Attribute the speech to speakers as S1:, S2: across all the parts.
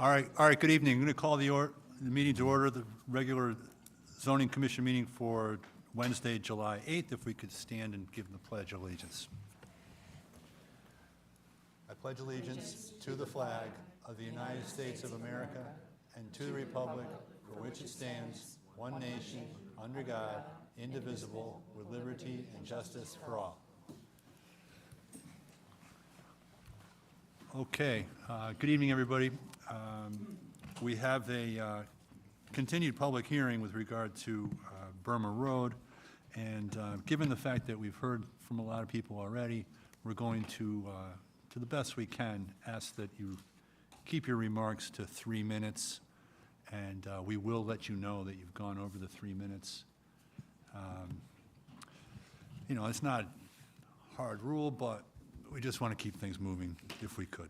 S1: All right, good evening. I'm going to call the meeting to order, the regular zoning commission meeting for Wednesday, July 8th. If we could stand and give the pledge of allegiance. I pledge allegiance to the flag of the United States of America and to the republic for which it stands, one nation, under God, indivisible, with liberty and justice for all. Okay, good evening, everybody. We have a continued public hearing with regard to Burma Road, and given the fact that we've heard from a lot of people already, we're going to the best we can, ask that you keep your remarks to 3 minutes, and we will let you know that you've gone over the 3 minutes. You know, it's not a hard rule, but we just want to keep things moving if we could.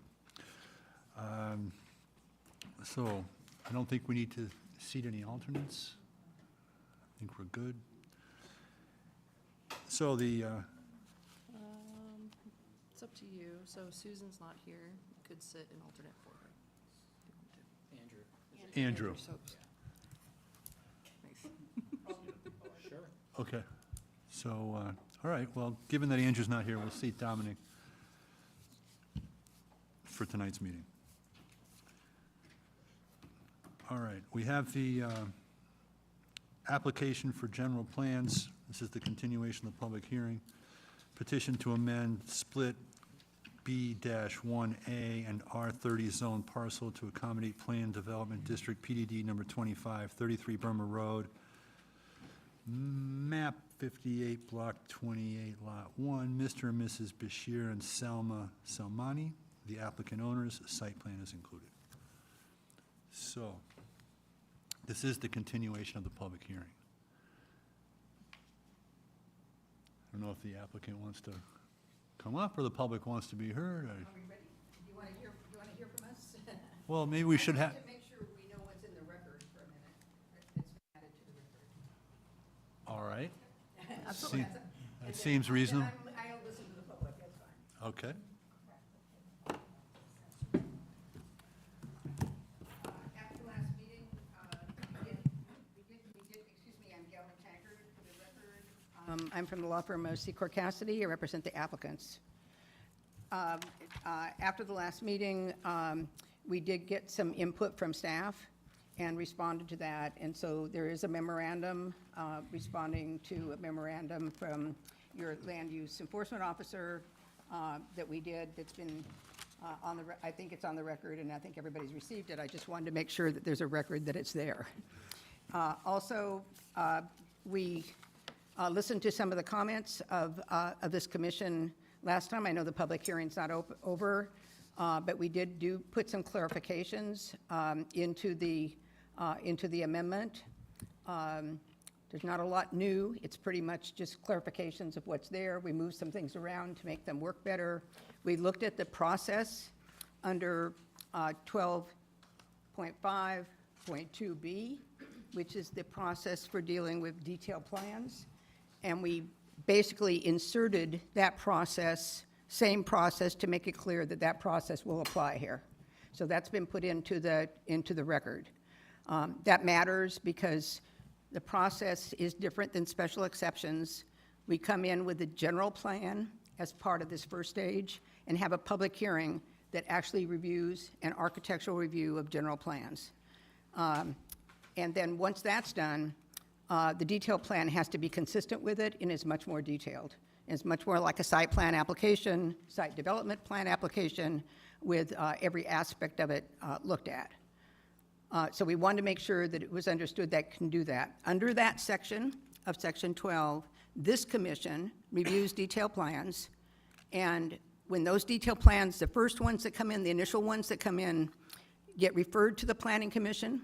S1: So I don't think we need to seat any alternates. I think we're good. So the
S2: It's up to you. So Susan's not here. You could sit an alternate for her.
S1: Andrew.
S2: So- Nice.
S3: Sure.
S1: Okay. So, all right, well, given that Andrew's not here, we'll seat Dominic for tonight's meeting. All right, we have the application for general plans. This is the continuation of the public hearing. Petition to amend split B-1A and R30 zone parcel to accommodate Planned Development District PDD number 25, 33 Burma Road, map 58, block 28, lot 1. Mr. and Mrs. Bashir and Salma Salmani, the applicant owners. A site plan is included. So, this is the continuation of the public hearing. I don't know if the applicant wants to come up or the public wants to be heard.
S4: Are we ready? Do you want to hear from us?
S1: Well, maybe we should have,
S4: To make sure we know what's in the record for a minute. It's been added to the record.
S1: all right.
S4: Absolutely.
S1: That seems reasonable.
S4: I'll listen to the public, that's fine.
S1: Okay.
S4: After the last meeting, excuse me, I'm Galvin Taggart for the record. I'm from the law firm of Secor Cassidy. I represent the applicants. After the last meeting, we did get some input from staff and responded to that. And so there is a memorandum responding to a memorandum from your land use enforcement officer that we did that's been I think it's on the record, and I think everybody's received it. I just wanted to make sure that there's a record that it's there. Also, we listened to some of the comments of this commission last time. I know the public hearing's not over, but we did put some clarifications into the amendment. There's not a lot new. It's pretty much just clarifications of what's there. We moved some things around to make them work better. We looked at the process under 12.5.2B, which is the process for dealing with detailed plans. And we basically inserted that process, same process, to make it clear that that process will apply here. So that's been put into the record. That matters because the process is different than special exceptions. We come in with a general plan as part of this first stage and have a public hearing that actually reviews an architectural review of general plans. And then once that's done, the detailed plan has to be consistent with it and is much more detailed. It's much more like a site plan application, site development plan application with every aspect of it looked at. So we wanted to make sure that it was understood that can do that. Under that section of Section 12, this commission reviews detailed plans, and when those detailed plans, the first ones that come in, the initial ones that come in, get referred to the Planning Commission,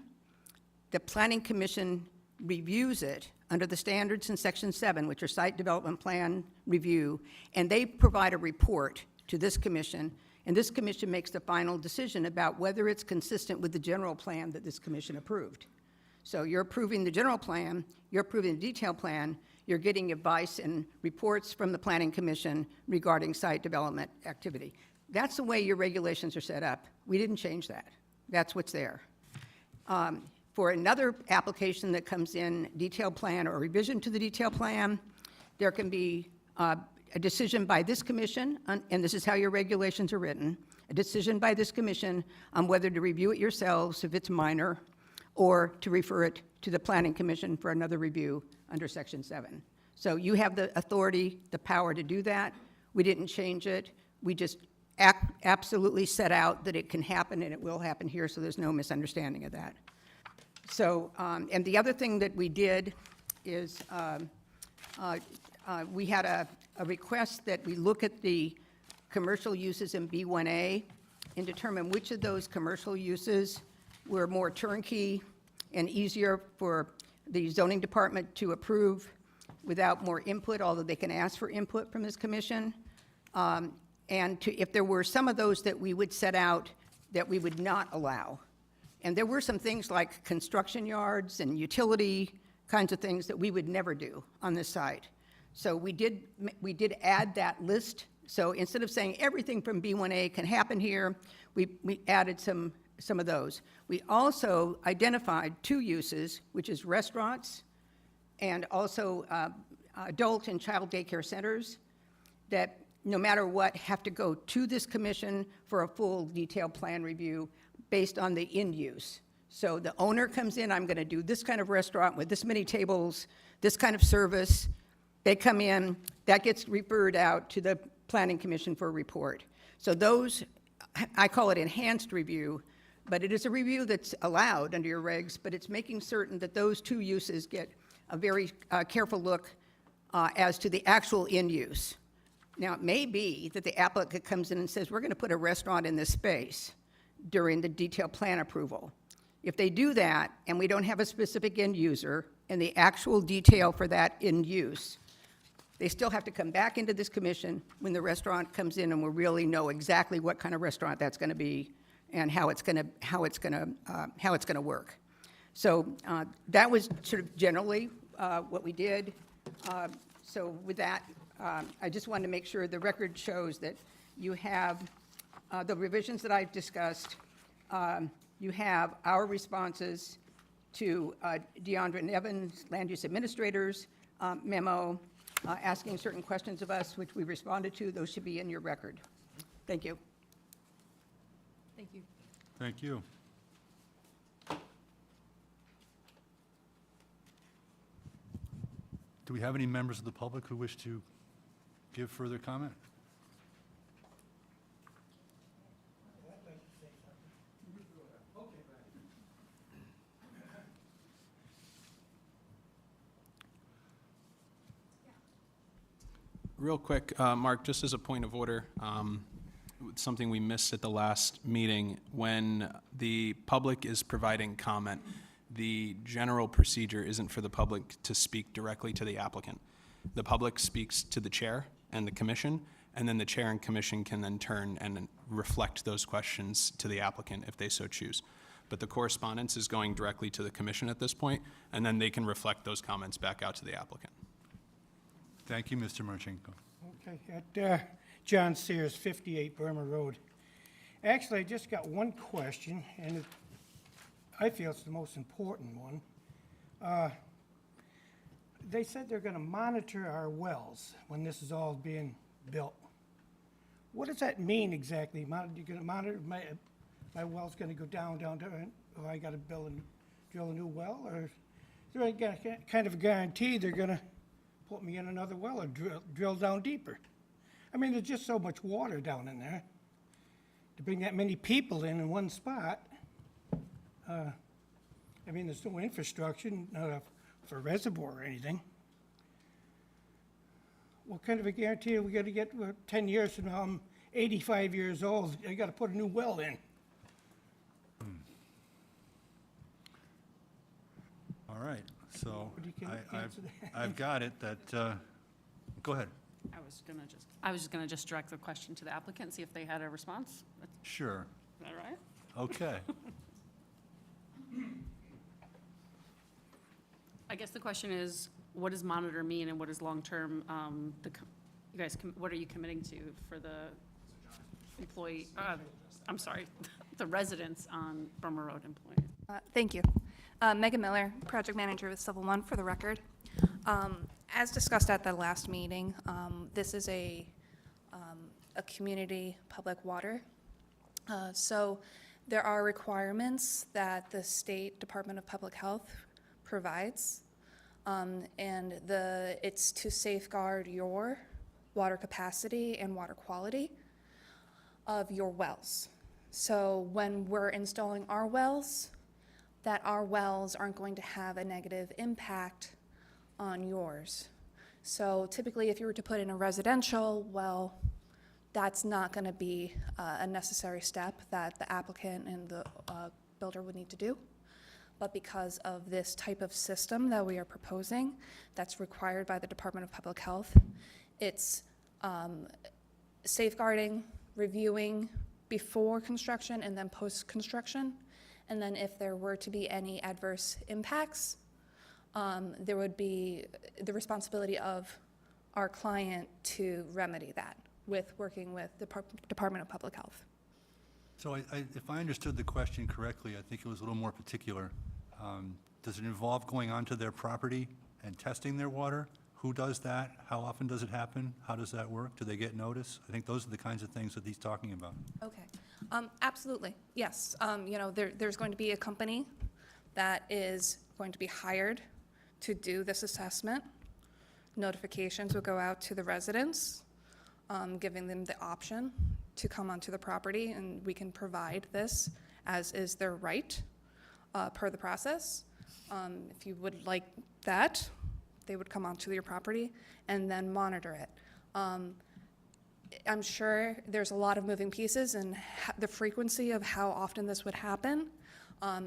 S4: the Planning Commission reviews it under the standards in Section 7, which are site development plan review, and they provide a report to this commission, and this commission makes the final decision about whether it's consistent with the general plan that this commission approved. So you're approving the general plan, you're approving the detailed plan, you're getting advice and reports from the Planning Commission regarding site development activity. That's the way your regulations are set up. We didn't change that. That's what's there. For another application that comes in, detailed plan or revision to the detailed plan, there can be a decision by this commission, and this is how your regulations are written, a decision by this commission on whether to review it yourselves if it's minor, or to refer it to the planning commission for another review under section 7. So you have the authority, the power to do that. We didn't change it. We just absolutely set out that it can happen and it will happen here, so there's no misunderstanding of that. So, and the other thing that we did is we had a request that we look at the commercial uses in B1A and determine which of those commercial uses were more turnkey and easier for the zoning department to approve without more input, although they can ask for input from this commission. And if there were some of those that we would set out that we would not allow. And there were some things like construction yards and utility kinds of things that we would never do on this site. So we did add that list. So instead of saying everything from B1A can happen here, we added some of those. We also identified 2 uses, which is restaurants and also adult and child daycare centers, that no matter what, have to go to this commission for a full detailed plan review based on the end use. So the owner comes in, I'm going to do this kind of restaurant with this many tables, this kind of service. They come in, that gets referred out to the planning commission for a report. So those, I call it enhanced review, but it is a review that's allowed under your regs, but it's making certain that those 2 uses get a very careful look as to the actual end use. Now, it may be that the applicant comes in and says, we're going to put a restaurant in this space during the detailed plan approval. If they do that, and we don't have a specific end user and the actual detail for that end use, they still have to come back into this commission when the restaurant comes in, and we'll really know exactly what kind of restaurant that's going to be and how it's going to work. So that was sort of generally what we did. So with that, I just wanted to make sure the record shows that you have the revisions that I've discussed. You have our responses to Deandra and Evans, Land Use Administrators memo, asking certain questions of us, which we responded to. Those should be in your record. Thank you.
S2: Thank you.
S1: Thank you. Do we have any members of the public who wish to give further comment?
S3: Real quick, Mark, just as a point of order, something we missed at the last meeting, when the public is providing comment, the general procedure isn't for the public to speak directly to the applicant. The public speaks to the chair and the commission, and then the chair and commission can then turn and reflect those questions to the applicant if they so choose. But the correspondence is going directly to the commission at this point, and then they can reflect those comments back out to the applicant.
S1: Thank you, Mr. Marchenko.
S5: Okay, at John Sears, 58 Burma Road. Actually, I just got one question, and I feel it's the most important one. They said they're going to monitor our wells when this is all being built. What does that mean exactly? You're going to monitor, my well's going to go down, or I got to drill a new well? Or is there any kind of a guarantee they're going to put me in another well or drill down deeper? I mean, there's just so much water down in there. To bring that many people in one spot, I mean, there's no infrastructure for a reservoir or anything. What kind of a guarantee are we going to get 10 years from now? I'm 85 years old. I got to put a new well in.
S1: All right, so
S5: But you can't answer that.
S1: I've got it that, go ahead.
S6: I was just gonna just direct the question to the applicant, and see if they had a response. Is
S1: Sure.
S6: that right?
S1: Okay.
S6: I guess the question is, what does monitor mean, and what is long-term, you guys, what are you committing to for the employee, I'm sorry, the residents on Burma Road employed?
S7: Thank you. Megan Miller, Project Manager with Civil One, for the record. As discussed at the last meeting, this is a community public water. So there are requirements that the State Department of Public Health provides, and it's to safeguard your water capacity and water quality of your wells. So when we're installing our wells, that our wells aren't going to have a negative impact on yours. So typically, if you were to put in a residential well, that's not going to be a necessary step that the applicant and the builder would need to do. But because of this type of system that we are proposing, that's required by the Department of Public Health, it's safeguarding, reviewing before construction and then post-construction. And then if there were to be any adverse impacts, there would be the responsibility of our client to remedy that with working with the Department of Public Health.
S1: So if I understood the question correctly, I think it was a little more particular. Does it involve going onto their property and testing their water? Who does that? How often does it happen? How does that work? Do they get notice? I think those are the kinds of things that he's talking about.
S7: Okay, absolutely, yes. There's going to be a company that is going to be hired to do this assessment. Notifications will go out to the residents, giving them the option to come onto the property, and we can provide this as is their right per the process. If you would like that, they would come onto your property and then monitor it. I'm sure there's a lot of moving pieces, and the frequency of how often this would happen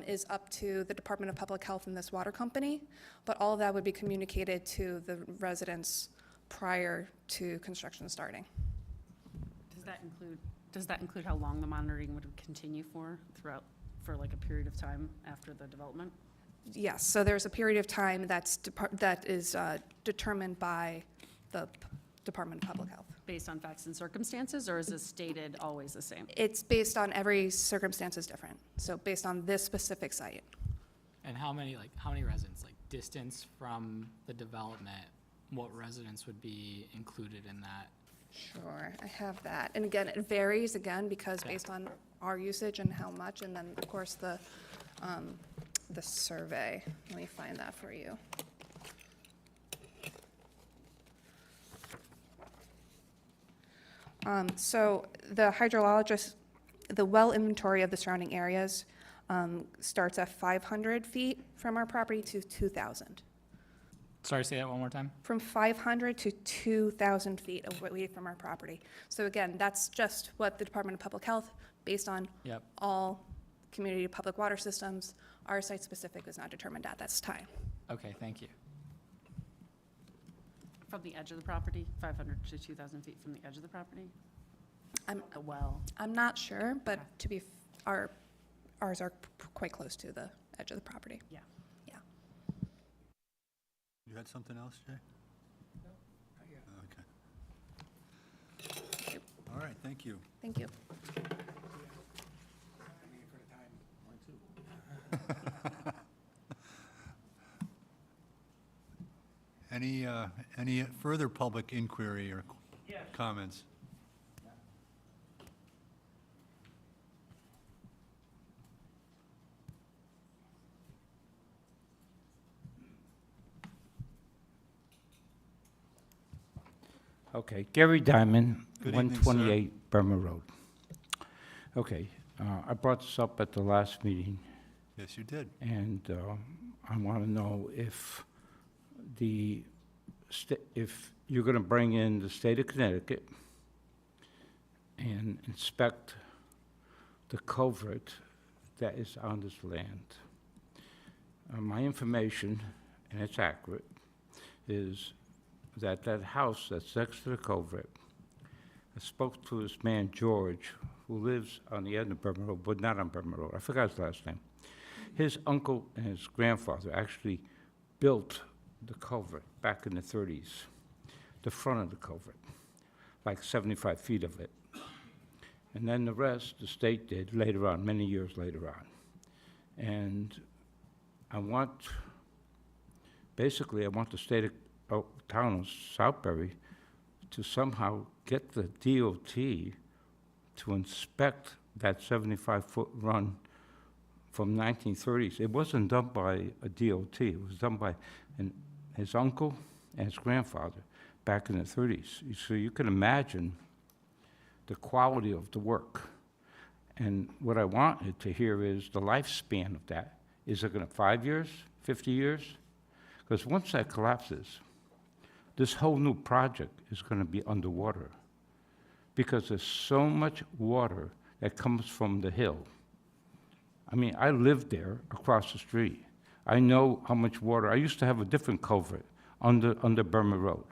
S7: is up to the Department of Public Health and this water company, but all of that would be communicated to the residents prior to construction starting.
S6: Does that include how long the monitoring would continue for like a period of time after the development?
S7: Yes, so there's a period of time that is determined by the Department of Public Health.
S6: Based on facts and circumstances, or is this stated always the same?
S7: It's based on every circumstance is different, so based on this specific site.
S8: And how many residents, like distance from the development, what residents would be included in that?
S7: Sure, I have that. And again, it varies, again, because based on our usage and how much, and then, of course, the survey. Let me find that for you. So the hydrologist, the well inventory of the surrounding areas starts at 500 feet from our property to 2,000.
S8: Sorry, say that one more time.
S7: From 500 to 2,000 feet away from our property. So again, that's just what the Department of Public Health, based on
S8: Yep.
S7: all community public water systems, our site-specific is not determined at this time.
S8: Okay, thank you.
S6: From the edge of the property, 500 to 2,000 feet from the edge of the property? A well.
S7: I'm not sure, but ours are quite close to the edge of the property.
S6: Yeah.
S7: Yeah.
S1: You had something else, Jay? No, not yet. Okay. All right, thank you.
S7: Thank you.
S1: Any further public inquiry or comments?
S9: Okay, Gary Diamond,
S1: Good evening, sir.
S9: 128 Burma Road. Okay, I brought this up at the last meeting,
S1: Yes, you did.
S9: and I want to know if if you're going to bring in the state of Connecticut and inspect the culvert that is on this land. My information, and it's accurate, is that house that's next to the culvert, I spoke to this man, George, who lives on the end of Burma Road, but not on Burma Road. I forgot his last name. His uncle and his grandfather actually built the culvert back in the 30s, the front of the culvert, like 75 feet of it. And then the rest, the state did later on, many years later on. And I want, basically, I want the state of, town of Southbury to somehow get the DOT to inspect that 75-foot run from 1930s. It wasn't done by a DOT, it was done by his uncle and his grandfather back in the 30s. So you can imagine the quality of the work. And what I wanted to hear is the lifespan of that. Is it gonna 5 years, 50 years? Because once that collapses, this whole new project is gonna be underwater because there's so much water that comes from the hill. I mean, I lived there across the street. I know how much water. I used to have a different culvert under Burma Road.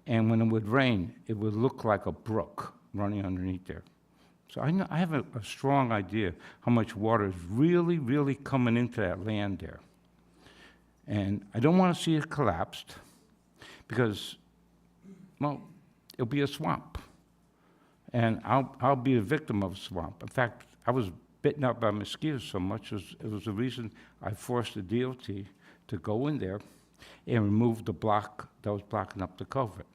S9: And when it would rain, it would look like a brook running underneath there. So I know, I have a strong idea how much water is really, really coming into that land there. And I don't want to see it collapsed because, well, it'll be a swamp. And I'll be a victim of a swamp. In fact, I was bitten up by mosquitoes so much, it was the reason I forced the DOT to go in there and remove the block that was blocking up the culvert.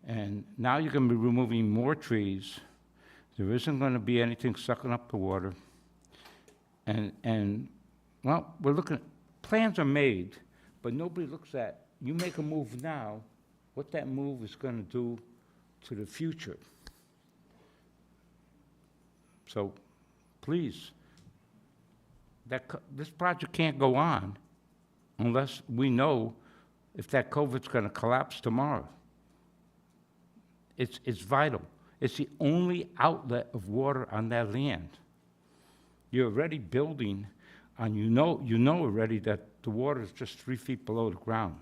S9: And now you're going to be removing more trees. There isn't going to be anything sucking up the water. And well, we're looking, plans are made, but nobody looks at, you make a move now, what that move is going to do to the future. So please, this project can't go on unless we know if that culvert's going to collapse tomorrow. It's vital. It's the only outlet of water on that land. You're already building, and you know already that the water is just 3 feet below the ground.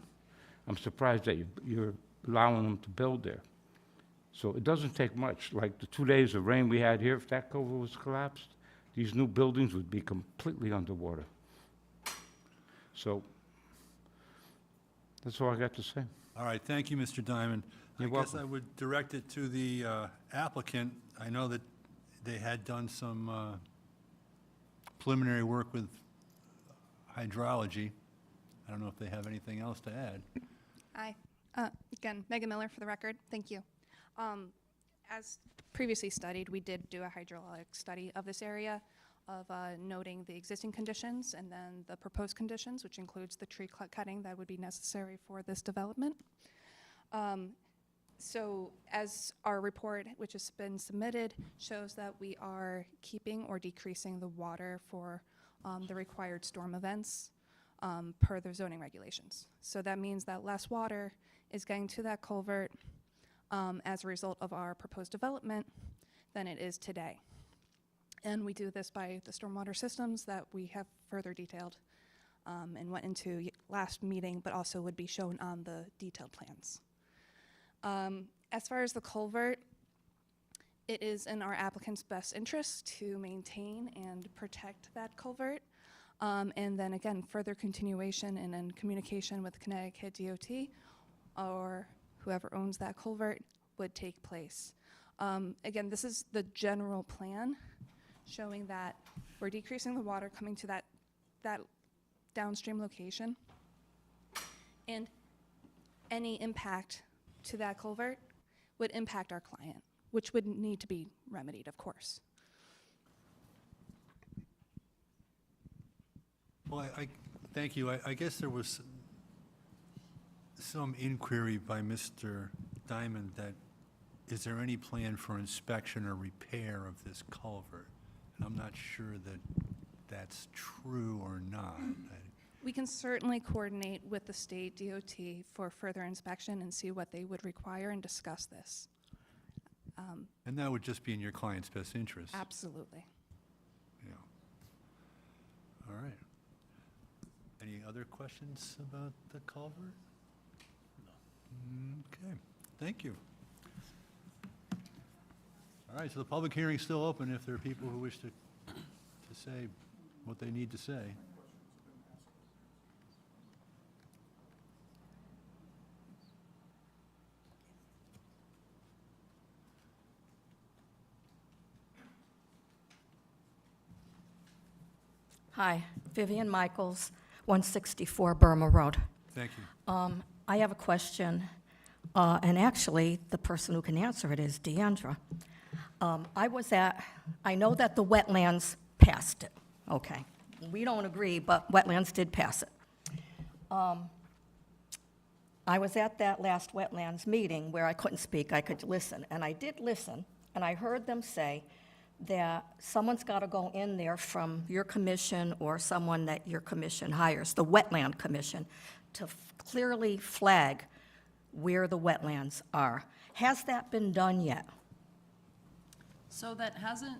S9: I'm surprised that you're allowing them to build there. So it doesn't take much. Like the 2 days of rain we had here, if that culvert was collapsed, these new buildings would be completely underwater. So that's all I got to say.
S1: All right, thank you, Mr. Diamond. I
S9: You're
S1: guess
S9: welcome.
S1: I would direct it to the applicant. I know that they had done some preliminary work with hydrology. I don't know if they have anything else to add.
S7: Hi. Again, Megan Miller for the record. Thank you. As previously studied, we did do a hydraulic study of this area of noting the existing conditions and then the proposed conditions, which includes the tree cutting that would be necessary for this development. So as our report, which has been submitted, shows that we are keeping or decreasing the water for the required storm events per the zoning regulations. So that means that less water is getting to that culvert as a result of our proposed development than it is today. And we do this by the stormwater systems that we have further detailed and went into last meeting, but also would be shown on the detailed plans. As far as the culvert, it is in our applicant's best interest to maintain and protect that culvert. And then again, further continuation and then communication with Connecticut DOT or whoever owns that culvert would take place. Again, this is the general plan showing that we're decreasing the water coming to that downstream location. And any impact to that culvert would impact our client, which would need to be remedied, of course.
S1: Well, I thank you. I guess there was some inquiry by Mr. Diamond that, is there any plan for inspection or repair of this culvert? And I'm not sure that that's true or not.
S7: We can certainly coordinate with the state DOT for further inspection and see what they would require and discuss this.
S1: And that would just be in your client's best interest.
S7: Absolutely.
S1: Yeah. All right. Any other questions about the culvert? No. Okay, thank you. All right, so the public hearing's still open if there are people who wish to say what they need to say.
S10: Hi, Vivian Michaels, 164 Burma Road.
S1: Thank you.
S10: I have a question, and actually, the person who can answer it is Deandra. I know that the wetlands passed it, okay. We don't agree, but wetlands did pass it. I was at that last wetlands meeting where I couldn't speak, I could listen, and I did listen, and I heard them say that someone's got to go in there from your commission or someone that your commission hires, the Wetland Commission, to clearly flag where the wetlands are. Has that been done yet?
S2: So that hasn't,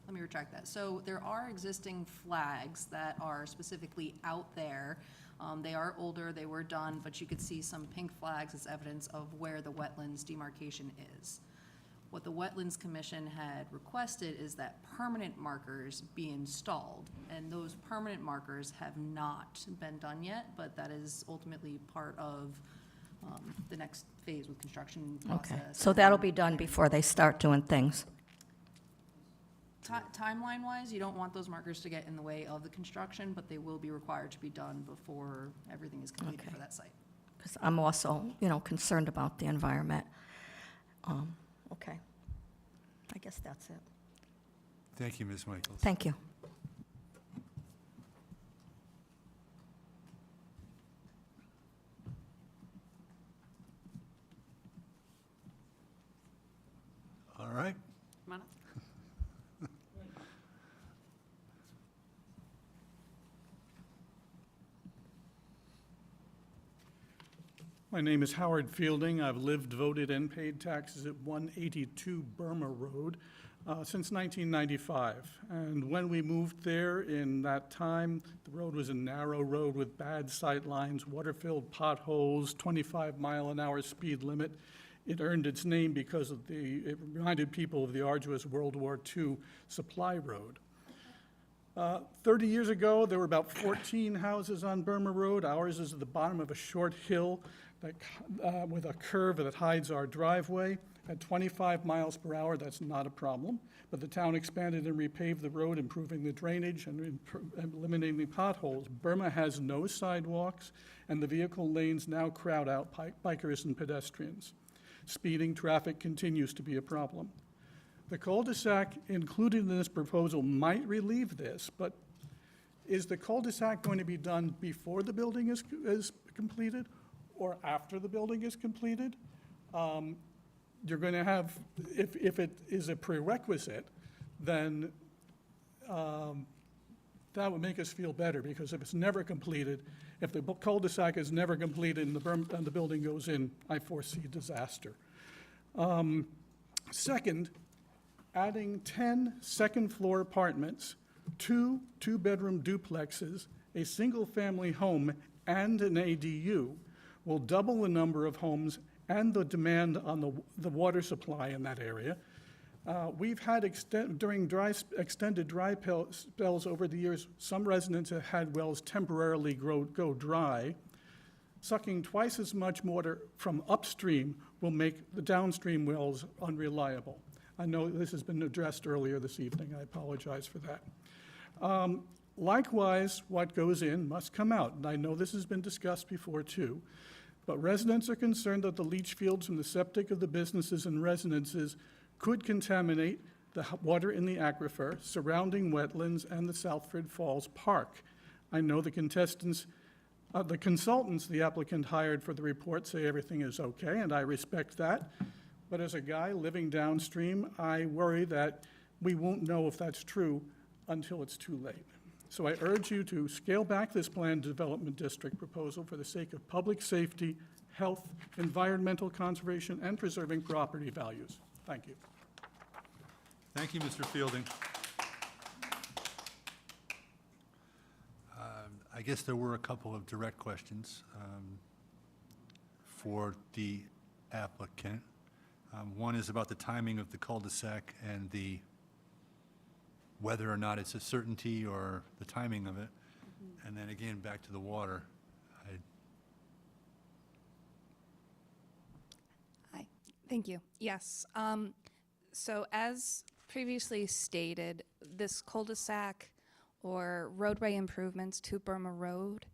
S2: let me retract that. So there are existing flags that are specifically out there. They are older, they were done, but you could see some pink flags as evidence of where the wetlands demarcation is. What the Wetlands Commission had requested is that permanent markers be installed, and those permanent markers have not been done yet, but that is ultimately part of the next phase with construction process.
S10: Okay, so that'll be done before they start doing things.
S2: Timeline-wise, you don't want those markers to get in the way of the construction, but they will be required to be done before everything is completed
S10: Okay.
S2: for that site.
S10: Because I'm also, concerned about the environment. Okay. I guess that's it.
S1: Thank you, Ms. Michaels.
S10: Thank you.
S1: All right.
S6: Come on up.
S11: My name is Howard Fielding. I've lived, voted, and paid taxes at 182 Burma Road since 1995. And when we moved there in that time, the road was a narrow road with bad sight lines, water-filled potholes, 25-mile-an-hour speed limit. It earned its name because it reminded people of the arduous World War II supply road. 30 years ago, there were about 14 houses on Burma Road. Ours is at the bottom of a short hill with a curve that hides our driveway. At 25 miles per hour, that's not a problem. But the town expanded and repaved the road, improving the drainage and eliminating the potholes. Burma has no sidewalks, and the vehicle lanes now crowd out bikers and pedestrians. Speeding traffic continues to be a problem. The cul-de-sac included in this proposal might relieve this, but is the cul-de-sac going to be done before the building is completed or after the building is completed? You're going to have, if it is a prerequisite, then that would make us feel better, because if it's never completed, if the cul-de-sac is never completed and the building goes in, I foresee disaster. Second, adding 10 second-floor apartments, 2 two-bedroom duplexes, a single-family home, and an ADU will double the number of homes and the demand on the water supply in that area. We've had, during extended dry spells over the years, some residents have had wells temporarily go dry. Sucking twice as much water from upstream will make the downstream wells unreliable. I know this has been addressed earlier this evening. I apologize for that. Likewise, what goes in must come out. And I know this has been discussed before too, but residents are concerned that the leach fields from the septic of the businesses and residences could contaminate the water in the aquifer surrounding wetlands and the Southford Falls Park. I know the consultants the applicant hired for the report say everything is okay, and I respect that. But as a guy living downstream, I worry that we won't know if that's true until it's too late. So I urge you to scale back this planned development district proposal for the sake of public safety, health, environmental conservation, and preserving property values. Thank you.
S1: Thank you, Mr. Fielding. I guess there were a couple of direct questions for the applicant. One is about the timing of the cul-de-sac and whether or not it's a certainty or the timing of it. And then again, back to the water.
S7: Hi, thank you. Yes, so as previously stated, this cul-de-sac or roadway improvements to Burma Road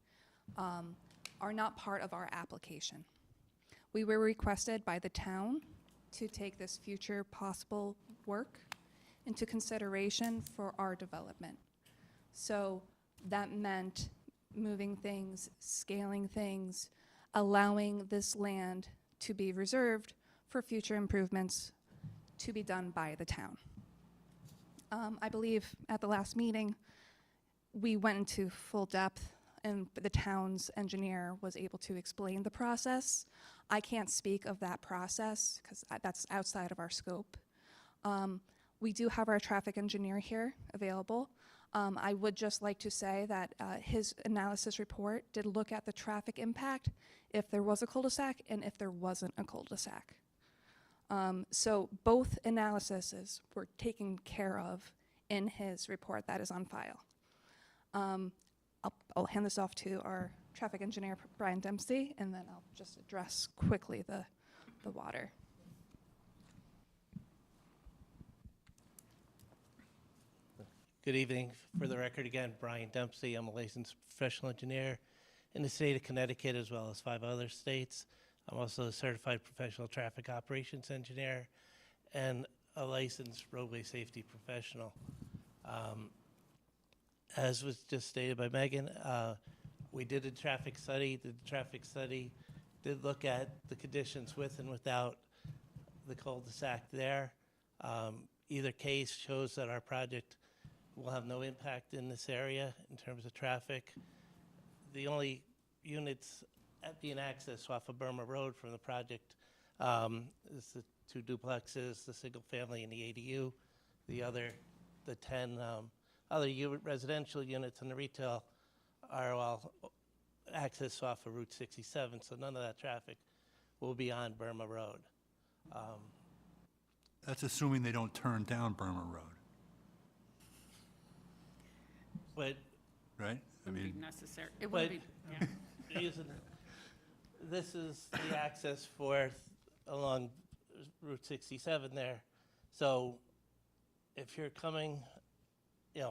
S7: are not part of our application. We were requested by the town to take this future possible work into consideration for our development. So that meant moving things, scaling things, allowing this land to be reserved for future improvements to be done by the town. I believe at the last meeting, we went into full depth and the town's engineer was able to explain the process. I can't speak of that process because that's outside of our scope. We do have our traffic engineer here available. I would just like to say that his analysis report did look at the traffic impact if there was a cul-de-sac and if there wasn't a cul-de-sac. So both analyses were taken care of in his report that is on file. I'll hand this off to our traffic engineer, Brian Dempsey, and then I'll just address quickly the water.
S12: Good evening. For the record, again, Brian Dempsey. I'm a licensed professional engineer in the state of Connecticut as well as 5 other states. I'm also a certified professional traffic operations engineer and a licensed roadway safety professional. As was just stated by Megan, we did a traffic study. The traffic study did look at the conditions with and without the cul-de-sac there. Either case shows that our project will have no impact in this area in terms of traffic. The only units being accessed off of Burma Road from the project is the 2 duplexes, the single family and the ADU. The 10 other residential units and the retail are all accessed off of Route 67, so none of that traffic will be on Burma Road.
S1: That's assuming they don't turn down Burma Road,
S12: But
S1: right? I
S6: Wouldn't be
S1: mean,
S6: necessary. It wouldn't be, yeah.
S12: this is the access for along Route 67 there. So if you're coming,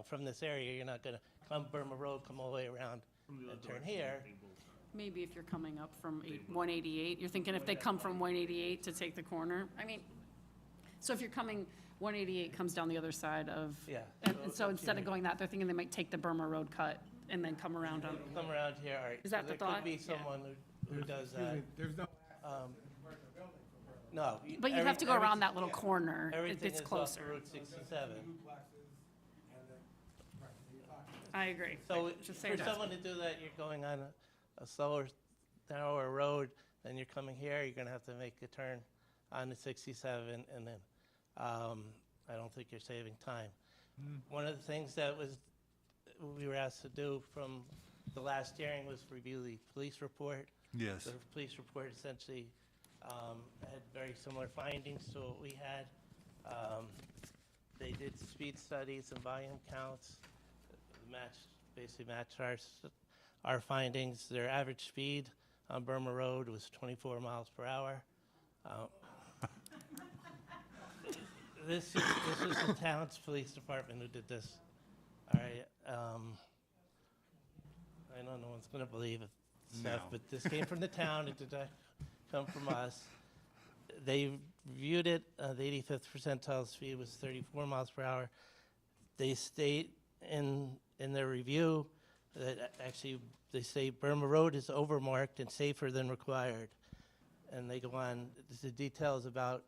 S12: from this area, you're not going to come Burma Road, come all the way around and turn here.
S6: Maybe if you're coming up from 188, you're thinking if they come from 188 to take the corner, I mean, so if you're coming, 188 comes down the other side of,
S12: Yeah.
S6: and so instead of going that, they're thinking they might take the Burma Road cut and then come around on,
S12: Come around here, all right.
S6: Is that
S12: so
S6: the
S12: there
S6: thought?
S12: could be
S6: Yeah.
S12: someone who does that.
S5: There's no.
S12: No.
S6: but you'd have to go around that little corner.
S12: Everything
S6: It's
S12: is off
S6: closer.
S12: of Route 67.
S6: I agree.
S12: So
S6: Just
S12: for
S6: saying that.
S12: someone to do that, you're going on a slower, narrower road, then you're coming here, you're gonna have to make a turn on the 67, and then I don't think you're saving time. One of the things that we were asked to do from the last hearing was review the police report.
S1: yes.
S12: The police report essentially had very similar findings to what we had. They did speed studies and volume counts, basically matched our findings. Their average speed on Burma Road was 24 miles per hour. This is the town's police department who did this. All right. I know no one's going to believe it, stuff,
S1: No.
S12: but this came from the town. It did not come from us. They reviewed it. The 85th percentile speed was 34 miles per hour. They state in their review that actually they say Burma Road is overmarked and safer than required. And they go on the details about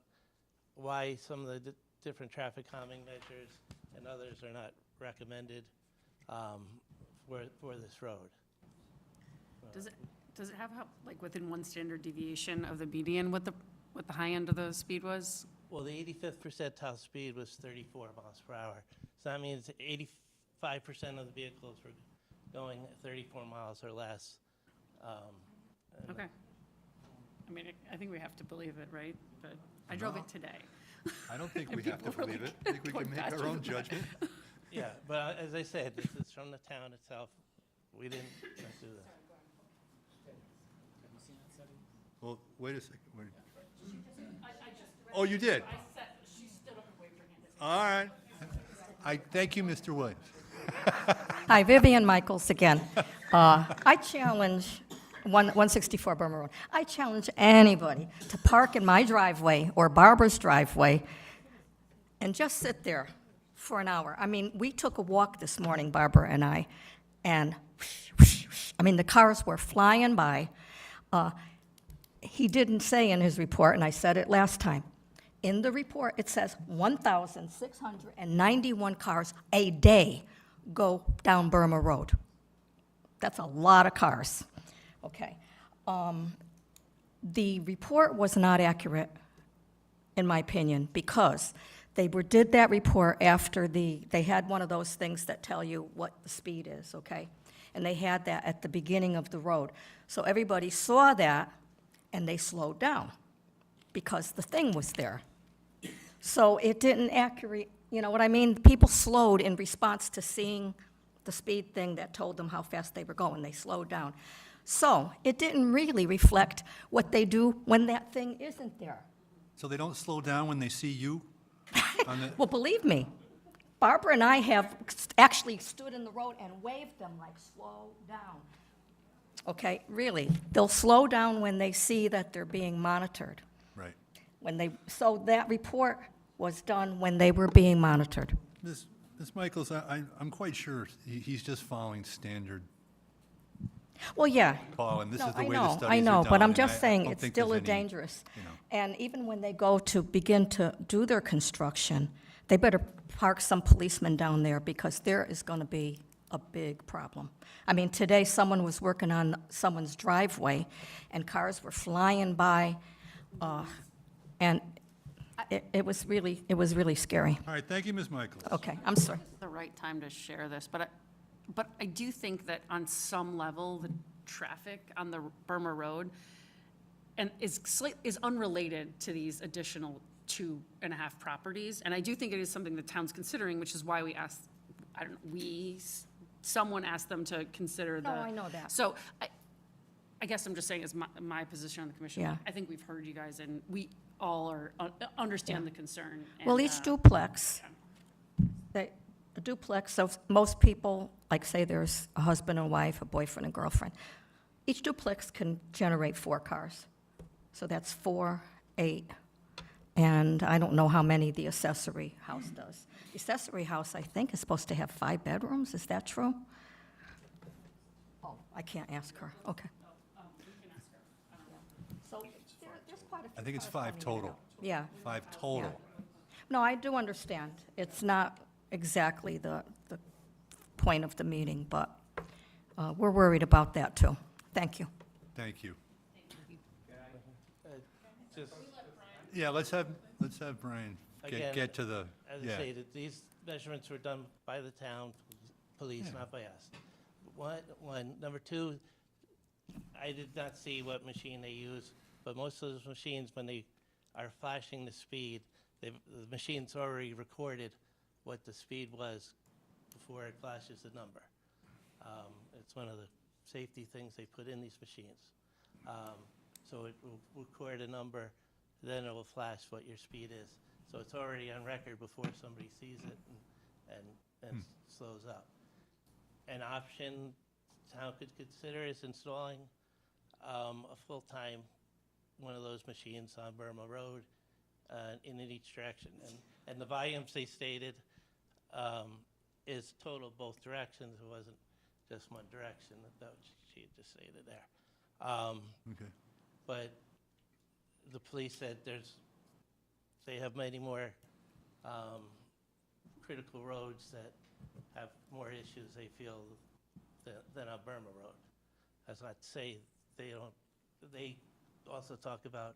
S12: why some of the different traffic calming measures and others are not recommended for this road.
S6: Does it have, like, within one standard deviation of the median, what the high end of the speed was?
S12: Well, the 85th percentile speed was 34 miles per hour. So that means 85% of the vehicles were going 34 miles or less.
S6: Okay. I mean, I think we have to believe it, right? But I drove it today.
S1: I don't think we have to believe it. I think we can make our own judgment.
S12: Yeah, but as I said, this is from the town itself. We didn't do that.
S1: Well, wait a second. Wait. Oh, you did?
S6: She stood up and waved her hand.
S1: All right. Thank you, Mr. Williams.
S10: Hi, Vivian Michaels again. I challenge 164 Burma Road. I challenge anybody to park in my driveway or Barbara's driveway and just sit there for an hour. I mean, we took a walk this morning, Barbara and I, and I mean, the cars were flying by. He didn't say in his report, and I said it last time, in the report, it says 1,691 cars a day go down Burma Road. That's a lot of cars. Okay. The report was not accurate, in my opinion, because they did that report after they had one of those things that tell you what the speed is, okay? And they had that at the beginning of the road. So everybody saw that, and they slowed down because the thing was there. So it didn't accurate, you know what I mean? People slowed in response to seeing the speed thing that told them how fast they were going. They slowed down. So it didn't really reflect what they do when that thing isn't there.
S1: So they don't slow down when they see you? On the-
S10: Well, believe me, Barbara and I have actually stood in the road and waved them like, slow down. Okay, really. They'll slow down when they see that they're being monitored.
S1: Right.
S10: So that report was done when they were being monitored.
S1: Ms. Michaels, I'm quite sure he's just following standard
S10: Well, yeah.
S1: Paul, and this
S10: No,
S1: is the
S10: I
S1: way the
S10: know,
S1: studies
S10: I
S1: are
S10: know,
S1: done,
S10: but I'm
S1: and
S10: just
S1: I
S10: saying,
S1: don't
S10: it's
S1: think
S10: still
S1: there's
S10: a
S1: any,
S10: dangerous.
S1: you know.
S10: And even when they go to begin to do their construction, they better park some policemen down there, because there is going to be a big problem. I mean, today, someone was working on someone's driveway, and cars were flying by, and it was really scary.
S1: All right, thank you, Ms. Michaels.
S10: Okay, I'm sorry.
S6: The right time to share this, but I do think that on some level, the traffic on the Burma Road and is unrelated to these additional 2.5 properties. And I do think it is something the town's considering, which is why we asked, someone asked them to consider the.
S10: No, I know that.
S6: So I guess I'm just saying, as my position on the commission,
S10: Yeah.
S6: I think we've heard you guys, and we all understand the concern.
S10: Well,
S6: and,
S10: each duplex, a duplex, so most people, like say there's a husband and wife, a boyfriend and girlfriend, each duplex can generate 4 cars. So that's 4, 8, and I don't know how many the accessory house does. The accessory house, I think, is supposed to have 5 bedrooms, is that true? Oh, I can't ask her, okay. So there's quite a few
S1: I think it's
S10: cars
S1: 5
S10: coming in and
S1: total.
S10: out. Yeah.
S1: 5 total.
S10: No, I do understand. It's not exactly the point of the meeting, but we're worried about that, too. Thank you.
S1: Thank you.
S12: Just,
S1: Yeah, let's have Brian
S12: Again,
S1: get to the,
S12: as I
S1: yeah.
S12: stated, these measurements were done by the town police, not by us. One. Number 2, I did not see what machine they use, but most of those machines, when they are flashing the speed, the machine's already recorded what the speed was before it flashes the number. It's one of the safety things they put in these machines. So it will record a number, then it will flash what your speed is. So it's already on record before somebody sees it and slows up. An option town could consider is installing a full-time one of those machines on Burma Road in each direction. And the volumes they stated is total both directions. It wasn't just one direction that she had just stated there.
S1: Okay.
S12: But the police said they have many more critical roads that have more issues, they feel, than on Burma Road. That's not to say they also talk about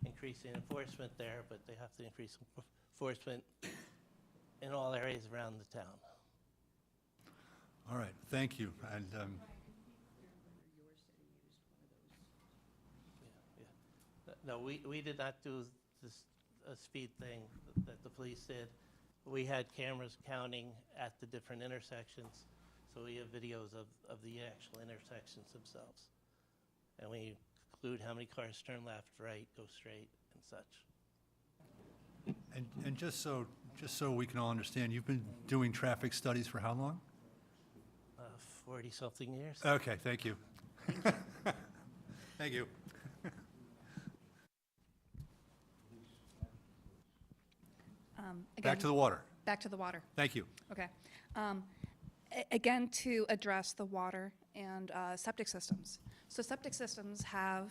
S12: increasing enforcement there, but they have to increase enforcement in all areas around the town.
S1: All right, thank you. And
S12: No, we did not do this speed thing that the police did. We had cameras counting at the different intersections, so we have videos of the actual intersections themselves. And we include how many cars turn left, right, go straight, and such.
S1: just so we can all understand, you've been doing traffic studies for how long?
S12: 40-something years.
S1: Okay, thank you. Thank you. Back to the water.
S7: Back to the water.
S1: Thank you.
S7: Okay. Again, to address the water and septic systems. So septic systems have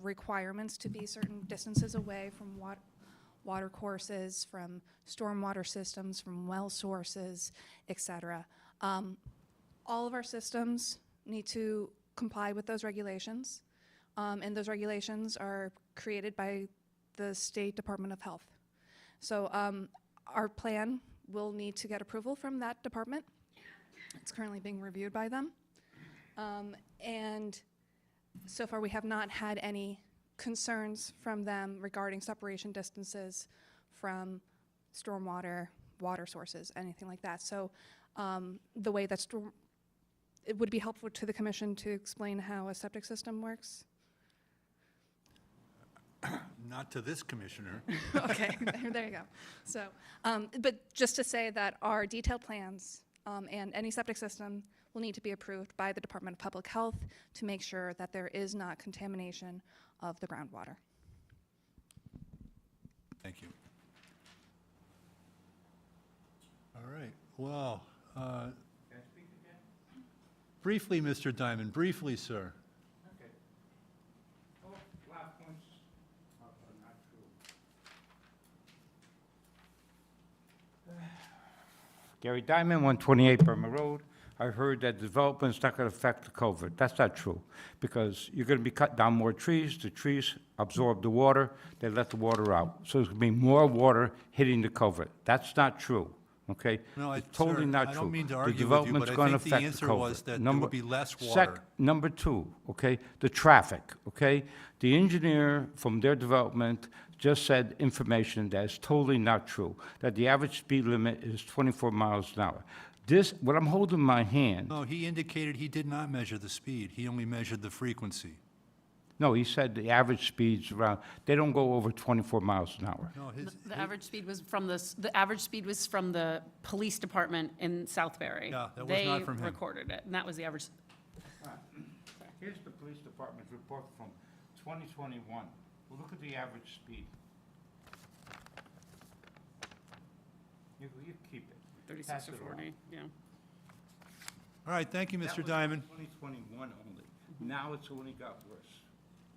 S7: requirements to be certain distances away from water courses, from stormwater systems, from well sources, et cetera. All of our systems need to comply with those regulations, and those regulations are created by the State Department of Health. So our plan will need to get approval from that department. It's currently being reviewed by them. And so far, we have not had any concerns from them regarding separation distances from stormwater, water sources, anything like that. So the way that it would be helpful to the commission to explain how a septic system works.
S1: Not to this commissioner.
S7: Okay, there you go. So, but just to say that our detailed plans and any septic system will need to be approved by the Department of Public Health to make sure that there is not contamination of the groundwater.
S1: Thank you. All right, well, briefly, Mr. Diamond, briefly, sir.
S9: Okay. Oh, last points are not true. Gary Diamond, 128 Burma Road. I heard that development's not going to affect the culvert. That's not true, because you're going to be cutting down more trees. The trees absorb the water, they let the water out. So there's going to be more water hitting the culvert. That's not true, okay?
S1: No,
S9: It's totally
S1: sir,
S9: not
S1: I
S9: true.
S1: don't mean to
S9: The
S1: argue with you,
S9: development's
S1: but I
S9: gonna
S1: think the
S9: affect
S1: answer
S9: culvert.
S1: was that there
S9: Number-
S1: would be less
S9: sec-
S1: water.
S9: Number two, okay, the traffic, okay? The engineer from their development just said information that is totally not true, that the average speed limit is 24 miles an hour. This, what I'm holding in my hand,
S1: No, he indicated he did not measure the speed. He only measured the frequency.
S9: no, he said the average speed's around, they don't go over 24 miles an hour.
S1: No, his,
S6: The average speed was from the average speed was from the police department in Southbury.
S1: Yeah, that was not from him.
S6: They recorded it, and that was the average.
S9: Here's the police department's report from 2021. Well, look at the average speed. You keep it.
S6: 36
S9: Pass
S6: to
S9: it on.
S6: 40, yeah.
S1: all right, thank you,
S9: That
S1: Mr.
S9: was
S1: Diamond.
S9: 2021 only. Now it's only got worse.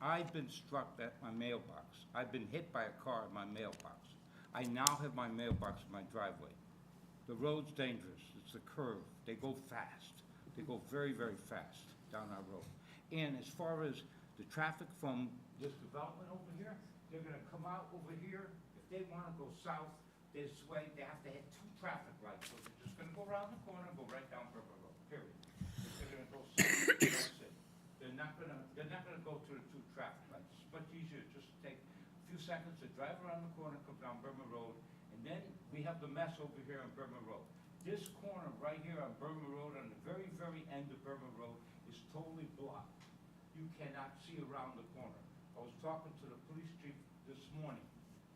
S9: I've been struck at my mailbox. I've been hit by a car at my mailbox. I now have my mailbox in my driveway. The road's dangerous. It's a curve. They go fast. They go very, very fast down our road. And as far as the traffic from this development over here, they're gonna come out over here. If they wanna go south this way, they have to hit 2 traffic lights. So they're just gonna go around the corner and go right down River Road, period. If they're gonna go south, that's it. They're not gonna go to the 2 traffic lights. It's much easier just to take a few seconds to drive around the corner, come down Burma Road, and then we have the mess over here on Burma Road. This corner right here on Burma Road, on the very, very end of Burma Road, is totally blocked. You cannot see around the corner. I was talking to the police chief this morning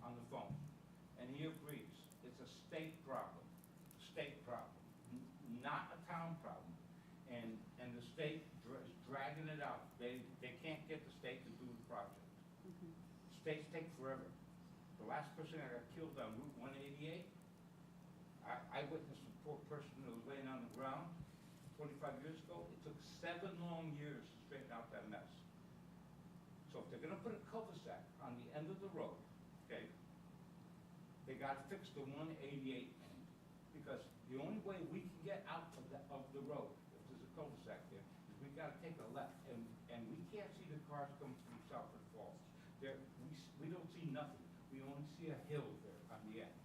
S9: on the phone, and he agrees. It's a state problem, not a town problem. And the state is dragging it out. They can't get the state to do the project. States take forever. The last person that got killed on Route 188, I witnessed a poor person who was laying on the ground 25 years ago. It took 7 long years to straighten out that mess. So if they're gonna put a cul-de-sac on the end of the road, okay, they gotta fix the 188 end. Because the only way we can get out of the road, if there's a cul-de-sac there, is we gotta take a left. And we can't see the cars coming from Southwood Falls. We don't see nothing. We only see a hill there on the end.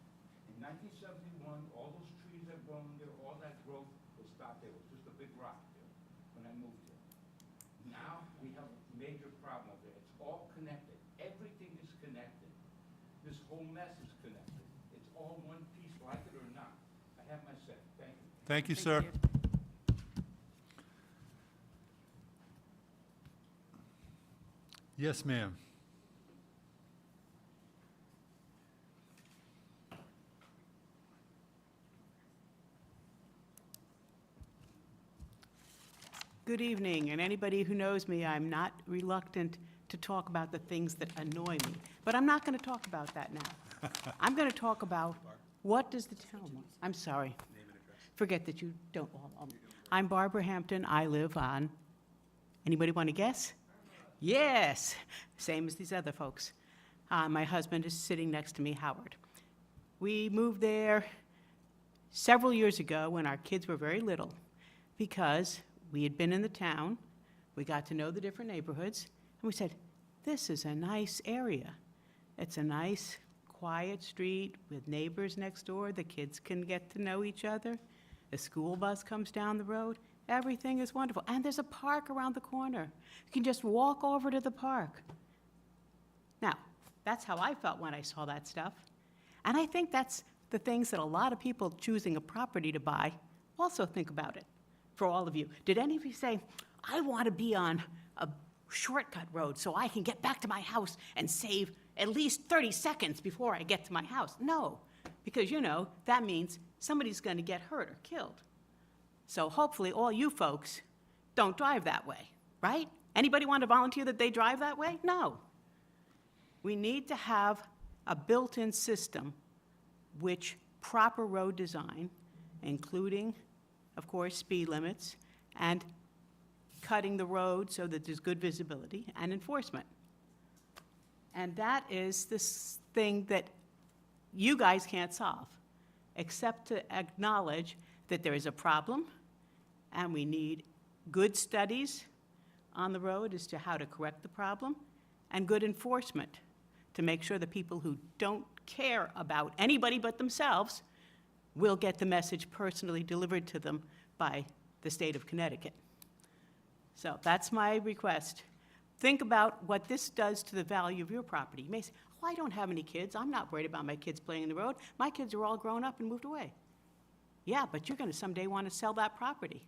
S9: In 1971, all those trees that grown there, all that growth was stopped there. It was just a big rock there when I moved here. Now, we have a major problem over there. It's all connected. Everything is connected. This whole mess is connected. It's all one piece, like it or not. I have my say. Thank you.
S1: Thank you, sir. Yes, ma'am.
S13: Good evening, and anybody who knows me, I'm not reluctant to talk about the things that annoy me. But I'm not going to talk about that now. I'm going to talk about what does the town want. I'm sorry. Forget that you don't. I'm Barbara Hampton. I live on, anybody want to guess? Yes, same as these other folks. My husband is sitting next to me, Howard. We moved there several years ago when our kids were very little because we had been in the town, we got to know the different neighborhoods, and we said, this is a nice area. It's a nice, quiet street with neighbors next door. The kids can get to know each other. The school bus comes down the road. Everything is wonderful. And there's a park around the corner. You can just walk over to the park. Now, that's how I felt when I saw that stuff. And I think that's the things that a lot of people choosing a property to buy also think about it. For all of you, did any of you say, I want to be on a shortcut road so I can get back to my house and save at least 30 seconds before I get to my house? No, because you know, that means somebody's going to get hurt or killed. So hopefully all you folks don't drive that way, right? Anybody want to volunteer that they drive that way? No. We need to have a built-in system which proper road design, including, of course, speed limits, and cutting the road so that there's good visibility, and enforcement. And that is this thing that you guys can't solve, except to acknowledge that there is a problem, and we need good studies on the road as to how to correct the problem, and good enforcement to make sure the people who don't care about anybody but themselves will get the message personally delivered to them by the state of Connecticut. So that's my request. Think about what this does to the value of your property. You may say, oh, I don't have any kids. I'm not worried about my kids playing in the road. My kids are all grown up and moved away. Yeah, but you're going to someday want to sell that property.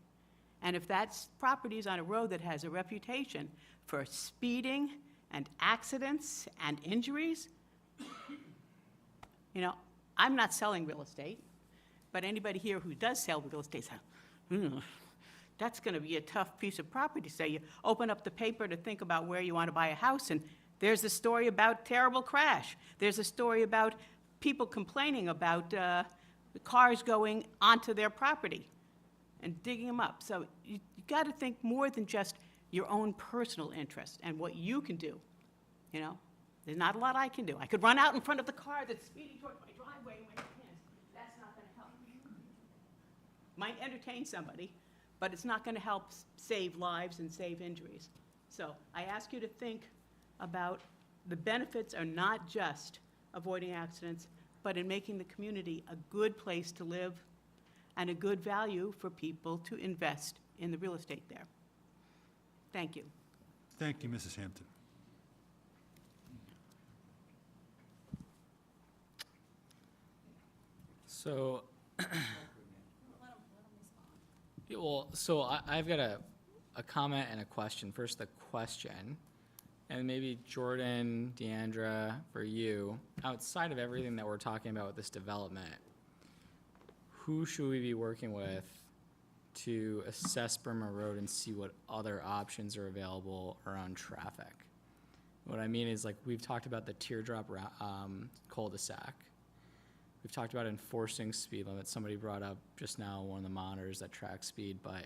S13: And if that property is on a road that has a reputation for speeding and accidents and injuries, you know, I'm not selling real estate, but anybody here who does sell real estate says, that's going to be a tough piece of property. So you open up the paper to think about where you want to buy a house, and there's a story about terrible crash. There's a story about people complaining about cars going onto their property and digging them up. So you got to think more than just your own personal interest and what you can do. You know, there's not a lot I can do. I could run out in front of the car that's speeding towards my driveway and wave hands. That's not going to help. Might entertain somebody, but it's not going to help save lives and save injuries. So I ask you to think about the benefits are not just avoiding accidents, but in making the community a good place to live and a good value for people to invest in the real estate there. Thank you.
S1: Thank you, Mrs. Hampton.
S8: So, yeah, well, so I've got a comment and a question. First, the question, and maybe Jordan, Deandra, for you, outside of everything that we're talking about with this development, who should we be working with to assess Burma Road and see what other options are available around traffic? What I mean is, like, we've talked about the teardrop cul-de-sac. We've talked about enforcing speed limits. Somebody brought up just now one of the monitors that tracks speed, but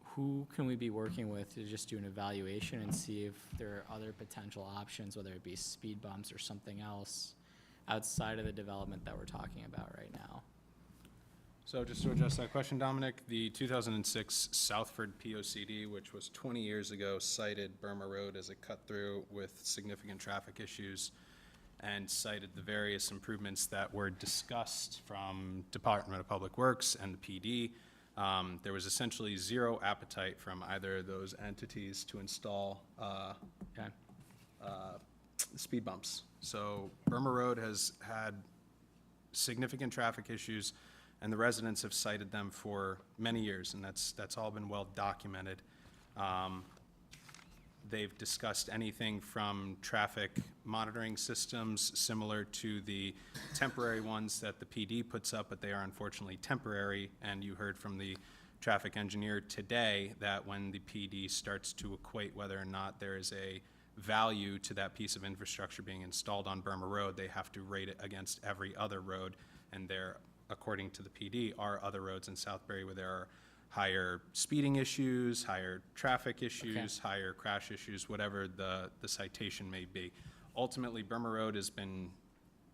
S8: who can we be working with to just do an evaluation and see if there are other potential options, whether it be speed bumps or something else outside of the development that we're talking about right now?
S3: So just to address that question, Dominic, the 2006 Southford POCD, which was 20 years ago, cited Burma Road as a cut-through with significant traffic issues and cited the various improvements that were discussed from Department of Public Works and the PD. There was essentially zero appetite from either of those entities to install speed bumps. So Burma Road has had significant traffic issues, and the residents have cited them for many years, and that's all been well documented. They've discussed anything from traffic monitoring systems similar to the temporary ones that the PD puts up, but they are unfortunately temporary, and you heard from the traffic engineer today that when the PD starts to equate whether or not there is a value to that piece of infrastructure being installed on Burma Road, they have to rate it against every other road. And there, according to the PD, are other roads in Southbury where there are higher speeding issues, higher traffic issues, higher crash issues, whatever the citation may be. Ultimately, Burma Road has been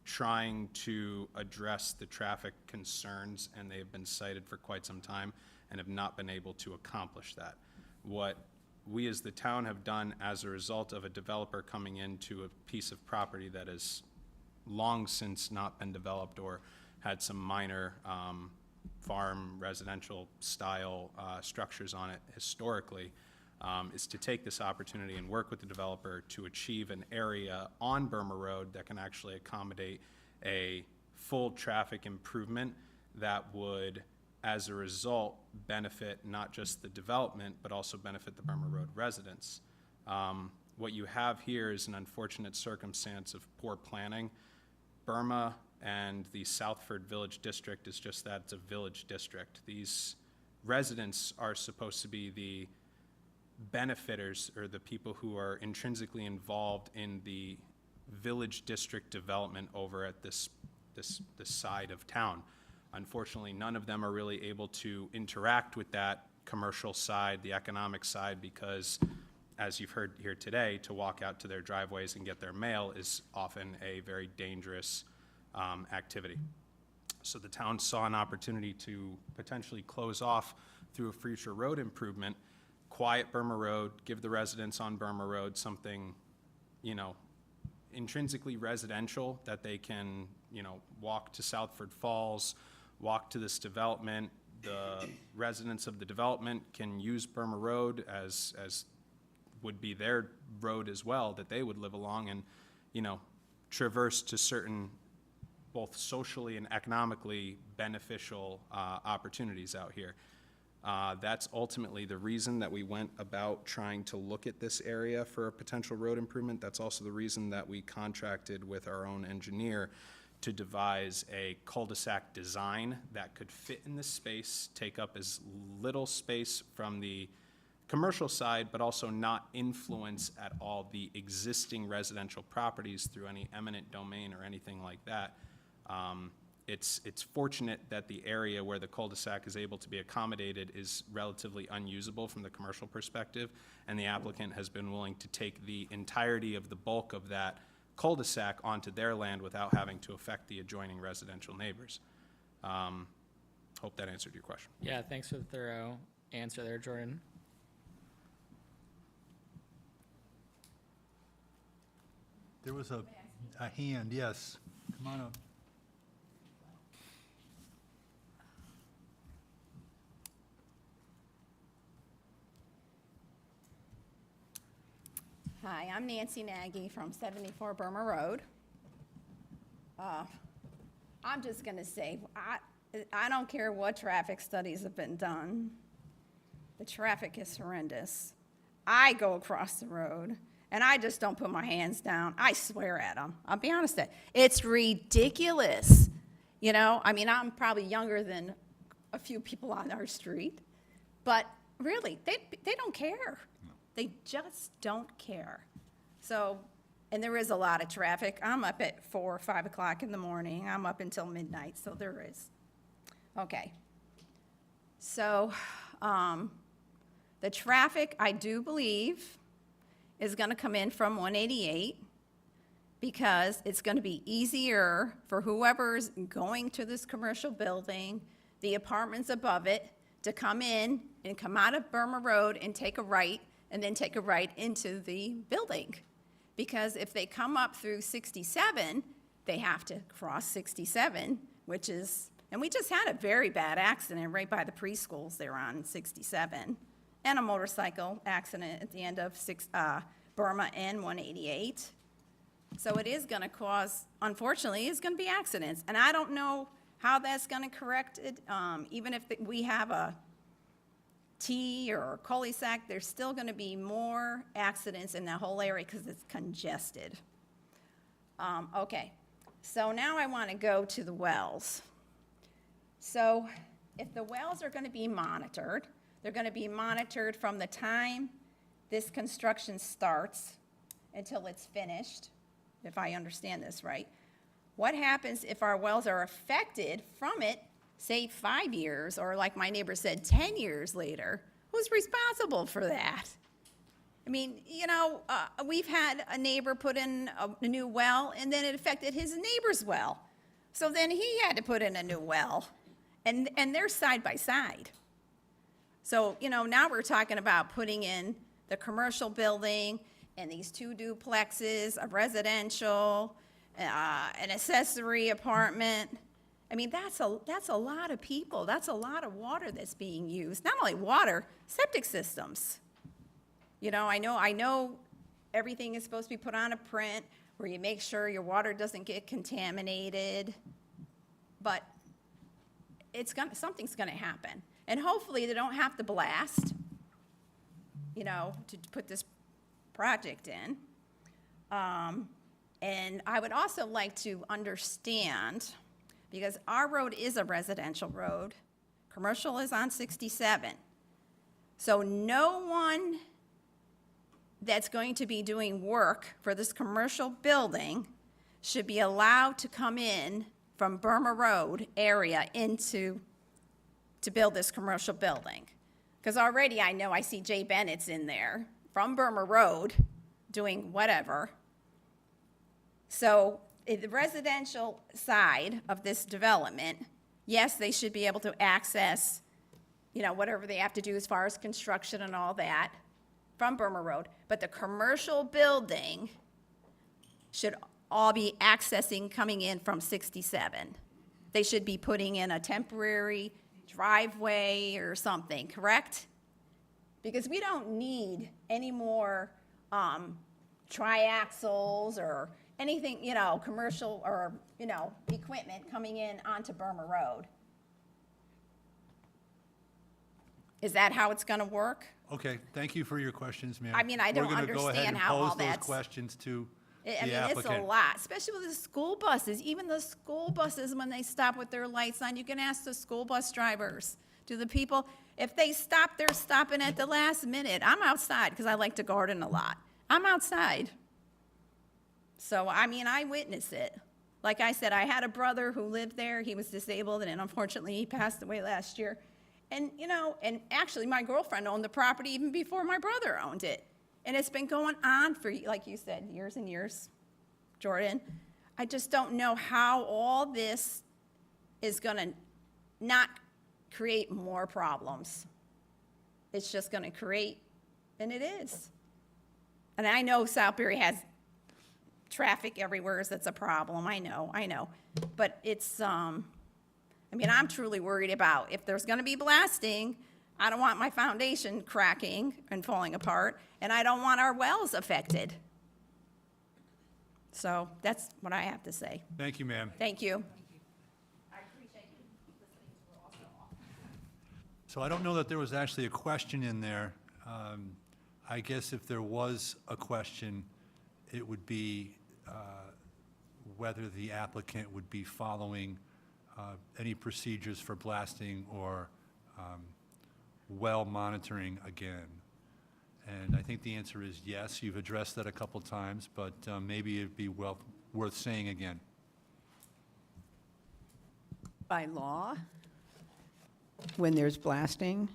S3: trying to address the traffic concerns, and they have been cited for quite some time and have not been able to accomplish that. What we as the town have done as a result of a developer coming into a piece of property that has long since not been developed or had some minor farm residential style structures on it historically, is to take this opportunity and work with the developer to achieve an area on Burma Road that can actually accommodate a full traffic improvement that would, as a result, benefit not just the development, but also benefit the Burma Road residents. What you have here is an unfortunate circumstance of poor planning. Burma and the Southford Village District is just that, it's a village district. These residents are supposed to be the benefiters, or the people who are intrinsically involved in the village district development over at this side of town. Unfortunately, none of them are really able to interact with that commercial side, the economic side, because, as you've heard here today, to walk out to their driveways and get their mail is often a very dangerous activity. So the town saw an opportunity to potentially close off through a future road improvement, quiet Burma Road, give the residents on Burma Road something, you know, intrinsically residential that they can, you know, walk to Southford Falls, walk to this development. The residents of the development can use Burma Road as would be their road as well, that they would live along and, you know, traverse to certain both socially and economically beneficial opportunities out here. That's ultimately the reason that we went about trying to look at this area for a potential road improvement. That's also the reason that we contracted with our own engineer to devise a cul-de-sac design that could fit in this space, take up as little space from the commercial side, but also not influence at all the existing residential properties through any eminent domain or anything like that. It's fortunate that the area where the cul-de-sac is able to be accommodated is relatively unusable from the commercial perspective, and the applicant has been willing to take the entirety of the bulk of that cul-de-sac onto their land without having to affect the adjoining residential neighbors. Hope that answered your question.
S8: Yeah, thanks for the thorough answer there, Jordan.
S1: There was a hand, yes. Come on up.
S4: Hi, I'm Nancy Nagy from 74 Burma Road. I'm just going to say, I don't care what traffic studies have been done. The traffic is horrendous. I go across the road, and I just don't put my hands down. I swear at them. I'll be honest with you. It's ridiculous. You know, I mean, I'm probably younger than a few people on our street, but really, they don't care. They just don't care. So, and there is a lot of traffic. I'm up at 4 or 5 o'clock in the morning. I'm up until midnight, so there is. Okay. So, the traffic, I do believe, is going to come in from 188 because it's going to be easier for whoever's going to this commercial building, the apartments above it, to come in and come out of Burma Road and take a right, and then take a right into the building. Because if they come up through 67, they have to cross 67, which is, and we just had a very bad accident right by the preschools there on 67, and a motorcycle accident at the end of Burma and 188. So it is going to cause, unfortunately, it's going to be accidents. And I don't know how that's going to correct it. Even if we have a T or a cul-de-sac, there's still going to be more accidents in that whole area because it's congested. Okay, so now I want to go to the wells. So if the wells are gonna be monitored, they're gonna be monitored from the time this construction starts until it's finished, if I understand this right. What happens if our wells are affected from it, say 5 years, or like my neighbor said, 10 years later? Who's responsible for that? I mean, you know, we've had a neighbor put in a new well, and then it affected his neighbor's well. So then he had to put in a new well, and they're side by side. So, you know, now we're talking about putting in the commercial building and these 2 duplexes, a residential, an accessory apartment. I mean, that's a lot of people. That's a lot of water that's being used. Not only water, septic systems. You know, I know everything is supposed to be put on a print where you make sure your water doesn't get contaminated, but something's gonna happen. And hopefully they don't have to blast, you know, to put this project in. And I would also like to understand, because our road is a residential road, commercial is on 67. So no one that's going to be doing work for this commercial building should be allowed to come in from Burma Road area to build this commercial building. Because already I know I see Jay Bennett's in there from Burma Road doing whatever. So the residential side of this development, yes, they should be able to access, you know, whatever they have to do as far as construction and all that from Burma Road. But the commercial building should all be accessing coming in from 67. They should be putting in a temporary driveway or something, correct? Because we don't need any more triaxles or anything, you know, commercial or, you know, equipment coming in onto Burma Road. Is that how it's gonna work?
S1: Okay, thank you for your questions, ma'am.
S4: I mean, I don't
S1: We're gonna go ahead
S4: understand
S1: and
S4: how all
S1: pose those
S4: that's-
S1: questions to
S4: I
S1: the
S4: mean, it's a
S1: applicant.
S4: lot, especially with the school buses. Even the school buses, when they stop with their lights on, you can ask the school bus drivers. Do the people, if they stop, they're stopping at the last minute. I'm outside because I like to garden a lot. I'm outside. So, I mean, I witness it. Like I said, I had a brother who lived there. He was disabled, and unfortunately, he passed away last year. And, you know, and actually, my girlfriend owned the property even before my brother owned it. And it's been going on for, like you said, years and years, Jordan. I just don't know how all this is going to not create more problems. It's just going to create, and it is. And I know Southbury has traffic everywhere, so that's a problem. I know. But it's, I mean, I'm truly worried about if there's going to be blasting, I don't want my foundation cracking and falling apart, and I don't want our wells affected. So that's what I have to say.
S1: Thank you, ma'am.
S4: Thank you.
S1: So I don't know that there was actually a question in there. I guess if there was a question, it would be whether the applicant would be following any procedures for blasting or well monitoring again. And I think the answer is yes. You've addressed that a couple times, but maybe it'd be worth saying again.
S4: By law, when there's blasting,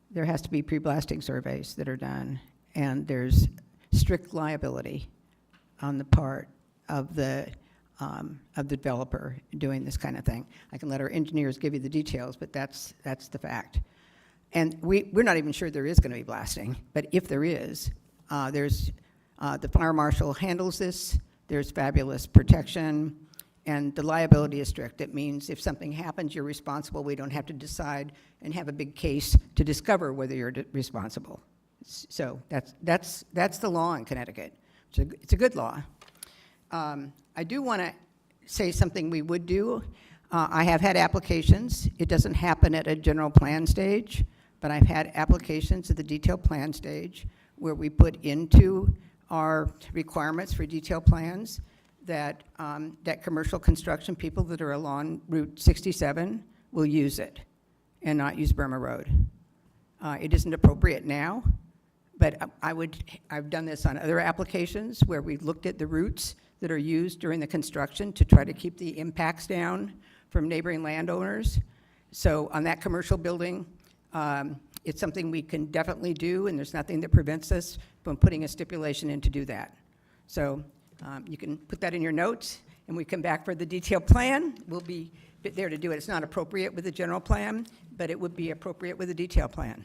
S4: there has to be pre-blasting surveys that are done, and there's strict liability on the part of the developer doing this kind of thing. I can let our engineers give you the details, but that's the fact. And we're not even sure there is going to be blasting, but if there is, there's the fire marshal handles this. There's fabulous protection, and the liability is strict. It means if something happens, you're responsible. We don't have to decide and have a big case to discover whether you're responsible. So that's the law in Connecticut. It's a good law. I do want to say something we would do. I have had applications. It doesn't happen at a general plan stage, but I've had applications at the detailed plan stage where we put into our requirements for detailed plans that that commercial construction people that are along Route 67 will use it. and not use Burma Road. It isn't appropriate now, but I've done this on other applications where we've looked at the routes that are used during the construction to try to keep the impacts down from neighboring landowners. So on that commercial building, it's something we can definitely do, and there's nothing that prevents us from putting a stipulation in to do that. So you can put that in your notes, and we come back for the detailed plan. We'll be there to do it. It's not appropriate with the general plan, but it would be appropriate with a detailed plan.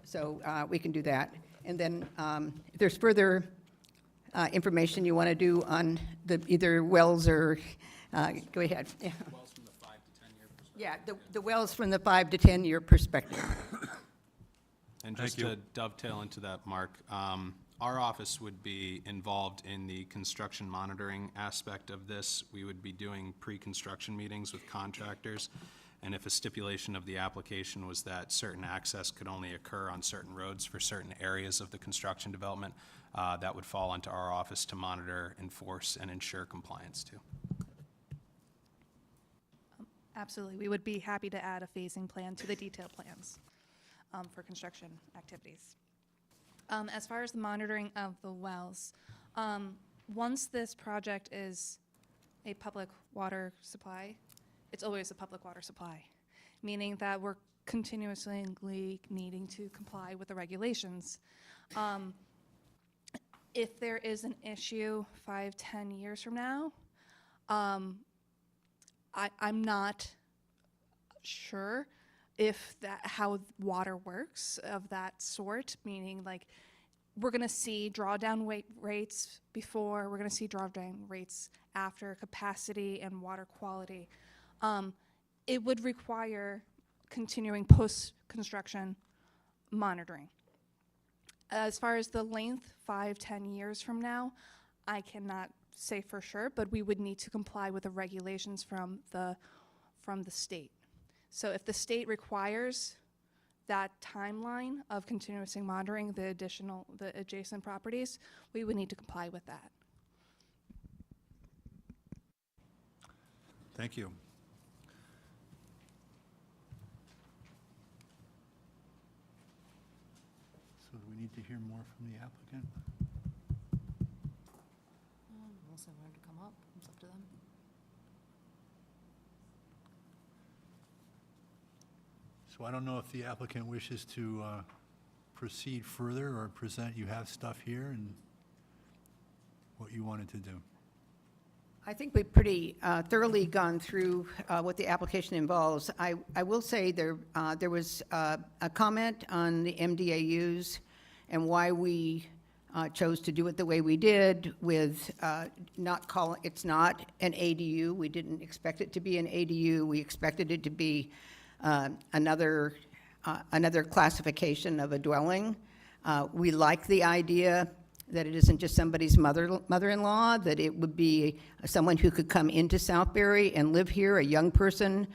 S4: So we can do that. And then if there's further information you want to do on the either wells or, go ahead. Yeah.
S3: Wells from the 5 to 10 year perspective.
S4: Yeah, the wells from the 5 to 10 year perspective.
S3: And
S1: Thank
S3: just
S1: you.
S3: to dovetail into that, Mark, our office would be involved in the construction monitoring aspect of this. We would be doing pre-construction meetings with contractors, and if a stipulation of the application was that certain access could only occur on certain roads for certain areas of the construction development, that would fall onto our office to monitor, enforce, and ensure compliance too.
S7: Absolutely. We would be happy to add a phasing plan to the detailed plans for construction activities. As far as the monitoring of the wells, once this project is a public water supply, it's always a public water supply, meaning that we're continuously needing to comply with the regulations. If there is an issue 5, 10 years from now, I'm not sure if how water works of that sort, meaning like we're going to see drawdown rates before, we're going to see drawdown rates after, capacity and water quality. It would require continuing post-construction monitoring. As far as the length, 5, 10 years from now, I cannot say for sure, but we would need to comply with the regulations from the state. So if the state requires that timeline of continuously monitoring the adjacent properties, we would need to comply with that.
S1: Thank you. So do we need to hear more from the applicant?
S2: Unless they wanted to come up, it's up to them.
S1: So I don't know if the applicant wishes to proceed further or present, you have stuff here and what you wanted to do.
S4: I think we've pretty thoroughly gone through what the application involves. I will say there was a comment on the MDAUs and why we chose to do it the way we did with it's not an ADU. We didn't expect it to be an ADU. We expected it to be another classification of a dwelling. We like the idea that it isn't just somebody's mother-in-law, that it would be someone who could come into Southbury and live here, a young person,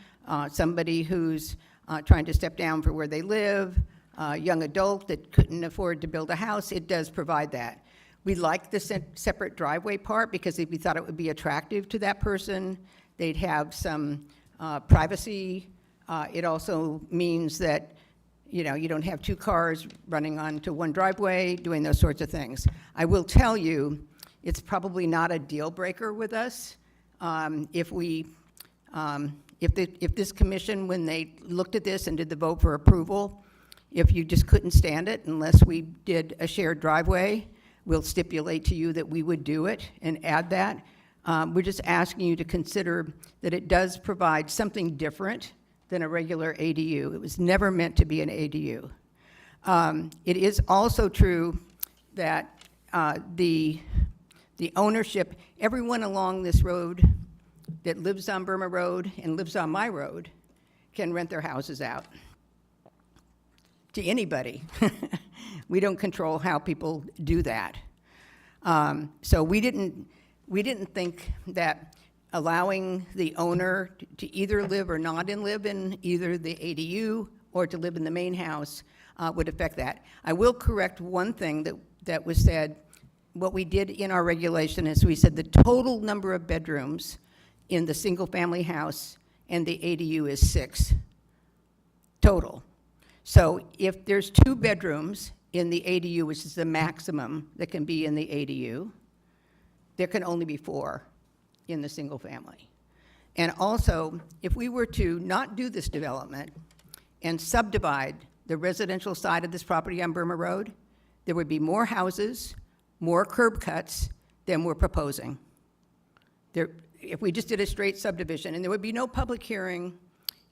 S4: somebody who's trying to step down for where they live, a young adult that couldn't afford to build a house. It does provide that. We like the separate driveway part because we thought it would be attractive to that person. They'd have some privacy. It also means that you don't have 2 cars running onto one driveway, doing those sorts of things. I will tell you, it's probably not a deal breaker with us. If this commission, when they looked at this and did the vote for approval, if you just couldn't stand it unless we did a shared driveway, we'll stipulate to you that we would do it and add that. We're just asking you to consider that it does provide something different than a regular ADU. It was never meant to be an ADU. It is also true that the ownership, everyone along this road that lives on Burma Road and lives on my road can rent their houses out to anybody. We don't control how people do that. So we didn't think that allowing the owner to either live or not live in either the ADU or to live in the main house would affect that. I will correct one thing that was said. What we did in our regulation is we said the total number of bedrooms in the single-family house and the ADU is 6. total. So if there's 2 bedrooms in the ADU, which is the maximum that can be in the ADU, there can only be 4 in the single family. And also, if we were to not do this development and subdivide the residential side of this property on Burma Road, there would be more houses, more curb cuts than we're proposing. If we just did a straight subdivision, and there would be no public hearing,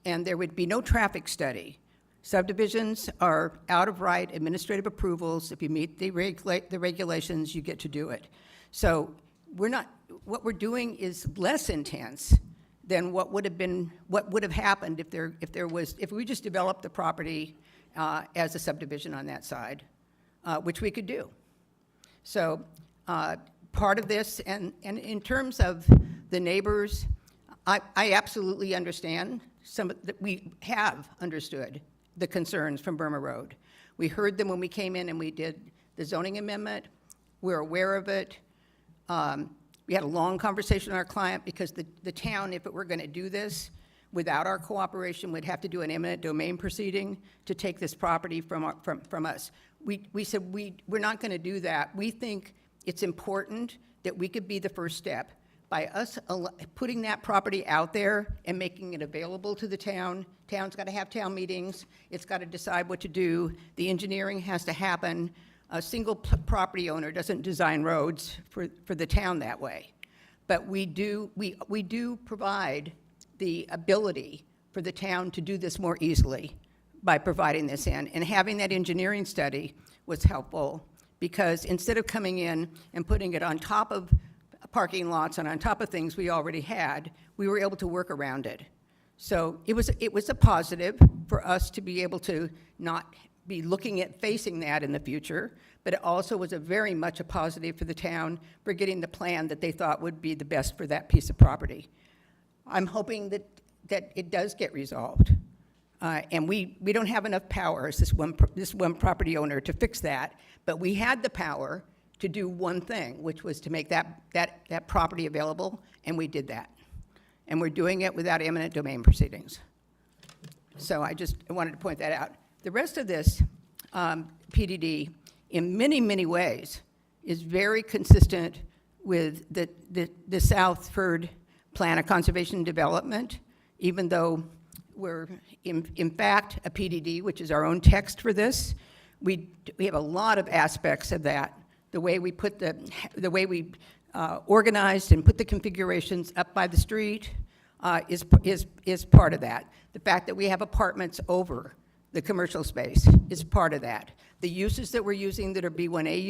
S4: and there would be no traffic study. Subdivisions are out of right administrative approvals. If you meet the regulations, you get to do it. So what we're doing is less intense than what would have happened if we just developed the property as a subdivision on that side, which we could do. So part of this, and in terms of the neighbors, I absolutely understand we have understood the concerns from Burma Road. We heard them when we came in and we did the zoning amendment. We're aware of it. We had a long conversation with our client because the town, if it were going to do this, without our cooperation, would have to do an eminent domain proceeding to take this property from us. We said we're not going to do that. We think it's important that we could be the first step. By us putting that property out there and making it available to the town, town's got to have town meetings, it's got to decide what to do, the engineering has to happen. A single property owner doesn't design roads for the town that way. But we do provide the ability for the town to do this more easily by providing this in. And having that engineering study was helpful because instead of coming in and putting it on top of parking lots and on top of things we already had, we were able to work around it. So it was a positive for us to be able to not be looking at facing that in the future, but it also was very much a positive for the town for getting the plan that they thought would be the best for that piece of property. I'm hoping that it does get resolved. And we don't have enough power as this one property owner to fix that, but we had the power to do one thing, which was to make that property available, and we did that. And we're doing it without eminent domain proceedings. So I wanted to point that out. The rest of this PDD, in many, many ways, is very consistent with the Southford Plan of Conservation and Development, even though we're, in fact, a PDD, which is our own text for this. We have a lot of aspects of that. The way we put the way we organized and put the configurations up by the street is part of that. The fact that we have apartments over the commercial space is part of that. The uses that we're using that are B1A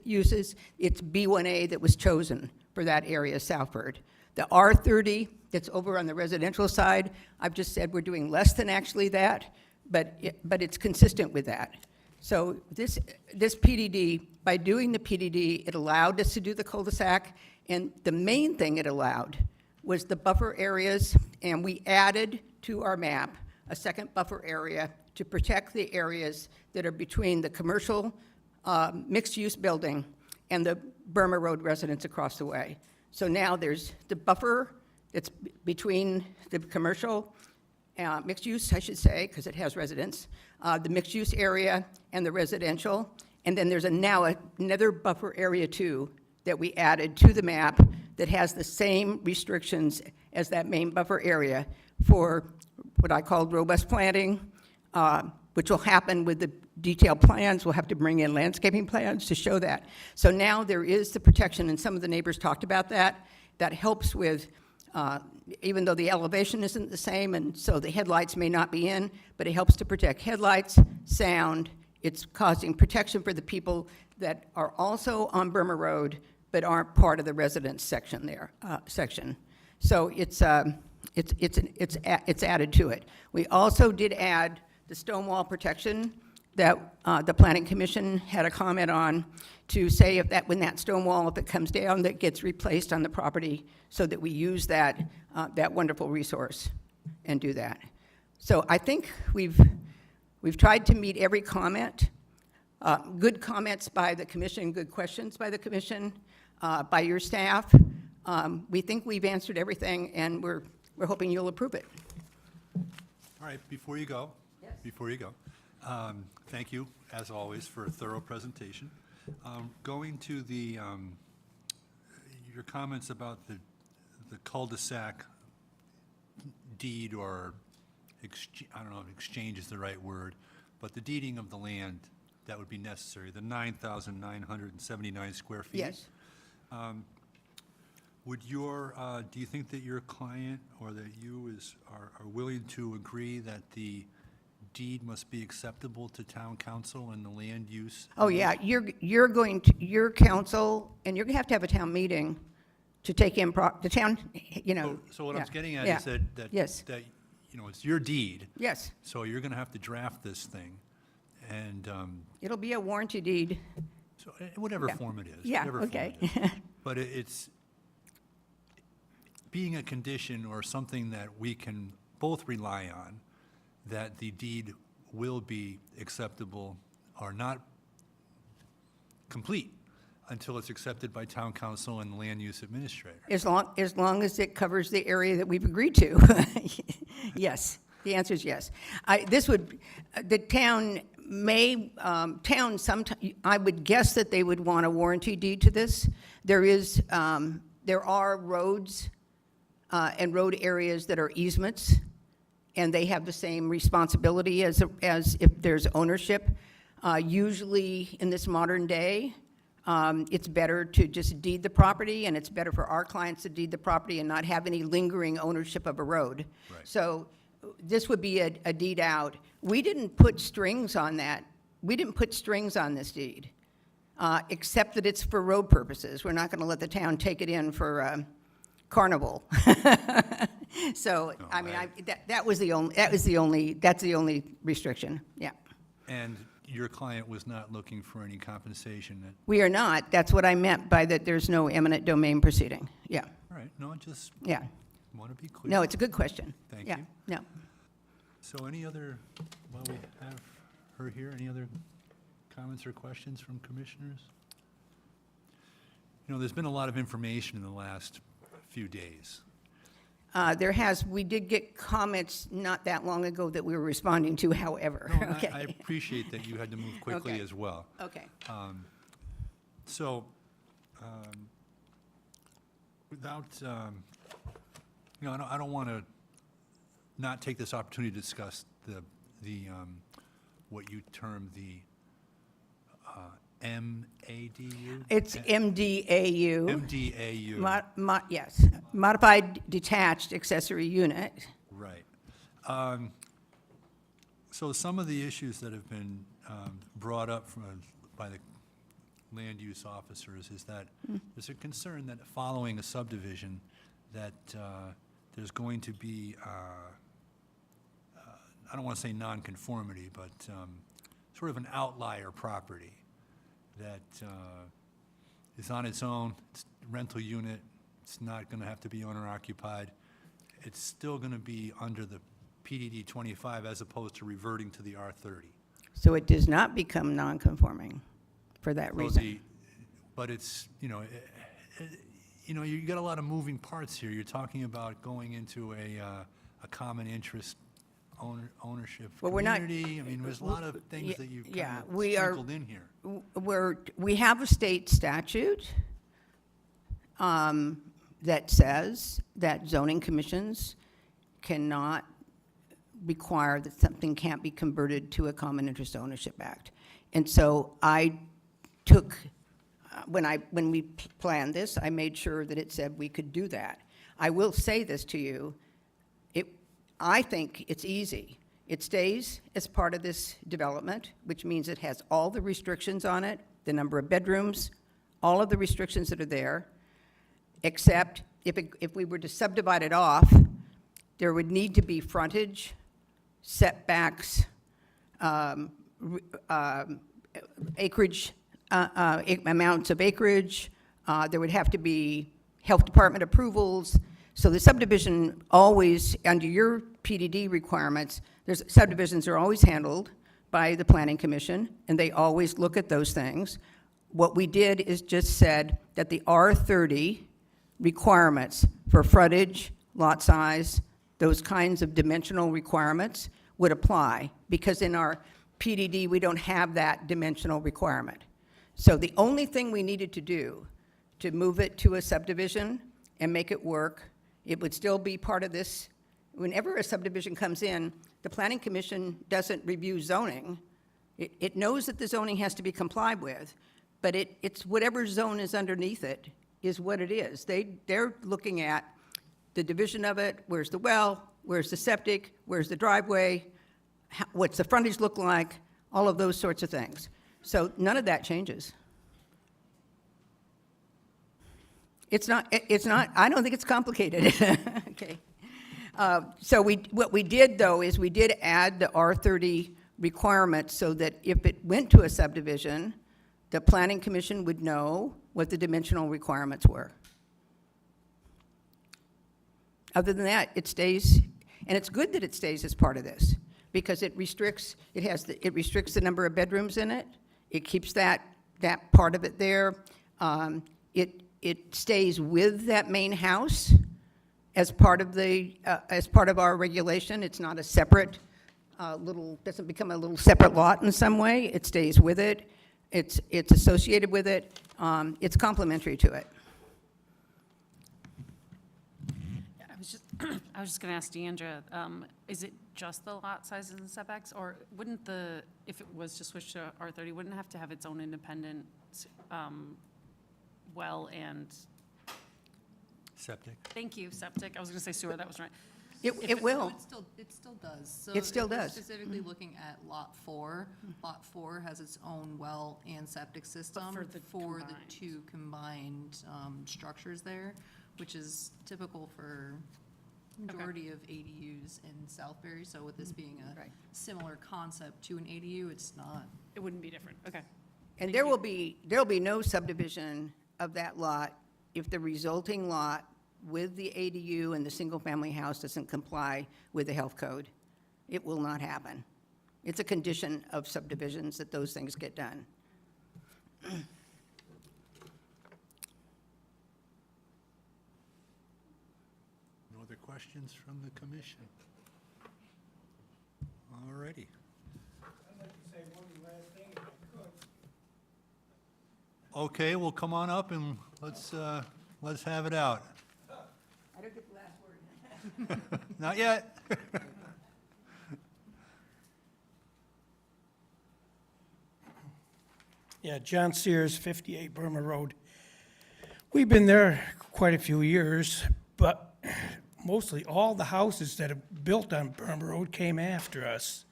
S4: uses, it's B1A that was chosen for that area, Southford. The R30 that's over on the residential side, I've just said we're doing less than actually that, but it's consistent with that. So this PDD, by doing the PDD, it allowed us to do the cul-de-sac, and the main thing it allowed was the buffer areas, and we added to our map a second buffer area to protect the areas that are between the commercial mixed-use building and the Burma Road residents across the way. So now there's the buffer that's between the commercial mixed use, I should say, because it has residents, the mixed use area and the residential. And then there's now another buffer area too that we added to the map that has the same restrictions as that main buffer area for what I called robust planting, which will happen with the detailed plans. We'll have to bring in landscaping plans to show that. So now there is the protection, and some of the neighbors talked about that. That helps with, even though the elevation isn't the same, and so the headlights may not be in, but it helps to protect headlights, sound. It's causing protection for the people that are also on Burma Road, but aren't part of the residence section there, So it's added to it. We also did add the stone wall protection that the Planning Commission had a comment on to say when that stone wall, if it comes down, that gets replaced on the property so that we use that wonderful resource and do that. So I think we've tried to meet every comment. Good comments by the commission, good questions by the commission, by your staff. We think we've answered everything, and we're hoping you'll approve it.
S1: All right, before you go, before you go. Thank you, as always, for a thorough presentation. Going to the, your comments about the cul-de-sac deed or, I don't know if exchange is the right word, but the deeding of the land that would be necessary, the 9,979 square feet.
S4: Yes.
S1: Would your, do you think that your client or that you are willing to agree that the deed must be acceptable to town council and the land use?
S4: Oh, yeah, you're going to, your council, and you're gonna have to have a town meeting to take in, the town, you know.
S1: So what I was
S4: yeah,
S1: getting at
S4: yeah,
S1: is that,
S4: Yes,
S1: that, you know, it's your deed,
S4: yes,
S1: so you're gonna have to draft this thing, and,
S4: it'll be a warranty deed.
S1: so, whatever
S4: Yeah.
S1: form it is.
S4: Yeah,
S1: whatever form
S4: okay.
S1: it is. But it's being a condition or something that we can both rely on, that the deed will be acceptable or not complete until it's accepted by town council and the land use administrator.
S4: As long as it covers the area that we've agreed to. Yes, the answer is yes. The town may, I would guess that they would want a warranty deed to this. There are roads and road areas that are easements, and they have the same responsibility as if there's ownership. Usually, in this modern day, it's better to just deed the property, and it's better for our clients to deed the property and not have any lingering ownership of a road.
S1: Right.
S4: So this would be a deed out. We didn't put strings on that. We didn't put strings on this deed, except that it's for road purposes. We're not going to let the town take it in for carnival. So, I mean, that's the only restriction, yeah.
S1: And your client was not looking for any compensation that,
S4: We are not, that's what I meant by that there's no eminent domain proceeding, yeah,
S1: all right, no, I just
S4: yeah.
S1: want to be clear.
S4: No, it's a good question.
S1: Thank
S4: Yeah,
S1: you.
S4: no.
S1: So any other, while we have her here, any other comments or questions from commissioners? You know, there's been a lot of information in the last few days.
S4: We did get comments not that long ago that we were responding to, however.
S1: No, and
S4: Okay.
S1: I appreciate that you had to move quickly
S4: Okay.
S1: as well.
S4: Okay.
S1: So, without, you know, I don't want to not take this opportunity to discuss what you term the MADU?
S4: It's MDAU.
S1: MDAU.
S4: Yes, Modified Detached Accessory Unit.
S1: Right. So some of the issues that have been brought up by the land use officers is that there's a concern that following a subdivision, that there's going to be, I don't want to say nonconformity, but sort of an outlier property that is on its own, it's a rental unit, it's not going to have to be owner-occupied. It's still going to be under the PDD 25 as opposed to reverting to the R30.
S4: So it does not become non-conforming for that
S1: So
S4: reason.
S1: But it's, you know, you got a lot of moving parts here. You're talking about going into a common interest ownership
S4: Well, we're not-
S1: community. I mean, there's a lot of things that you've
S4: Yeah,
S1: kind of
S4: we are-
S1: sprinkled in here.
S4: We have a state statute that says that zoning commissions cannot require that something can't be converted to a common interest ownership act. And so I took, when we planned this, I made sure that it said we could do that. I will say this to you, I think it's easy. It stays as part of this development, which means it has all the restrictions on it, the number of bedrooms, all of the restrictions that are there, except if we were to subdivide it off, there would need to be frontage, setbacks, acreage, amounts of acreage. There would have to be health department approvals. So the subdivision always, under your PDD requirements, subdivisions are always handled by the Planning Commission, and they always look at those things. What we did is just said that the R30 requirements for frontage, lot size, those kinds of dimensional requirements would apply, because in our PDD, we don't have that dimensional requirement. So the only thing we needed to do to move it to a subdivision and make it work, it would still be part of this. Whenever a subdivision comes in, the Planning Commission doesn't review zoning. It knows that the zoning has to be complied with, but it's whatever zone is underneath it is what it is. They're looking at the division of it, where's the well, where's the septic, where's the driveway, what's the frontage look like, all of those sorts of things. So none of that changes. It's not, I don't think it's complicated. Okay. So what we did, though, is we did add the R30 requirement so that if it went to a subdivision, the Planning Commission would know what the dimensional requirements were. Other than that, it stays, and it's good that it stays as part of this, because it restricts, it restricts the number of bedrooms in it. It keeps that part of it there. It stays with that main house as part of our regulation. It's not a separate doesn't become a little separate lot in some way. It stays with it. It's associated with it. It's complementary to it.
S6: I was just going to ask Deandra, is it just the lot sizes and setbacks, or wouldn't if it was to switch to R30, wouldn't it have to have its own independent well and,
S1: Septic.
S6: thank you, septic, I was going to say sewer, that was right.
S4: It will.
S2: It still does. So
S4: It still
S2: if we're
S4: does.
S2: specifically looking at Lot 4, Lot 4 has its own well and septic system
S6: for the
S2: for the
S6: combined.
S2: two combined structures there, which is typical for majority of ADUs in Southbury. So with this being a
S4: Right.
S2: similar concept to an ADU, it's not.
S6: It wouldn't be different, okay.
S4: And there'll be no subdivision of that lot if the resulting lot with the ADU and the single-family house doesn't comply with the health code. It will not happen. It's a condition of subdivisions that those things get done.
S1: No other questions from the commission? All righty.
S5: I'd like to say one last thing, if I could.
S1: Okay, well, come on up and let's have it out.
S4: I don't get the last word.
S1: Not yet.
S5: Yeah, John Sears, 58 Burma Road. We've been there quite a few years, but mostly all the houses that are built on Burma Road came after us.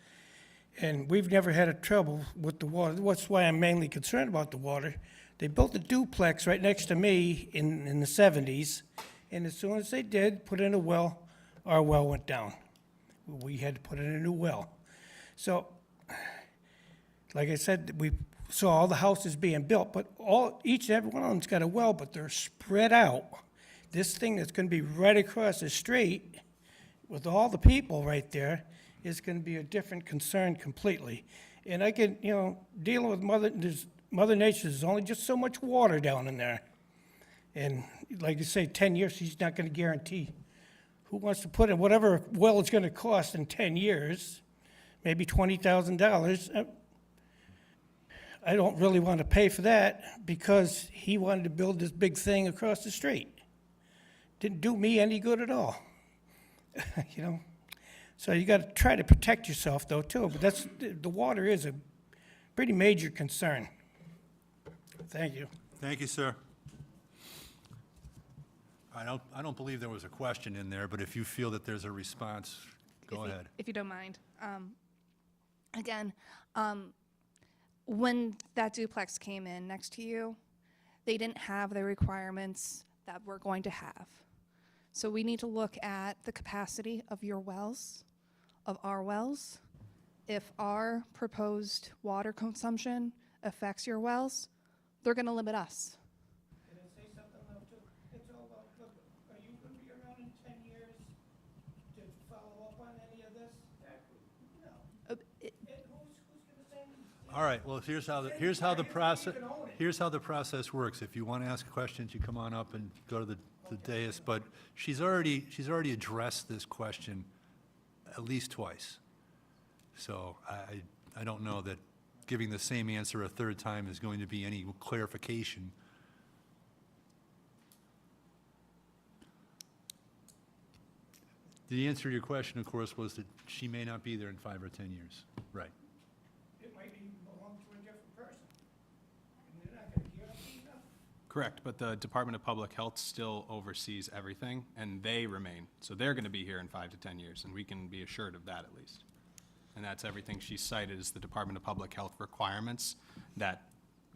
S5: And we've never had a trouble with the water. That's why I'm mainly concerned about the water. They built a duplex right next to me in the 70s, and as soon as they did, put in a well, our well went down. We had to put in a new well. So, like I said, we saw all the houses being built, but each and every one of them's got a well, but they're spread out. This thing that's gonna be right across the street with all the people right there is gonna be a different concern completely. And I can, dealing with Mother Nature, there's only just so much water down in there. And like you say, 10 years, she's not gonna guarantee. Who wants to put in whatever well it's gonna cost in 10 years, maybe $20,000? I don't really want to pay for that because he wanted to build this big thing across the street. Didn't do me any good at all, So you got to try to protect yourself though too, but the water is a pretty major concern. Thank you.
S1: Thank you, sir. I don't believe there was a question in there, but if you feel that there's a response, go ahead.
S7: If you don't mind. Again, when that duplex came in next to you, they didn't have the requirements that we're going to have. So we need to look at the capacity of your wells, of our wells. If our proposed water consumption affects your wells, they're going to limit us.
S5: Can I say something though too? It's all about, look, are you going to be around in 10 years to follow up on any of this? No. And who's going to say?
S1: All right, well, here's how the process works. If you want to ask questions, you come on up and go to the dais, but she's already addressed this question at least twice. So I don't know that giving the same answer a third time is going to be any clarification. The answer to your question, of course, was that she may not be there in 5 or 10 years. Right.
S5: It might be belong to a different person. And they're not gonna guarantee nothing.
S3: Correct, but the Department of Public Health still oversees everything, and they remain. So they're going to be here in 5 to 10 years, and we can be assured of that at least. And that's everything she cited is the Department of Public Health requirements that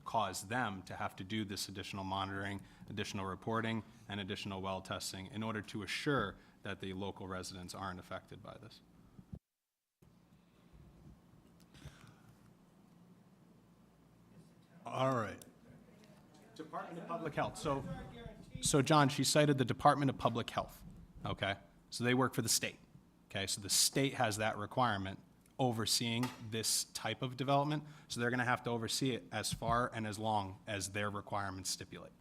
S3: cause them to have to do this additional monitoring, additional reporting, and additional well testing in order to assure that the local residents aren't affected by this.
S1: All right.
S3: Department of Public Health, so John, she cited the Department of Public Health, okay? So they work for the state, okay? So the state has that requirement overseeing this type of development, so they're gonna have to oversee it as far and as long as their requirements stipulate.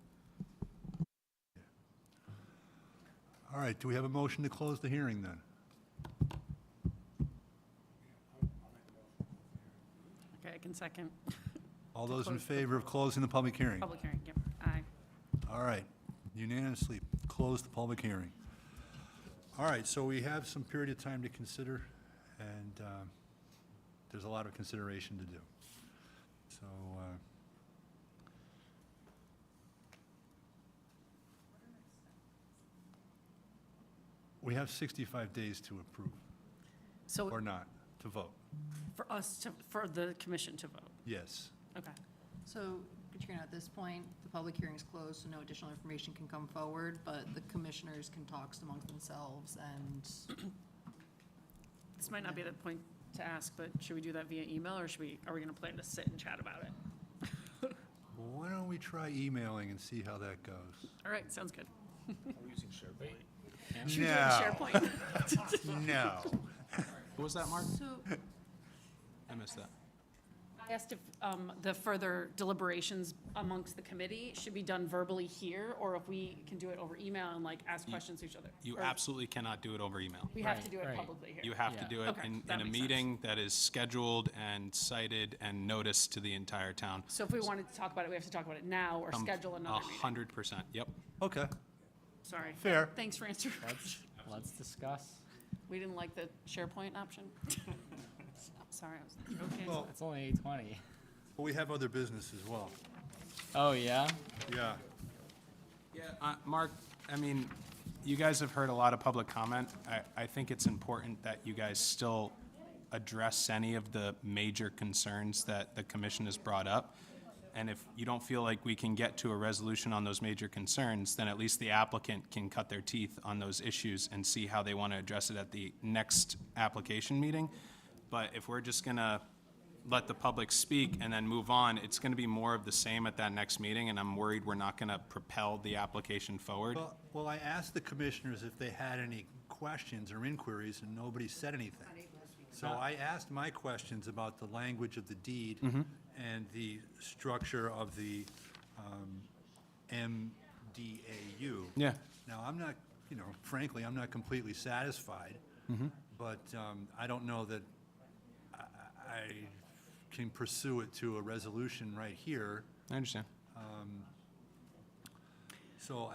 S1: All right, do we have a motion to close the hearing then?
S6: Okay, I can second.
S1: All those in favor of closing the public hearing?
S6: Public hearing, yep, aye.
S1: All right, unanimously close the public hearing. All right, so we have some period of time to consider, and there's a lot of consideration to do. So, we have 65 days to approve,
S6: So
S1: or not, to vote.
S6: for the commission to vote,
S1: Yes.
S6: okay.
S2: So, Katrina, at this point, the public hearing is closed, so no additional information can come forward, but the commissioners can talk amongst themselves and
S6: This might not be the point to ask, but should we do that via email, or are we gonna plan to sit and chat about it?
S1: Why don't we try emailing and see how that goes?
S6: All right, sounds good.
S1: No.
S6: SharePoint.
S1: No.
S3: What was that, Mark?
S2: so,
S3: I missed that.
S6: I asked if the further deliberations amongst the committee should be done verbally here, or if we can do it over email and like ask questions to each other.
S3: You
S6: Or
S3: absolutely cannot do it over email.
S6: We have to
S8: Right,
S6: do it
S8: right.
S6: publicly here.
S3: You have to
S8: Yeah.
S3: do it
S6: Okay,
S3: in
S6: that
S3: a
S6: makes sense.
S3: meeting that is scheduled and cited and noticed to the entire town.
S6: So if we wanted to talk about it, we have to talk about it now or schedule another meeting.
S3: 100%, yep.
S1: Okay,
S6: Sorry.
S1: fair.
S6: Thanks for answering.
S8: Let's discuss.
S6: We didn't like the SharePoint option? Sorry, I was joking.
S1: Well,
S8: It's only 8:20.
S1: but we have other business as well.
S8: Oh, yeah?
S1: Yeah.
S3: Yeah, Mark, I mean, you guys have heard a lot of public comment. I think it's important that you guys still address any of the major concerns that the commission has brought up. And if you don't feel like we can get to a resolution on those major concerns, then at least the applicant can cut their teeth on those issues and see how they want to address it at the next application meeting. But if we're just gonna let the public speak and then move on, it's gonna be more of the same at that next meeting, and I'm worried we're not gonna propel the application forward.
S1: Well, I asked the commissioners if they had any questions or inquiries, and nobody said anything. So I asked my questions about the language of the deed and the structure of the MDAU.
S3: Yeah.
S1: Now, I'm not, frankly, I'm not completely satisfied, but I don't know that I can pursue it to a resolution right here.
S3: I understand.
S1: So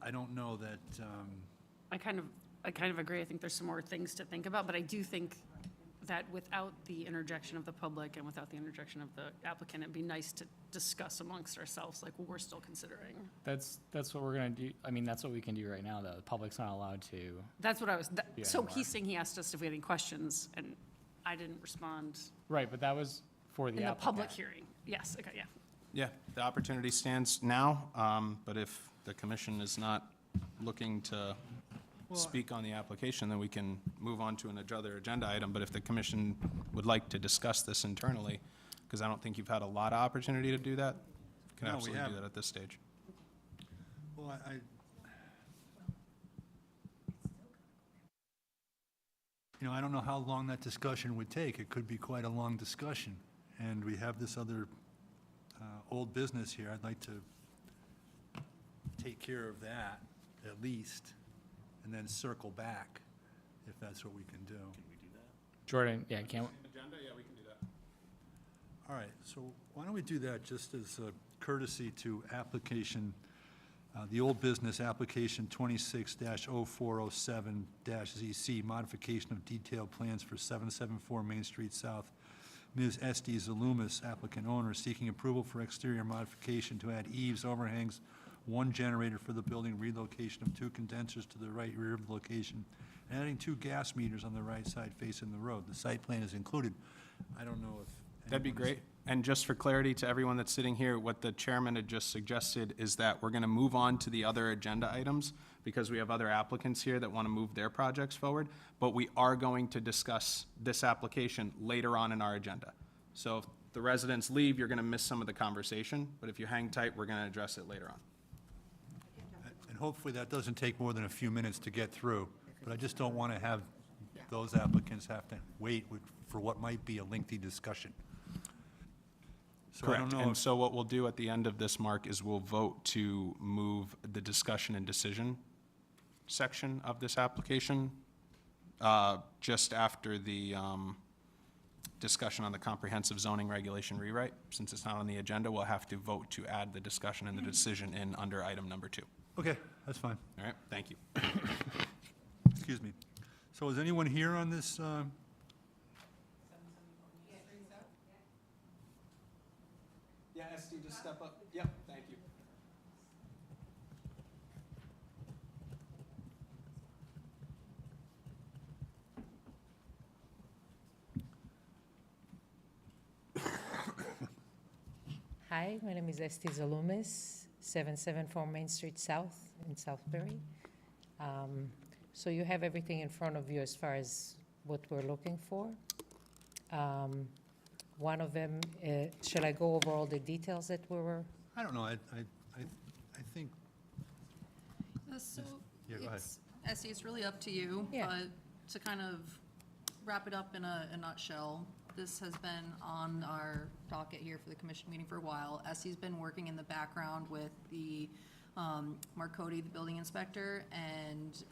S1: I don't know that,
S6: I kind of agree. I think there's some more things to think about, but I do think that without the interjection of the public and without the interjection of the applicant, it'd be nice to discuss amongst ourselves, like, what we're still considering.
S8: That's what we're gonna do. I mean, that's what we can do right now, though. The public's not allowed to.
S6: That's what I was,
S8: Yeah,
S6: so
S8: you are.
S6: he's saying he asked us if we had any questions, and I didn't respond
S8: Right, but that was for the
S6: in the
S8: applicant.
S6: public hearing. Yes, okay, yeah.
S3: Yeah, the opportunity stands now, but if the commission is not looking to speak on the application, then we can move on to another agenda item. But if the commission would like to discuss this internally, because I don't think you've had a lot of opportunity to do that, you can
S1: No, we
S3: absolutely do
S1: haven't.
S3: that at this stage.
S1: well, I don't know how long that discussion would take. It could be quite a long discussion. And we have this other old business here. I'd like to take care of that at least, and then circle back if that's what we can do.
S8: Jordan, yeah, can't,
S3: Agenda, yeah, we can do that.
S1: All right, so why don't we do that just as a courtesy to application, the old business application 26-0407-ZC, modification of detailed plans for 774 Main Street South. Ms. Esty Zalumis, applicant owner, seeking approval for exterior modification to add eaves, overhangs, one generator for the building, relocation of 2 condensers to the right rear of the location, and adding 2 gas meters on the right side facing the road. The site plan is included. I don't know if.
S3: That'd be
S1: anyone is-
S3: great. And just for clarity to everyone that's sitting here, what the chairman had just suggested is that we're gonna move on to the other agenda items because we have other applicants here that wanna move their projects forward, but we are going to discuss this application later on in our agenda. So if the residents leave, you're gonna miss some of the conversation, but if you hang tight, we're gonna address it later on.
S1: And hopefully that doesn't take more than a few minutes to get through, but I just don't want to have those applicants have to wait for what might be a lengthy discussion. So I don't
S3: Correct.
S1: know
S3: And
S1: if,
S3: so what we'll do at the end of this, Mark, is we'll vote to move the discussion and decision section of this application just after the discussion on the comprehensive zoning regulation rewrite. Since it's not on the agenda, we'll have to vote to add the discussion and the decision in under item number 2.
S1: okay, that's fine.
S3: All right, thank you.
S1: Excuse me. So is anyone here on this?
S3: Yeah, Esty, just step up. Yep, thank you.
S14: Hi, my name is Esty Zalumis, 774 Main Street South in Southbury. So you have everything in front of you as far as what we're looking for. One of them, shall I go over all the details that we were?
S1: I don't know, I think,
S2: So
S1: Yeah, go ahead.
S2: Essie, it's really up to you.
S14: Yeah.
S2: But to kind of wrap it up in a nutshell, this has been on our docket here for the commission meeting for a while. Essie's been working in the background with the Mark Cody, the building inspector, and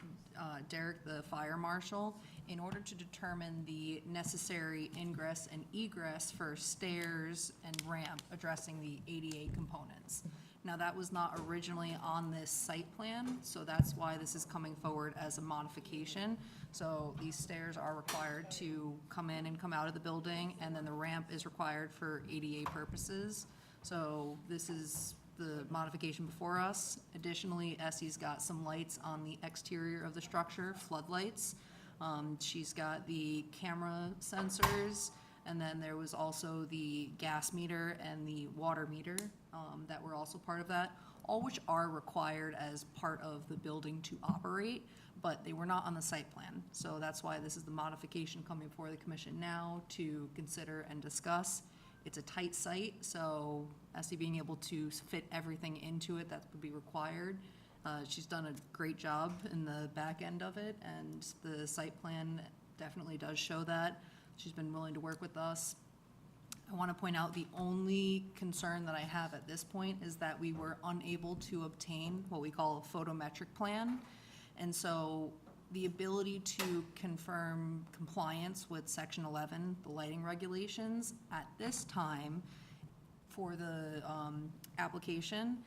S2: Derek, the fire marshal, in order to determine the necessary ingress and egress for stairs and ramp addressing the ADA components. Now, that was not originally on this site plan, so that's why this is coming forward as a modification. So these stairs are required to come in and come out of the building, and then the ramp is required for ADA purposes. So this is the modification before us. Additionally, Essie's got some lights on the exterior of the structure, floodlights. She's got the camera sensors, and then there was also the gas meter and the water meter that were also part of that, all which are required as part of the building to operate, but they were not on the site plan. So that's why this is the modification coming before the commission now to consider and discuss. It's a tight site, so Essie being able to fit everything into it that would be required. She's done a great job in the back end of it, and the site plan definitely does show that. She's been willing to work with us. I want to point out the only concern that I have at this point is that we were unable to obtain what we call a photometric plan. And so the ability to confirm compliance with Section 11, the lighting regulations, at this time for the application,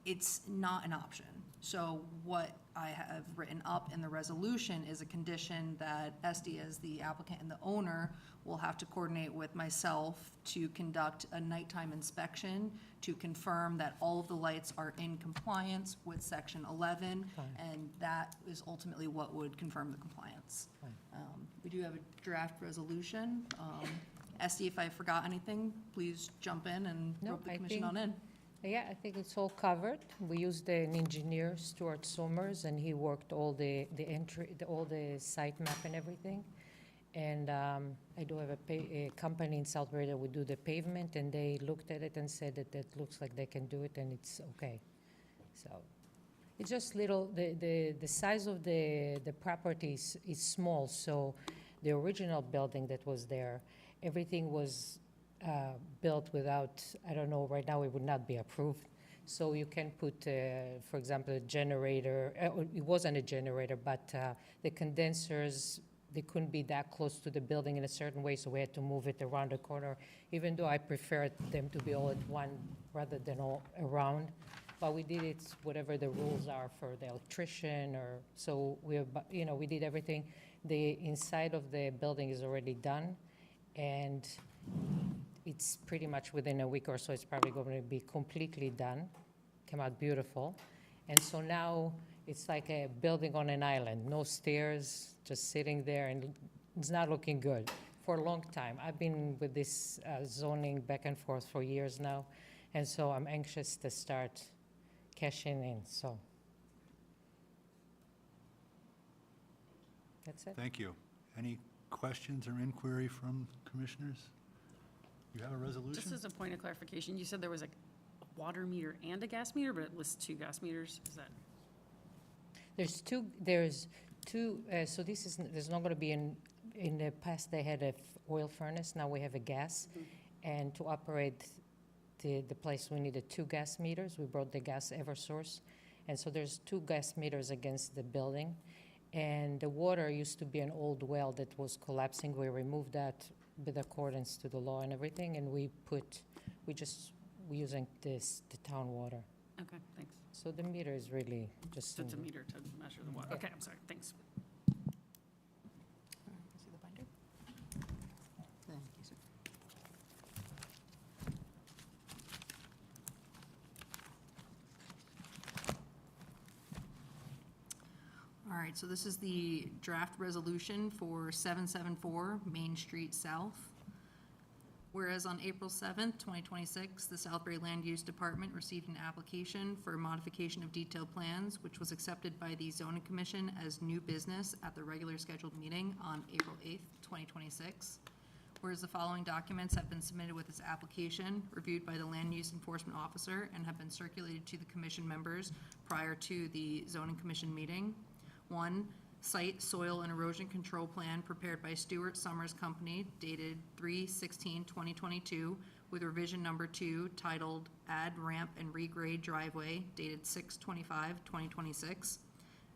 S2: it's not an option. So what I have written up in the resolution is a condition that Esty, as the applicant and the owner, will have to coordinate with myself to conduct a nighttime inspection to confirm that all of the lights are in compliance with Section 11, and that is ultimately what would confirm the compliance. We do have a draft resolution. Esty, if I forgot anything, please jump in and
S14: No,
S2: rope the
S14: I
S2: commission
S14: think-
S2: on in.
S14: Yeah, I think it's all covered. We used an engineer, Stuart Somers, and he worked all the all the site map and everything. And I do have a company in Southbury that would do the pavement, and they looked at it and said that that looks like they can do it, and it's okay. So it's just little, the size of the property is small, so the original building that was there, everything was built without, I don't know, right now it would not be approved. So you can put, for example, a generator, it wasn't a generator, but the condensers they couldn't be that close to the building in a certain way, so we had to move it around the corner, even though I preferred them to be all at one rather than all around. But we did it, whatever the rules are for the electrician, or, so we did everything. The inside of the building is already done, and it's pretty much within a week or so, it's probably going to be completely done. Came out beautiful. And so now it's like a building on an island, no stairs, just sitting there, and it's not looking good for a long time. I've been with this zoning back and forth for years now, and so I'm anxious to start cashing in, so. That's it.
S1: Thank you. Any questions or inquiry from commissioners? You have a resolution?
S6: Just as a point of clarification, you said there was a water meter and a gas meter, but it lists 2 gas meters, is that?
S14: There's two, so this is, there's not gonna be in the past, they had a oil furnace, now we have a gas. And to operate the place, we needed 2 gas meters. We brought the gas Eversource. And so there's 2 gas meters against the building. And the water used to be an old well that was collapsing. We removed that with accordance to the law and everything, and we're using the town water.
S6: Okay, thanks.
S14: So the meter is really just.
S6: So it's a meter to measure the water.
S14: Yeah.
S6: Okay, I'm sorry, thanks.
S2: See the binder? Thank you, sir. All right, so this is the draft resolution for 774 Main Street South. Whereas on April 7th, 2026, the Southbury Land Use Department received an application for modification of detailed plans, which was accepted by the Zoning Commission as new business at the regular scheduled meeting on April 8th, 2026. Whereas the following documents have been submitted with this application, reviewed by the Land Use Enforcement Officer, and have been circulated to the commission members prior to the Zoning Commission meeting. 1, Site Soil and Erosion Control Plan prepared by Stewart Summers Company dated 3/16/2022 with revision number 2 titled Add Ramp and Regrade Driveway dated 6/25/2026.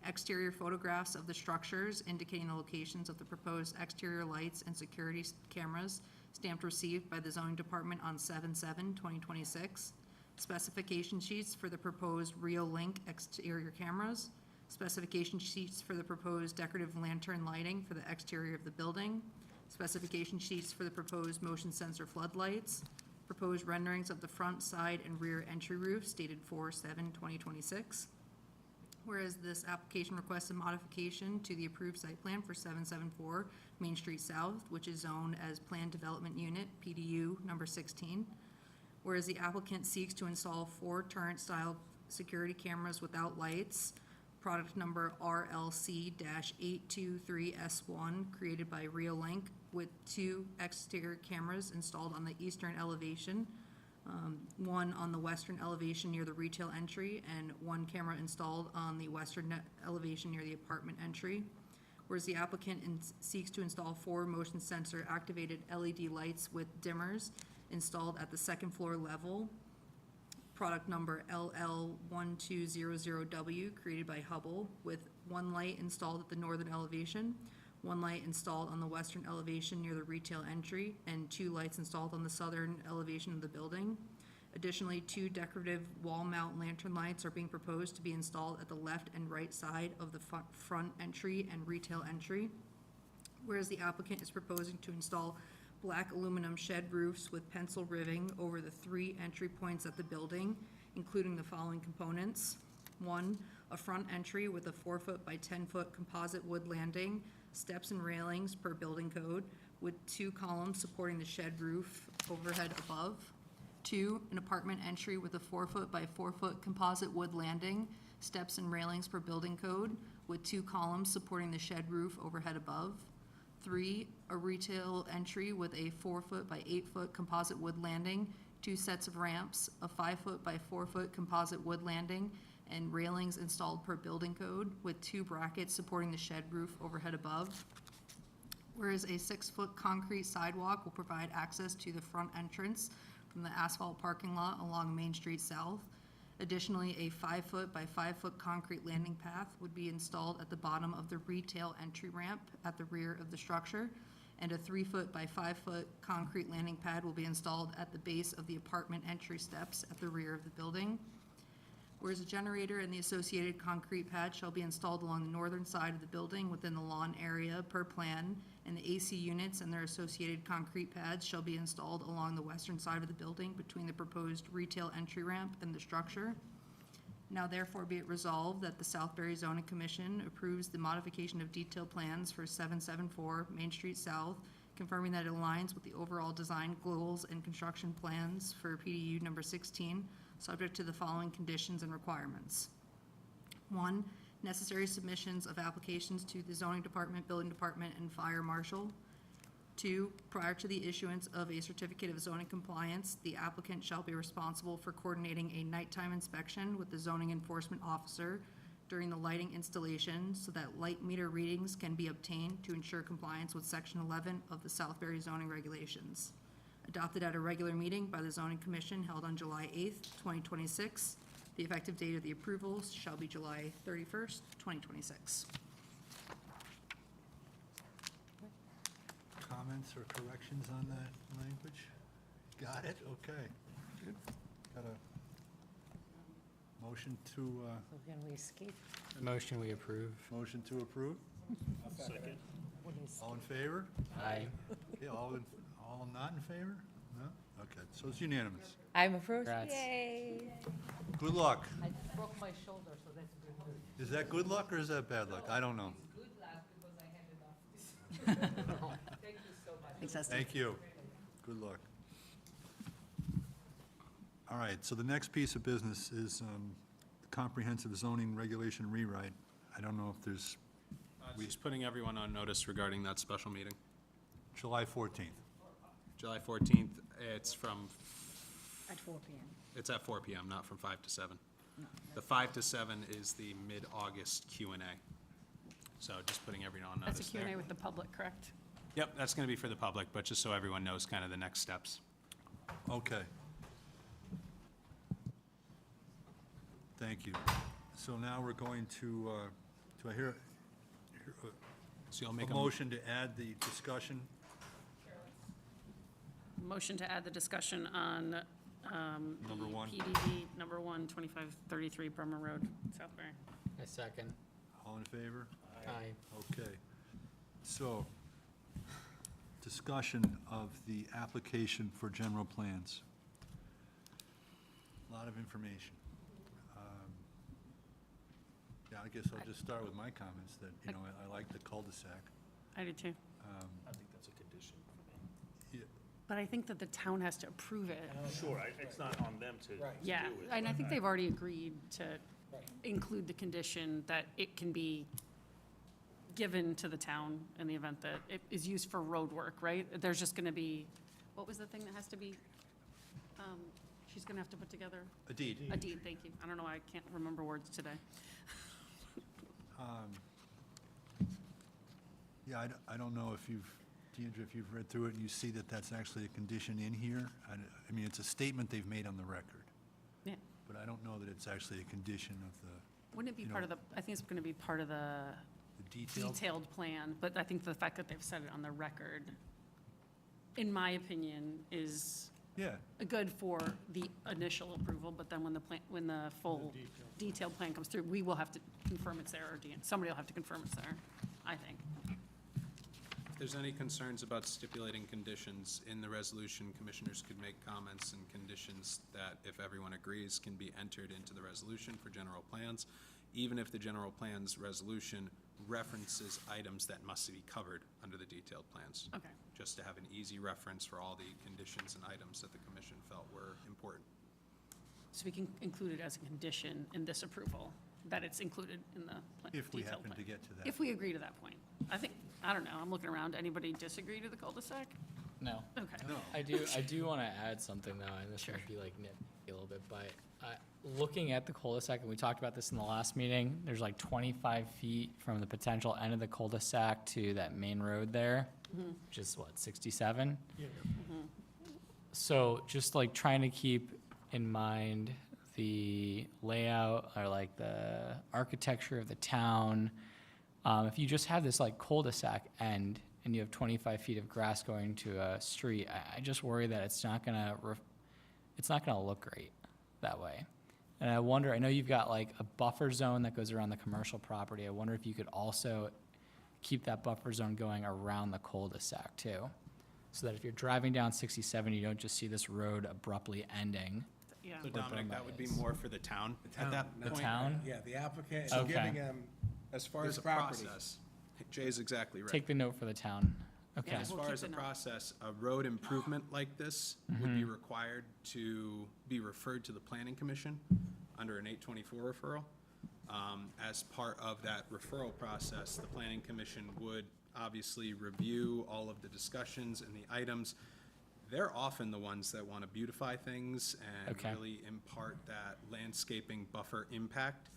S2: Exterior photographs of the structures indicating the locations of the proposed exterior lights and security cameras stamped received by the zoning department on 7/7/2026. Specification sheets for the proposed Rio Link exterior cameras. Specification sheets for the proposed decorative lantern lighting for the exterior of the building. Specification sheets for the proposed motion sensor floodlights. Proposed renderings of the front, side, and rear entry roofs dated 4/7/2026. Whereas this application requests a modification to the approved site plan for 774 Main Street South, which is zoned as Planned Development Unit, PDU number 16. Whereas the applicant seeks to install 4 turret-style security cameras without lights, product number RLC-823S1, created by Reolink, with 2 exterior cameras installed on the eastern elevation, 1 on the western elevation near the retail entry, and 1 camera installed on the western elevation near the apartment entry. Whereas the applicant seeks to install 4 motion sensor activated LED lights with dimmers installed at the 2nd floor level, product number LL1200W, created by Hubble, with 1 light installed at the northern elevation, 1 light installed on the western elevation near the retail entry, and 2 lights installed on the southern elevation of the building. Additionally, 2 decorative wall mount lantern lights are being proposed to be installed at the left and right side of the front entry and retail entry. Whereas the applicant is proposing to install black aluminum shed roofs with pencil ribbing over the 3 entry points at the building, including the following components. 1, a front entry with a 4-foot by 10-foot composite wood landing, steps and railings per building code, with 2 columns supporting the shed roof overhead above. 2, an apartment entry with a 4-foot by 4-foot composite wood landing, steps and railings per building code, with 2 columns supporting the shed roof overhead above. 3, a retail entry with a 4-foot by 8-foot composite wood landing, 2 sets of ramps, a 5-foot by 4-foot composite wood landing, and railings installed per building code, with 2 brackets supporting the shed roof overhead above. Whereas a 6-foot concrete sidewalk will provide access to the front entrance from the asphalt parking lot along Main Street South, Additionally, a 5-foot by 5-foot concrete landing path would be installed at the bottom of the retail entry ramp at the rear of the structure, and a 3-foot by 5-foot concrete landing pad will be installed at the base of the apartment entry steps at the rear of the building. Whereas a generator and the associated concrete pad shall be installed along the northern side of the building within the lawn area per plan, and the AC units and their associated concrete pads shall be installed along the western side of the building between the proposed retail entry ramp and the structure. Now therefore be it resolved that the Southbury Zoning Commission approves the modification of detailed plans for 774 Main Street South, confirming that it aligns with the overall design goals and construction plans for PDU number 16, subject to the following conditions and requirements. 1, necessary submissions of applications to the zoning department, building department, and fire marshal. 2, prior to the issuance of a certificate of zoning compliance, the applicant shall be responsible for coordinating a nighttime inspection with the zoning enforcement officer during the lighting installation so that light meter readings can be obtained to ensure compliance with Section 11 of the Southbury zoning regulations. Adopted at a regular meeting by the zoning commission held on July 8th, 2026. The effective date of the approvals shall be July 31st, 2026.
S1: Comments or corrections on that language? Got it? Okay. Good. Got a motion to,
S14: So can we skip?
S8: Motion we approve.
S1: motion to approve?
S14: What is-
S1: All in favor?
S8: Aye.
S1: Okay, all not in favor? No? Okay, so it's unanimous.
S14: I'm approved?
S8: Congrats.
S14: Yay!
S1: Good luck.
S14: I broke my shoulder, so that's good news.
S1: Is that good luck or is that bad luck? I don't know.
S14: Good luck because I had enough. Thank you so much.
S2: Thanks, Esty.
S1: Thank you. Good luck. All right, so the next piece of business is comprehensive zoning regulation rewrite. I don't know if there's,
S3: Just putting everyone on notice regarding that special meeting.
S1: July 14th.
S3: July 14th, it's from,
S2: At 4 PM.
S3: it's at 4 PM, not from 5 to 7. The 5 to 7 is the mid-August Q&A. So just putting everyone on notice
S6: That's a
S3: there.
S6: Q&A with the public, correct?
S3: Yep, that's going to be for the public, but just so everyone knows kind of the next steps.
S1: Okay. Thank you. So now we're going to, do I hear
S3: So you'll
S1: a
S3: make a
S1: motion to add the discussion?
S6: Motion to add the discussion on
S1: Number one.
S6: PDD number 1, 2533 Bremer Road, Southbury.
S8: A second.
S1: All in favor?
S8: Aye.
S1: Okay. So, discussion of the application for general plans. A lot of information. Yeah, I guess I'll just start with my comments that, you know, I like the cul-de-sac.
S6: I do too.
S12: I think that's a condition for me.
S6: But I think that the town has to approve it.
S15: Sure, it's not on them to do it.
S6: Yeah, and I think they've already agreed to include the condition that it can be given to the town in the event that it is used for road work, right? There's just gonna be, what was the thing that has to be, she's gonna have to put together?
S1: A deed.
S6: A deed, thank you. I don't know why I can't remember words today.
S1: Yeah, I don't know if you've, Deandra, if you've read through it and you see that that's actually a condition in here. I mean, it's a statement they've made on the record,
S6: Yeah.
S1: but I don't know that it's actually a condition of
S6: Wouldn't it be
S1: You
S6: part of
S1: know-
S6: the, I think it's gonna be part of the
S1: the detailed.
S6: detailed plan, but I think the fact that they've said it on the record, in my opinion, is
S1: Yeah,
S6: good for the initial approval, but then when the plan, when the full detailed plan comes through, we will have to confirm it's there, or somebody will have to confirm it's there, I think.
S3: If there's any concerns about stipulating conditions in the resolution, commissioners could make comments and conditions that, if everyone agrees, can be entered into the resolution for general plans, even if the general plans resolution references items that must be covered under the detailed plans.
S6: Okay.
S3: Just to have an easy reference for all the conditions and items that the commission felt were important.
S6: So we can include it as a condition in this approval, that it's included in the
S1: if we
S6: detailed
S1: happen to
S6: plan.
S1: get to that.
S6: If we agree to that point. I think, I don't know, I'm looking around, anybody disagree to the cul-de-sac?
S8: No.
S6: Okay.
S1: No.
S8: I do want to add something though, and this might be like nitpicky a little bit, but looking at the cul-de-sac, and we talked about this in the last meeting, there's like 25 feet from the potential end of the cul-de-sac to that main road there, which is what, 67? So just like trying to keep in mind the layout or like the architecture of the town, if you just have this like cul-de-sac end and you have 25 feet of grass going to a street, I just worry that it's not gonna look great that way. And I wonder, I know you've got like a buffer zone that goes around the commercial property. I wonder if you could also keep that buffer zone going around the cul-de-sac too. So that if you're driving down 67, you don't just see this road abruptly ending.
S6: Yeah.
S3: So Dominic, that would be
S8: is.
S3: more for the town at that
S8: The
S3: point?
S8: town?
S16: Yeah, the applicant is
S8: Okay.
S16: giving them, as far
S3: There's
S16: as
S3: a
S16: property.
S3: process. Jay's exactly right.
S8: Take the note for the town. Okay.
S6: Yeah.
S3: As
S6: We'll
S3: far
S6: keep
S3: as the
S6: the note.
S3: process, a road improvement like this would be required to be referred to the planning commission under an 824 referral. As part of that referral process, the planning commission would obviously review all of the discussions and the items. They're often the ones that want to beautify things and
S8: Okay.
S3: really impart that landscaping buffer impact.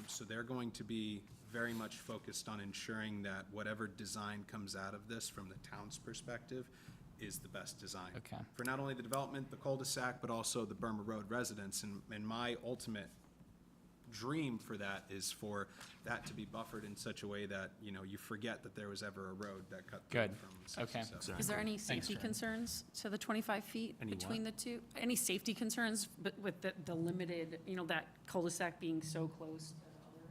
S3: So they're going to be very much focused on ensuring that whatever design comes out of this from the town's perspective is the best design.
S8: Okay.
S3: For not only the development, the cul-de-sac, but also the Burma Road residents. And my ultimate dream for that is for that to be buffered in such a way that, you know, you forget that there was ever a road that cut through
S8: Good.
S3: from
S8: Okay.
S3: 67.
S6: Is there any safety
S8: Jen.
S6: concerns to the 25 feet
S3: Any
S6: between the two? Any safety concerns with the limited, you know, that cul-de-sac being so close to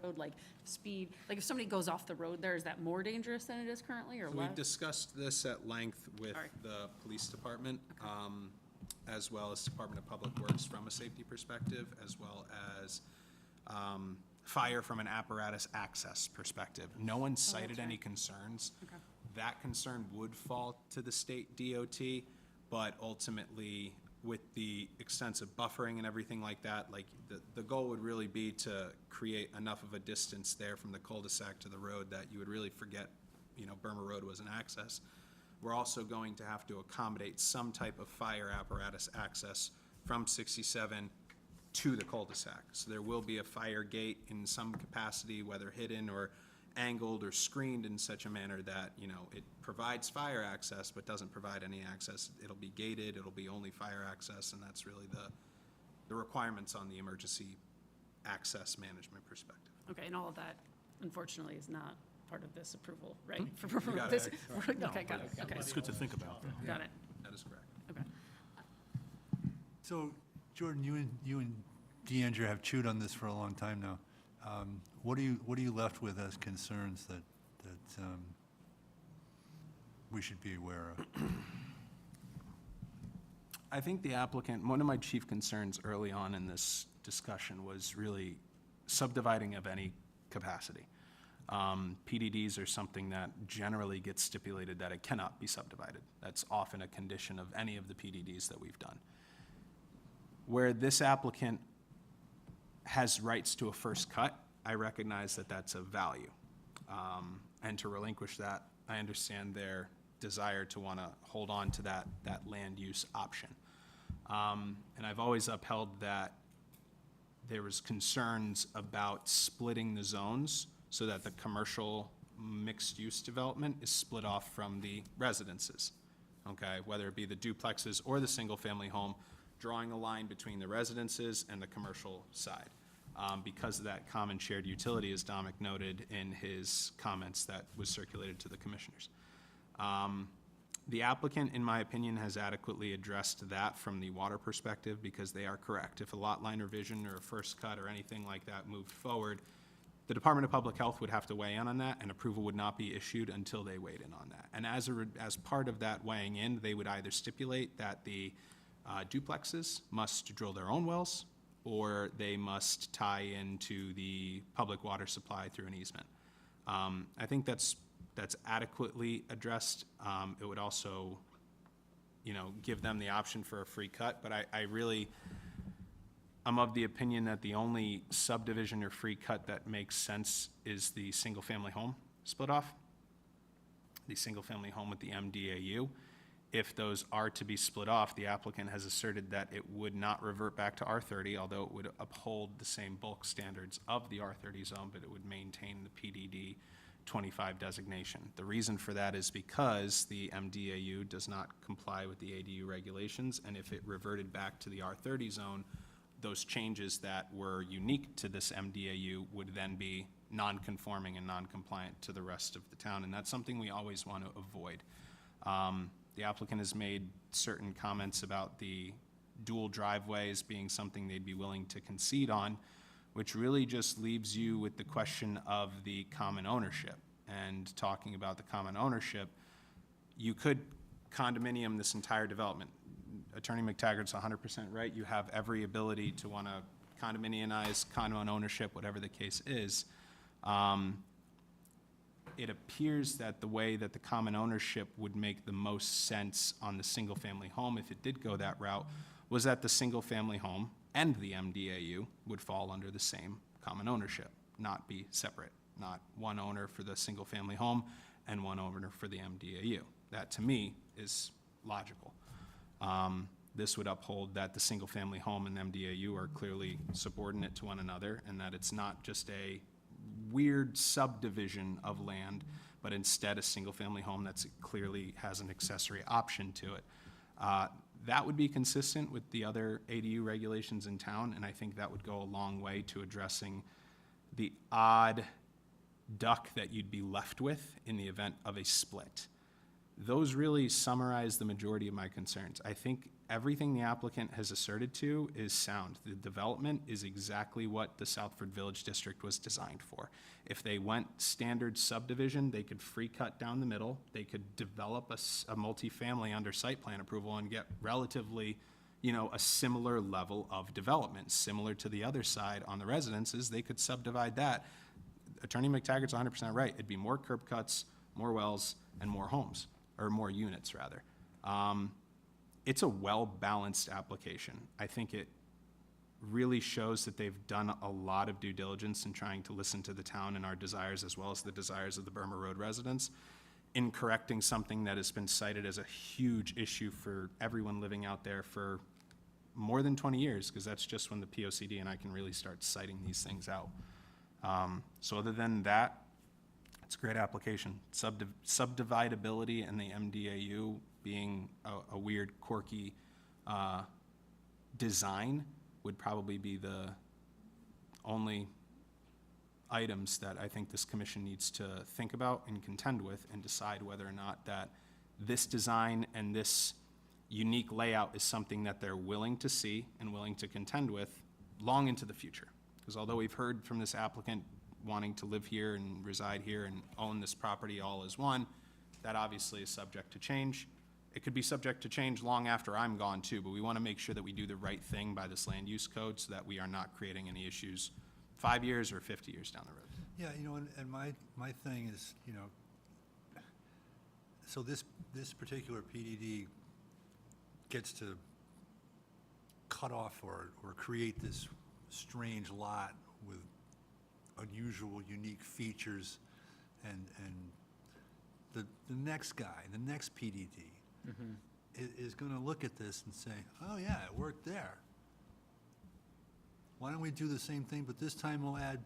S6: the road, like speed? Like if somebody goes off the road there, is that more dangerous than it is currently or
S3: So
S6: less?
S3: we've discussed this at length with
S6: All right.
S3: the police department, as well as Department of Public Works from a safety perspective, as well as fire from an apparatus access perspective. No one cited any concerns.
S6: Okay.
S3: That concern would fall to the state DOT, but ultimately, with the extensive buffering and everything like that, like, the goal would really be to create enough of a distance there from the cul-de-sac to the road that you would really forget, you know, Burma Road was an access. We're also going to have to accommodate some type of fire apparatus access from 67 to the cul-de-sac. So there will be a fire gate in some capacity, whether hidden or angled or screened in such a manner that, you know, it provides fire access but doesn't provide any access. It'll be gated, it'll be only fire access, and that's really the requirements on the emergency access management perspective.
S6: Okay, and all of that unfortunately is not part of this approval, right? For
S3: got
S6: this-
S3: it.
S6: Okay, got it, okay.
S15: It's good to think about.
S6: Got it,
S3: That is correct.
S6: okay.
S1: So, Jordan, you and Deandra have chewed on this for a long time now. What are you left with as concerns that we should be aware of?
S3: I think the applicant, one of my chief concerns early on in this discussion was really subdividing of any capacity. PDDs are something that generally gets stipulated that it cannot be subdivided. That's often a condition of any of the PDDs that we've done. Where this applicant has rights to a first cut, I recognize that that's of value. And to relinquish that, I understand their desire to want to hold on to that land use option. And I've always upheld that there was concerns about splitting the zones so that the commercial mixed-use development is split off from the residences, okay? Whether it be the duplexes or the single-family home, drawing a line between the residences and the commercial side. Because of that common shared utility, as Dominic noted in his comments that was circulated to the commissioners. The applicant, in my opinion, has adequately addressed that from the water perspective because they are correct. If a lot line revision or a first cut or anything like that moved forward, the Department of Public Health would have to weigh in on that, and approval would not be issued until they weighed in on that. And as part of that weighing in, they would either stipulate that the duplexes must drill their own wells, or they must tie into the public water supply through an easement. I think that's adequately addressed. It would also, you know, give them the option for a free cut, but I'm of the opinion that the only subdivision or free cut that makes sense is the single-family home split off, the single-family home with the MDAU. If those are to be split off, the applicant has asserted that it would not revert back to R30, although it would uphold the same bulk standards of the R30 zone, but it would maintain the PDD 25 designation. The reason for that is because the MDAU does not comply with the ADU regulations, and if it reverted back to the R30 zone, those changes that were unique to this MDAU would then be non-conforming and non-compliant to the rest of the town, and that's something we always want to avoid. The applicant has made certain comments about the dual driveways being something they'd be willing to concede on, which really just leaves you with the question of the common ownership. And talking about the common ownership, you could condominium this entire development. Attorney McTaggart's 100% right. You have every ability to want to condominiumize common ownership, whatever the case is. It appears that the way that the common ownership would make the most sense on the single-family home, if it did go that route, was that the single-family home and the MDAU would fall under the same common ownership, not be separate, not one owner for the single-family home and one owner for the MDAU. That, to me, is logical. This would uphold that the single-family home and MDAU are clearly subordinate to one another, and that it's not just a weird subdivision of land, but instead a single-family home that's clearly has an accessory option to it. That would be consistent with the other ADU regulations in town, and I think that would go a long way to addressing the odd duck that you'd be left with in the event of a split. Those really summarize the majority of my concerns. I think everything the applicant has asserted to is sound. The development is exactly what the Southford Village District was designed for. If they went standard subdivision, they could free cut down the middle, they could develop a multifamily under site plan approval and get relatively, a similar level of development, similar to the other side on the residences. They could subdivide that. Attorney McTaggart's 100% right. It'd be more curb cuts, more wells, and more homes, or more units, rather. It's a well-balanced application. I think it really shows that they've done a lot of due diligence in trying to listen to the town and our desires, as well as the desires of the Burma Road residents, in correcting something that has been cited as a huge issue for everyone living out there for more than 20 years, because that's just when the POCD and I can really start citing these things out. So other than that, it's a great application. Subdividability and the MDAU being a weird, quirky design would probably be the only items that I think this commission needs to think about and contend with and decide whether or not that this design and this unique layout is something that they're willing to see and willing to contend with long into the future. Because although we've heard from this applicant wanting to live here and reside here and own this property all as one, that obviously is subject to change. It could be subject to change long after I'm gone too, but we want to make sure that we do the right thing by this land use code so that we are not creating any issues 5 years or 50 years down the road.
S1: Yeah, and my thing is, so this particular PDD gets to cut off or create this strange lot with unusual, unique features, and the next guy, the next PDD, is going to look at this and say, oh yeah, it worked there. Why don't we do the same thing, but this time we'll add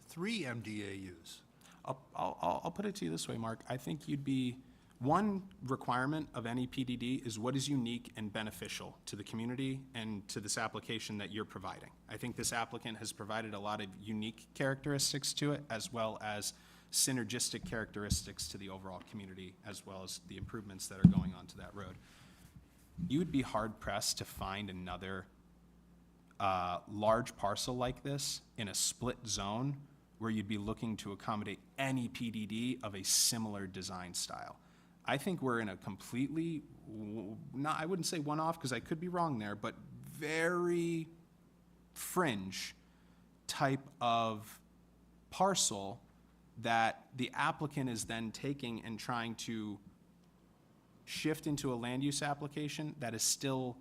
S1: 3 MDAUs?
S3: I'll put it to you this way, Mark. I think one requirement of any PDD is what is unique and beneficial to the community and to this application that you're providing. I think this applicant has provided a lot of unique characteristics to it, as well as synergistic characteristics to the overall community, as well as the improvements that are going on to that road. You would be hard-pressed to find another large parcel like this in a split zone where you'd be looking to accommodate any PDD of a similar design style. I think we're in a completely, I wouldn't say one-off, because I could be wrong there, but very fringe type of parcel that the applicant is then taking and trying to shift into a land use application that is still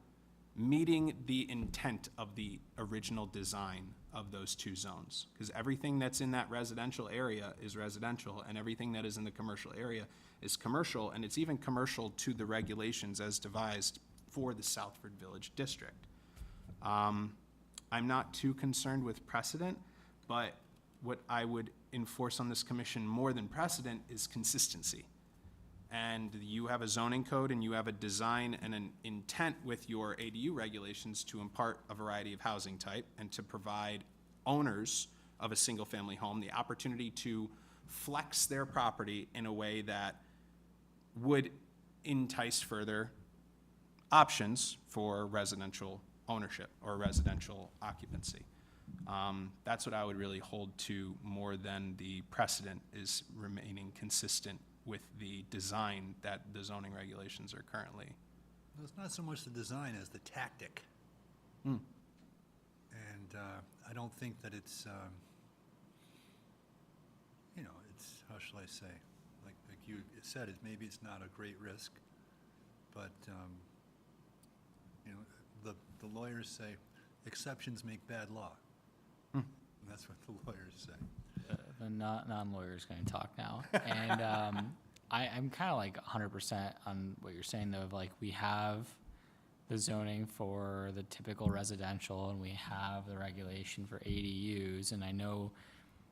S3: meeting the intent of the original design of those 2 zones. Because everything that's in that residential area is residential, and everything that is in the commercial area is commercial, and it's even commercial to the regulations as devised for the Southford Village District. I'm not too concerned with precedent, but what I would enforce on this commission more than precedent is consistency. and you have a zoning code and you have a design and an intent with your ADU regulations to impart a variety of housing type and to provide owners of a single-family home the opportunity to flex their property in a way that would entice further options for residential ownership or residential occupancy. That's what I would really hold to more than the precedent is remaining consistent with the design that the zoning regulations are currently.
S1: Well, it's not so much the design as the tactic.
S3: Hmm.
S1: And I don't think that it's, it's, how shall I say? Like you said, maybe it's not a great risk, but, the lawyers say, exceptions make bad law. And that's what the lawyers say.
S8: The non-lawyer's going to talk now. And I'm kind of like 100% on what you're saying, though, of like we have the zoning for the typical residential and we have the regulation for ADUs. And I know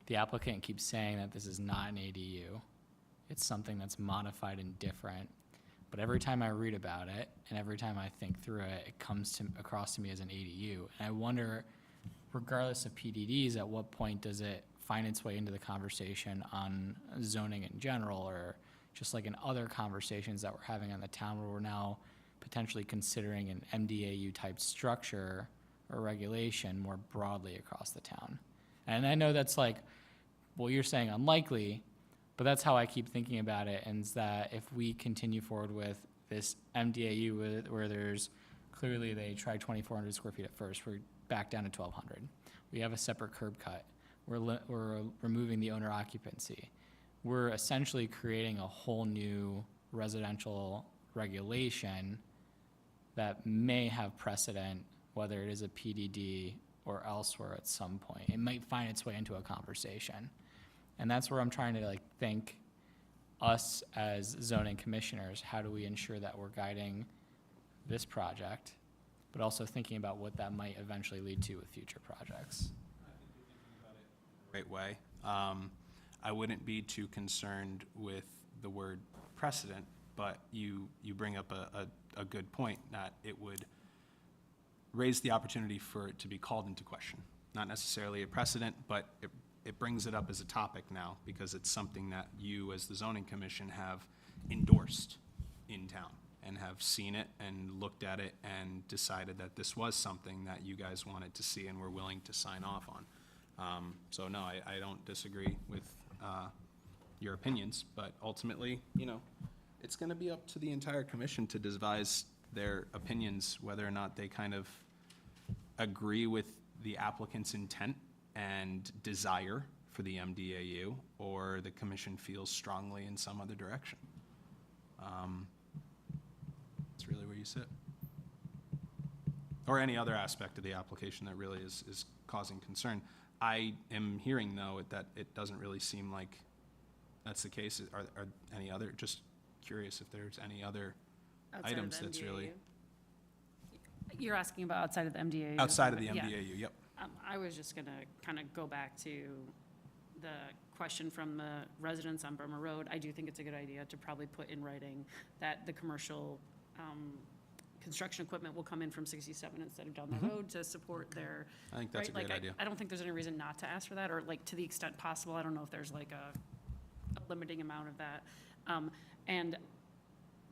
S8: the applicant keeps saying that this is not an ADU. It's something that's modified and different. But every time I read about it and every time I think through it, it comes across to me as an ADU. And I wonder, regardless of PDDs, at what point does it find its way into the conversation on zoning in general, or just like in other conversations that we're having on the town where we're now potentially considering an MDAU type structure or regulation more broadly across the town. And I know that's like, well, you're saying unlikely, but that's how I keep thinking about it, and is that if we continue forward with this MDAU where there's clearly they tried 2,400 square feet at first, we're back down to 1,200. We have a separate curb cut. We're removing the owner occupancy. We're essentially creating a whole new residential regulation that may have precedent, whether it is a PDD or elsewhere at some point. It might find its way into a conversation. And that's where I'm trying to think us as zoning commissioners, how do we ensure that we're guiding this project, but also thinking about what that might eventually lead to with future projects.
S3: Great way. I wouldn't be too concerned with the word precedent, but you bring up a good point that it would raise the opportunity for it to be called into question. Not necessarily a precedent, but it brings it up as a topic now because it's something that you as the zoning commission have endorsed in town and have seen it and looked at it and decided that this was something that you guys wanted to see and were willing to sign off on. So no, I don't disagree with your opinions, but ultimately, it's going to be up to the entire commission to devise their opinions, whether or not they kind of agree with the applicant's intent and desire for the MDAU, or the commission feels strongly in some other direction. It's really where you sit. Or any other aspect of the application that really is causing concern. I am hearing, though, that it doesn't really seem like that's the case. Are any other, just curious if there's any other
S6: Outside of
S3: items
S6: the
S3: that's really,
S6: You're asking about outside of the MDAU?
S3: outside of the
S6: Yeah.
S3: MDAU, yep.
S6: I was just gonna kind of go back to the question from the residents on Burma Road. I do think it's a good idea to probably put in writing that the commercial construction equipment will come in from 67 instead of down the road to support their.
S3: I think that's a
S6: right?
S3: great idea.
S6: I don't think there's any reason not to ask for that, or to the extent possible. I don't know if there's a limiting amount of that. And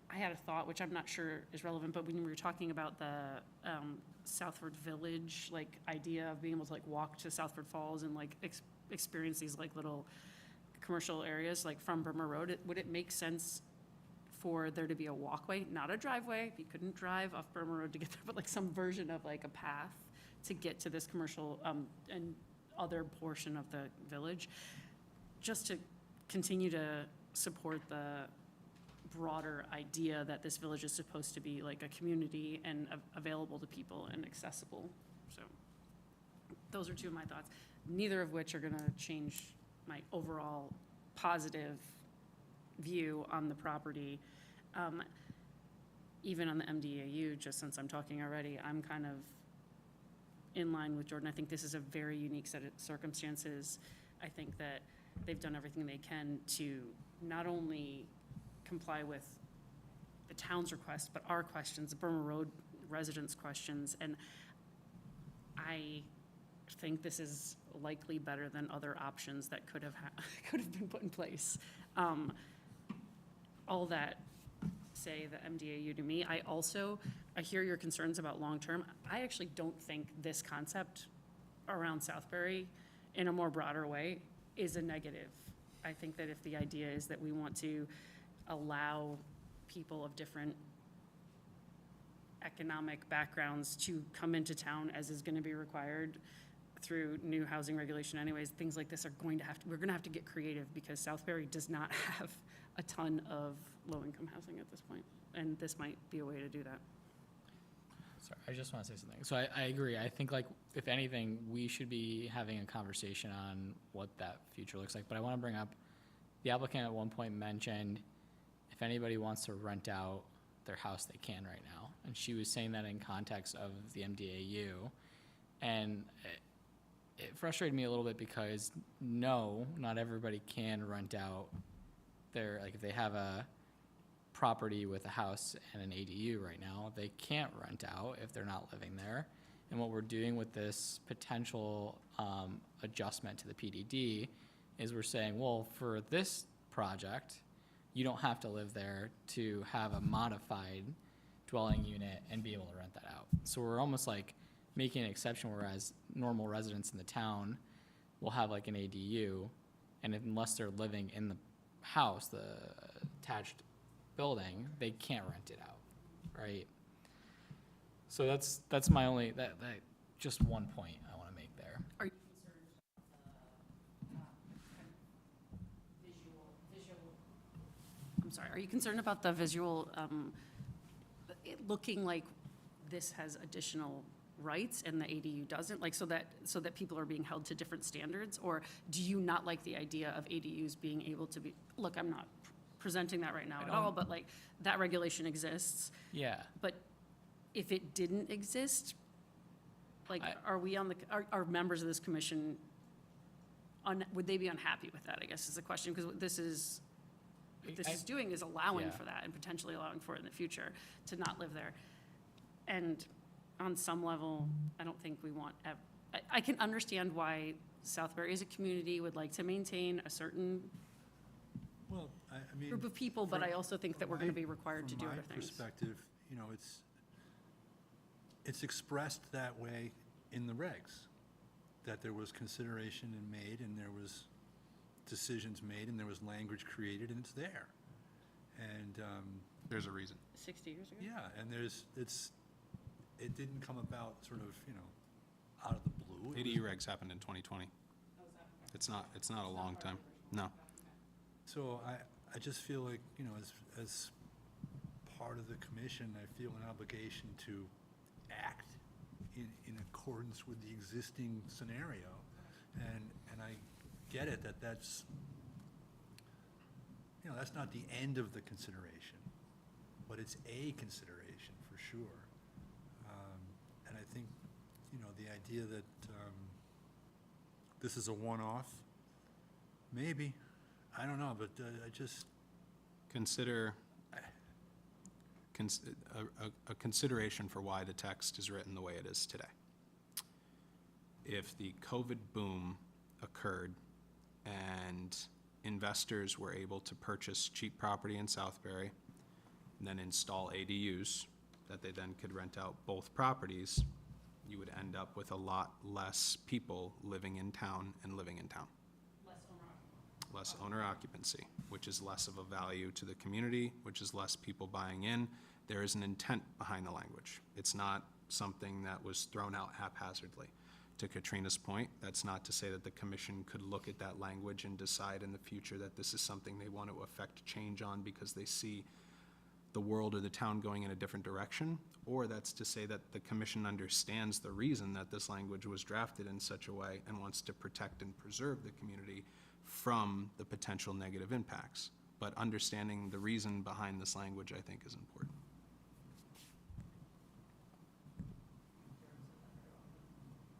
S6: I had a thought, which I'm not sure is relevant, but when we were talking about the Southford Village, idea of being able to walk to Southford Falls and experience these little commercial areas from Burma Road, would it make sense for there to be a walkway, not a driveway? You couldn't drive off Burma Road to get there, but some version of a path to get to this commercial and other portion of the village, just to continue to support the broader idea that this village is supposed to be a community and available to people and accessible. So those are two of my thoughts, neither of which are going to change my overall positive view on the property. Even on the MDAU, just since I'm talking already, I'm kind of in line with Jordan. I think this is a very unique set of circumstances. I think that they've done everything they can to not only comply with the town's request, but our questions, Burma Road residents' questions, and I think this is likely better than other options that could have could have been put in place. All that say the MDAU to me, I hear your concerns about long-term. I actually don't think this concept around Southbury in a more broader way is a negative. I think that if the idea is that we want to allow people of different economic backgrounds to come into town, as is gonna be required through new housing regulation anyways, things like this are going to we're gonna have to get creative, because Southbury does not have a ton of low-income housing at this point, and this might be a way to do that.
S8: Sorry, I just want to say something. So I agree. I think, like, if anything, we should be having a conversation on what that future looks like. But I want to bring up, the applicant at one point mentioned if anybody wants to rent out their house, they can right now. And she was saying that in context of the MDAU. And it frustrated me a little bit because, no, not everybody can rent out their, like, if they have a property with a house and an ADU right now, they can't rent out if they're not living there. And what we're doing with this potential adjustment to the PDD is we're saying, well, for this project, you don't have to live there to have a modified dwelling unit and be able to rent that out. So we're almost like making an exception, whereas normal residents in the town will have like an ADU, and unless they're living in the house, the attached building, they can't rent it out, right? So that's my only, that just one point I want to make there.
S6: Are you I'm sorry, are you concerned about the visual, it looking like this has additional rights and the ADU doesn't, like, so that people are being held to different standards? Or do you not like the idea of ADUs being able to be, look, I'm not presenting that right now at all, but like, that regulation exists.
S8: Yeah.
S6: But if it didn't exist, like, are we on the, are members of this commission, would they be unhappy with that, I guess is the question, because what this is doing is allowing
S8: Yeah.
S6: for that, and potentially allowing for it in the future, to not live there. And on some level, I don't think we want, I can understand why Southbury as a community would like to maintain a certain
S1: Well, I mean.
S6: group of people, but I also think that we're gonna be required to do other
S1: From my
S6: things.
S1: perspective, you know, it's expressed that way in the regs, that there was consideration and made, and there was decisions made, and there was language created, and it's there. And,
S3: There's a reason.
S6: 60 years ago?
S1: yeah, and it didn't come about sort of, you know, out of the blue. It was-
S3: ADU regs happened in 2020. It's not a long time. No.
S1: So I just feel like, you know, as part of the commission, I feel an obligation to act in accordance with the existing scenario. And I get it that that's, you know, that's not the end of the consideration, but it's a consideration for sure. And I think, you know, the idea that this is a one-off, maybe. I don't know, but I just,
S3: Consider a consideration for why the text is written the way it is today. If the COVID boom occurred and investors were able to purchase cheap property in Southbury, and then install ADUs that they then could rent out both properties, you would end up with a lot less people living in town and living in town. Less owner occupancy, which is less of a value to the community, which is less people buying in. There is an intent behind the language. It's not something that was thrown out haphazardly. To Katrina's point, that's not to say that the commission could look at that language and decide in the future that this is something they want to affect change on because they see the world or the town going in a different direction, or that's to say that the commission understands the reason that this language was drafted in such a way and wants to protect and preserve the community from the potential negative impacts. But understanding the reason behind this language, I think, is important.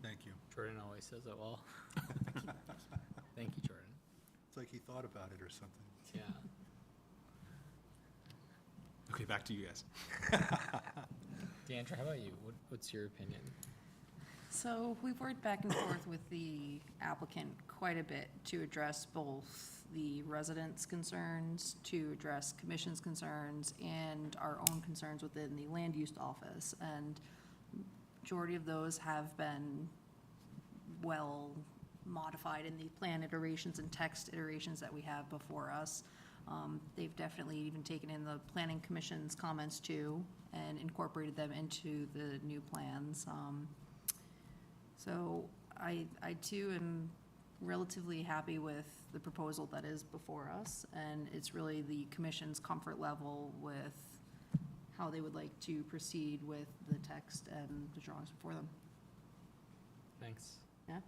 S1: thank you.
S8: Jordan always says it well. Thank you, Jordan.
S1: It's like he thought about it or something.
S8: Yeah.
S3: Okay, back to you guys.
S8: Deandra, how about you? What's your opinion?
S2: So we've worked back and forth with the applicant quite a bit to address both the residents' concerns, to address commission's concerns, and our own concerns within the land use office. And majority of those have been well modified in the plan iterations and text iterations that we have before us. They've definitely even taken in the planning commission's comments too and incorporated them into the new plans. So I too am relatively happy with the proposal that is before us, and it's really the commission's comfort level with how they would like to proceed with the text and the drawings before them.
S8: Thanks.
S2: Yeah?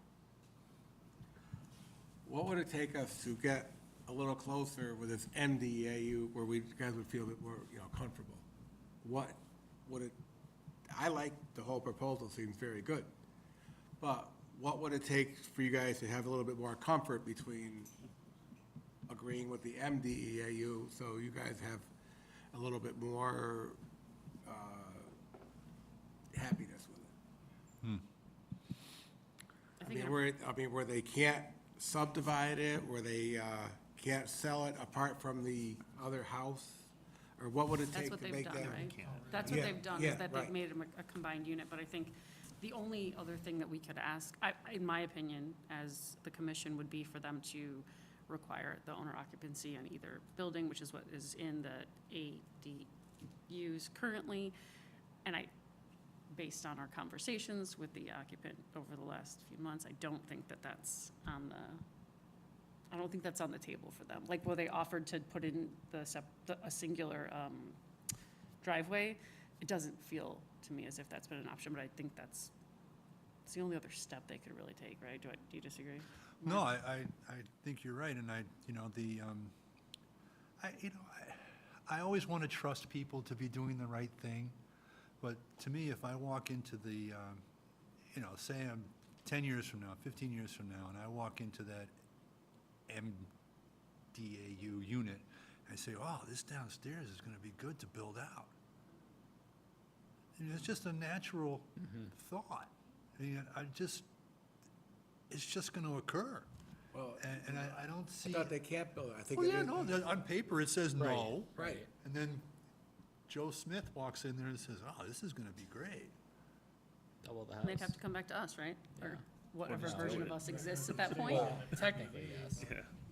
S16: What would it take us to get a little closer with this MDAU where we guys would feel that we're, comfortable? What would it, I like the whole proposal, seems very good. But what would it take for you guys to have a little bit more comfort between agreeing with the MDEAU, so you guys have a little bit more happiness with it? Where they can't subdivide it, where they can't sell it apart from the other house? Or what would it
S6: That's
S16: take
S6: what
S16: to
S6: they've
S16: make
S6: done,
S16: that?
S6: right? That's what
S16: Yeah,
S6: they've done,
S16: yeah,
S6: is that they've
S16: right.
S6: made them a combined unit, but I think the only other thing that we could ask, in my opinion, as the commission, would be for them to require the owner occupancy on either building, which is what is in the ADUs currently. And based on our conversations with the occupant over the last few months, I don't think that that's on the table for them. Like, where they offered to put in a singular driveway, it doesn't feel to me as if that's been an option, but I think it's the only other step they could really take, right? Do you disagree?
S1: No, I think you're right, and I always want to trust people to be doing the right thing, but to me, if I walk into the, say I'm 10 years from now, 15 years from now, and I walk into that MDAU unit, I say, oh, this downstairs is going to be good to build out. It's just a natural thought. It's just going to occur.
S16: Well,
S1: And I don't see.
S16: I thought they can't build it. I think
S1: Well,
S16: it
S1: yeah,
S16: is.
S1: no, on paper it says no.
S16: Right.
S1: And then Joe Smith walks in there and says, oh, this is going to be great.
S8: Double the house.
S6: And they'd have to come back to us, right? Or whatever
S8: just
S6: version
S8: do
S6: of
S8: it.
S6: us exists at that point.
S8: Well, technically, yes.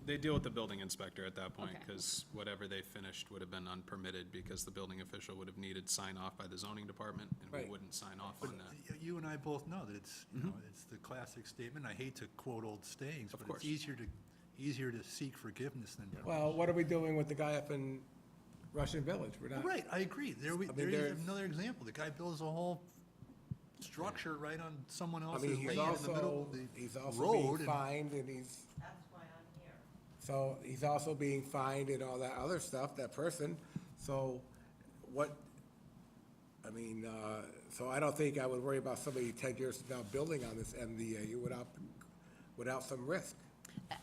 S3: They deal with the building inspector at that point,
S6: Okay.
S3: because whatever they finished would have been unpermitted, because the building official would have needed sign off by the zoning department, and we
S16: Right.
S3: wouldn't sign off
S1: But
S3: on that.
S1: you and I both know that it's, it's the classic statement. I hate to quote old sayings,
S16: Of
S1: but
S16: course.
S1: it's easier to seek forgiveness than.
S16: Well, what are we doing with the guy up in Russian Village? We're not.
S1: Right, I agree. There
S16: mean,
S1: is
S16: there's-
S1: another example. The guy builds a whole structure right on someone
S16: I
S1: else's
S16: mean,
S1: land in the middle of the
S16: he's also
S1: road.
S16: being
S1: and-
S16: fined, and he's. That's why I'm here. So he's also being fined and all that other stuff, that person. So what, so I don't think I would worry about somebody 10 years from now building on this MDAU without some risk.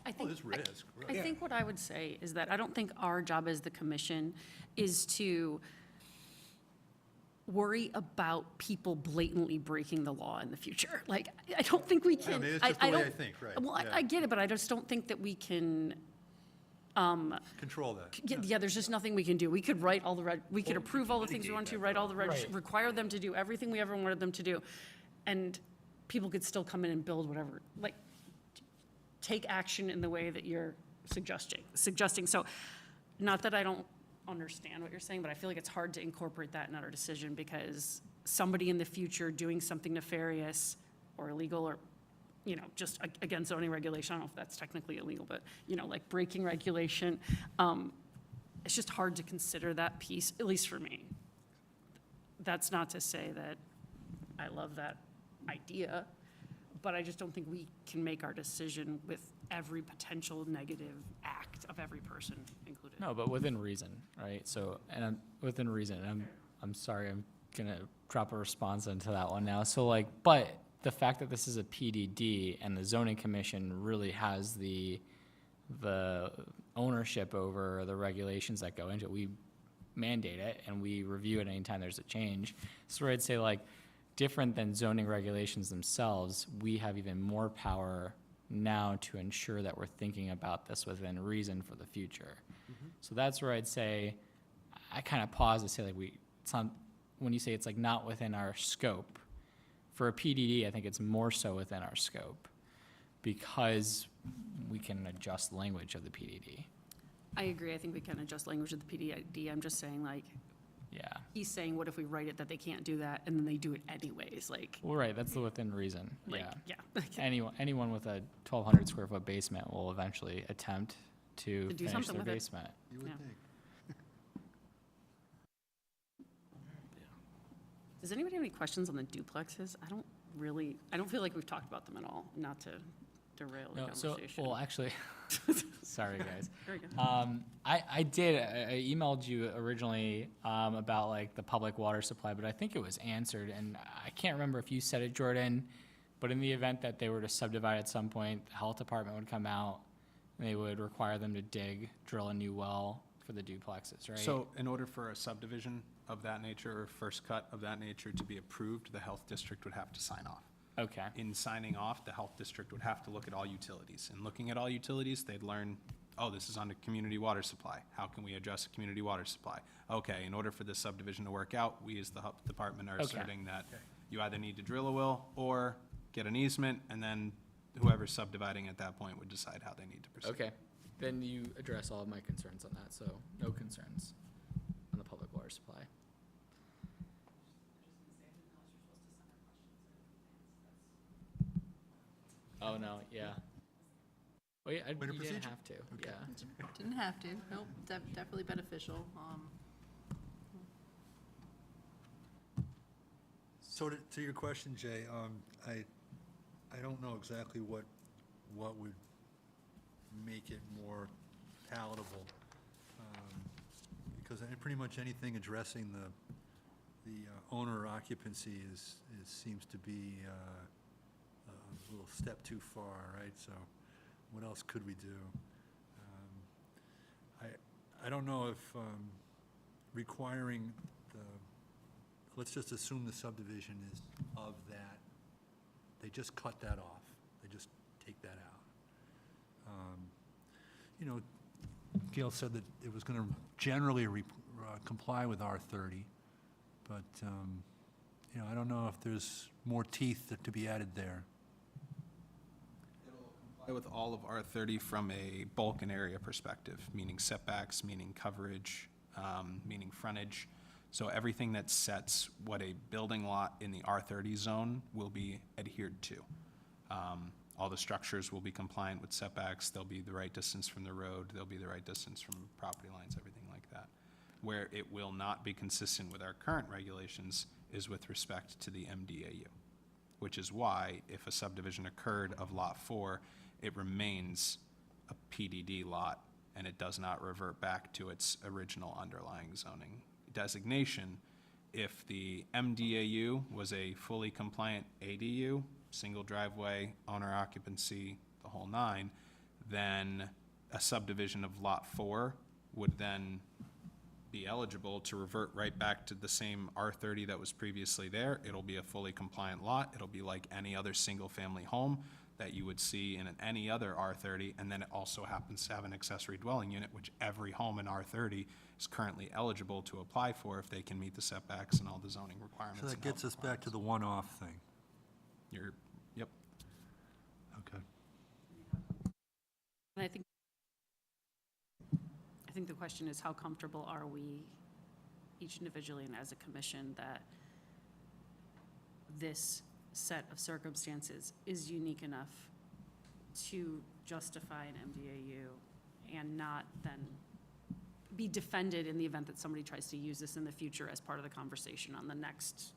S6: I think,
S1: there's risk,
S6: I
S1: right.
S6: think what I would say is that I don't think our job as the commission is to worry about people blatantly breaking the law in the future. Like, I don't think we can.
S1: mean, it's just the way I
S6: don't-
S1: think, right,
S6: Well,
S1: yeah.
S6: I get it, but I just don't think that we can,
S1: Control that.
S6: yeah, there's just nothing we can do. We could write all the, we could approve all the things we want to, write all the, require them to do everything we ever wanted them to do. And people could still come in and build whatever, like, take action in the way that you're suggesting. So, not that I don't understand what you're saying, but I feel like it's hard to incorporate that in our decision, because somebody in the future doing something nefarious or illegal or, just against zoning regulation, I don't know if that's technically illegal, but, like breaking regulation, it's just hard to consider that piece, at least for me. That's not to say that I love that idea, but I just don't think we can make our decision with every potential negative act of every person included.
S8: No, but within reason, right? So, within reason, I'm sorry, I'm gonna drop a response into that one now. So but the fact that this is a PDD and the zoning commission really has the ownership over the regulations that go into it, mandate it, and we review it anytime there's a change. So I'd say, like, different than zoning regulations themselves, we have even more power now to ensure that we're thinking about this within reason for the future. So that's where I'd say, I kind of pause to say, like, it's not, when you say it's like not within our scope, for a PDD, I think it's more so within our scope, because we can adjust language of the PDD.
S6: I agree, I think we can adjust language of the PDD, I'm just saying, like,
S8: Yeah.
S6: he's saying, what if we write it that they can't do that, and then they do it anyways, like,
S8: Well, right, that's the within reason,
S6: like,
S8: yeah.
S6: yeah.
S8: Anyone with a 1,200 square foot basement will eventually attempt to
S6: To do
S8: finish
S6: something
S8: their
S6: with it.
S8: basement.
S1: You would
S6: Yeah.
S1: think.
S6: Does anybody have any questions on the duplexes? I don't feel like we've talked about them at all, not to derail the
S8: No,
S6: conversation.
S8: well, actually, sorry, guys.
S6: Very good.
S8: I emailed you originally, about like the public water supply, but I think it was answered, and I can't remember if you said it, Jordan, but in the event that they were to subdivide at some point, the health department would come out, and they would require them to drill a new well for the duplexes, right?
S3: So in order for a subdivision of that nature, or first cut of that nature to be approved, the health district would have to sign off.
S8: Okay,
S3: In signing off, the health district would have to look at all utilities. And looking at all utilities, they'd learn, oh, this is under community water supply. How can we address a community water supply? Okay, in order for this subdivision to work out, we as the health department are
S8: Okay.
S3: asserting that you either need to drill a well or get an easement, and then whoever's subdividing at that point would decide how they need to proceed.
S8: okay. Then you address all of my concerns on that, so no concerns on the public water supply. Oh, no, yeah. Well, yeah,
S1: Way to
S8: you didn't
S1: procedure.
S8: have to, yeah.
S2: Didn't have to, nope, definitely beneficial.
S1: So to your question, Jay, I don't know exactly what would make it more palatable. Because pretty much anything addressing the owner occupancy seems to be a little step too far, right? So what else could we do? I don't know if requiring let's just assume the subdivision is of that. They just cut that off. They just take that out. You know, Gail said that it was going to generally comply with R30, but, you know, I don't know if there's more teeth to be added there.
S3: Comply with all of R30 from a bulk and area perspective, meaning setbacks, meaning coverage, meaning frontage. So everything that sets what a building lot in the R30 zone will be adhered to. All the structures will be compliant with setbacks, they'll be the right distance from the road, they'll be the right distance from property lines, everything like that. Where it will not be consistent with our current regulations is with respect to the MDAU, which is why if a subdivision occurred of Lot 4, it remains a PDD lot, and it does not revert back to its original underlying zoning designation. If the MDAU was a fully compliant ADU, single driveway, owner occupancy, the whole nine, then a subdivision of Lot 4 would then be eligible to revert right back to the same R30 that was previously there. It'll be a fully compliant lot. It'll be like any other single-family home that you would see in any other R30, and then it also happens to have an accessory dwelling unit, which every home in R30 is currently eligible to apply for if they can meet the setbacks and all the zoning requirements.
S1: So that
S3: and
S1: gets
S3: health
S1: us back to the one-off thing.
S3: requirements. Yep.
S1: Okay.
S6: And I think the question is, how comfortable are we, each individually and as a commission, that this set of circumstances is unique enough to justify an MDAU and not then be defended in the event that somebody tries to use this in the future as part of the conversation on the next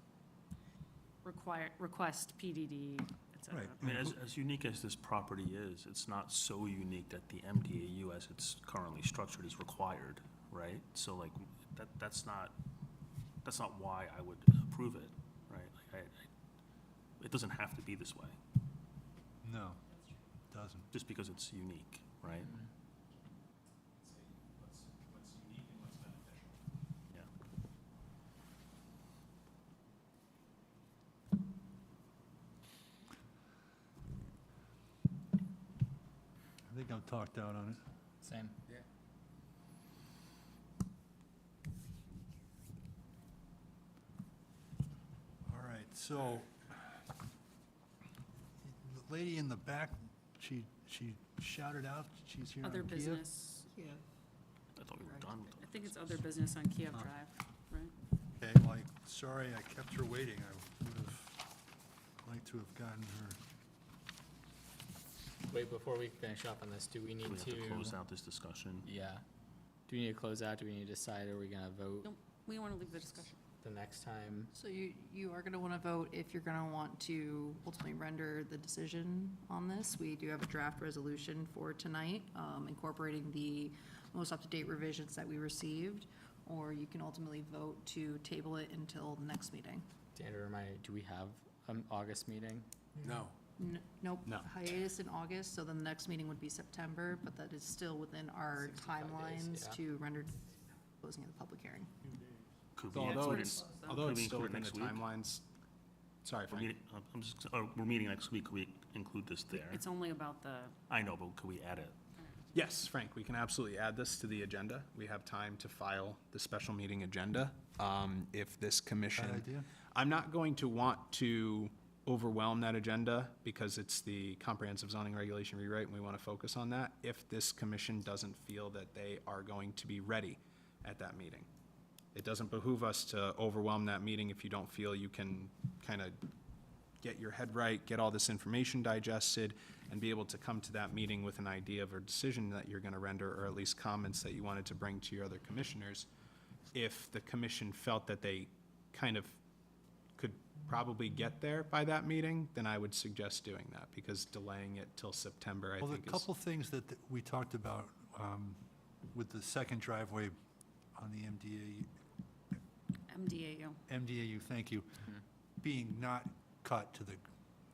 S6: request, PDD, et cetera.
S1: Right.
S15: I mean, as unique as this property is, it's not so unique that the MDAU as it's currently structured is required, right? So like, that's not why I would approve it, right? Like, it doesn't have to be this way,
S1: No, it doesn't.
S15: just because it's unique, right?
S1: have talked out on it.
S8: Same.
S1: All right, so, the lady in the back, she shouted out, she's here on
S6: Other
S1: Kiev?
S6: business,
S15: I thought we were done with
S6: I think it's other business on Kiev Drive, right?
S1: Okay, well, sorry I kept her waiting. I would have liked to have gotten her.
S8: Wait, before we finish up on this, do we
S15: Do
S8: need
S15: we have
S8: to?
S15: to close out this discussion?
S8: Yeah. Do we need to close out? Do we need to decide, are we gonna vote
S6: No, we want to leave the discussion.
S8: the next time?
S2: So you are gonna wanna vote if you're gonna want to ultimately render the decision on this. We do have a draft resolution for tonight, incorporating the most up-to-date revisions that we received, or you can ultimately vote to table it until the next meeting.
S8: Deandra, remind me, do we have an August meeting?
S16: No.
S2: Nope.
S3: No.
S2: Hiatus in August, so then the next meeting would be September, but that is still within our
S8: 65 days,
S2: timelines
S8: yeah.
S2: to render closing of the public hearing.
S15: Could
S3: So
S15: we
S3: although
S15: include
S3: it's,
S15: it-
S3: although
S15: could
S3: it's
S15: we
S3: still
S15: include it
S3: within the
S15: next week?
S3: timelines, sorry,
S15: We're
S3: Frank.
S15: meeting, I'm just, we're meeting next week, could we include this there?
S6: It's only about the,
S15: I know, but could we add it?
S3: Yes, Frank, we can absolutely add this to the agenda. We have time to file the special meeting agenda. If this commission.
S1: Bad idea?
S3: I'm not going to want to overwhelm that agenda because it's the comprehensive zoning regulation rewrite and we want to focus on that. If this commission doesn't feel that they are going to be ready at that meeting. It doesn't behoove us to overwhelm that meeting if you don't feel you can kind of get your head right, get all this information digested, and be able to come to that meeting with an idea of a decision that you're gonna render, or at least comments that you wanted to bring to your other commissioners. If the commission felt that they kind of could probably get there by that meeting, then I would suggest doing that, because delaying it till September, I
S1: Well,
S3: think
S1: the
S3: is.
S1: couple things that we talked about with the second driveway on the
S6: MDAU.
S1: MDAU, thank you, being not cut to the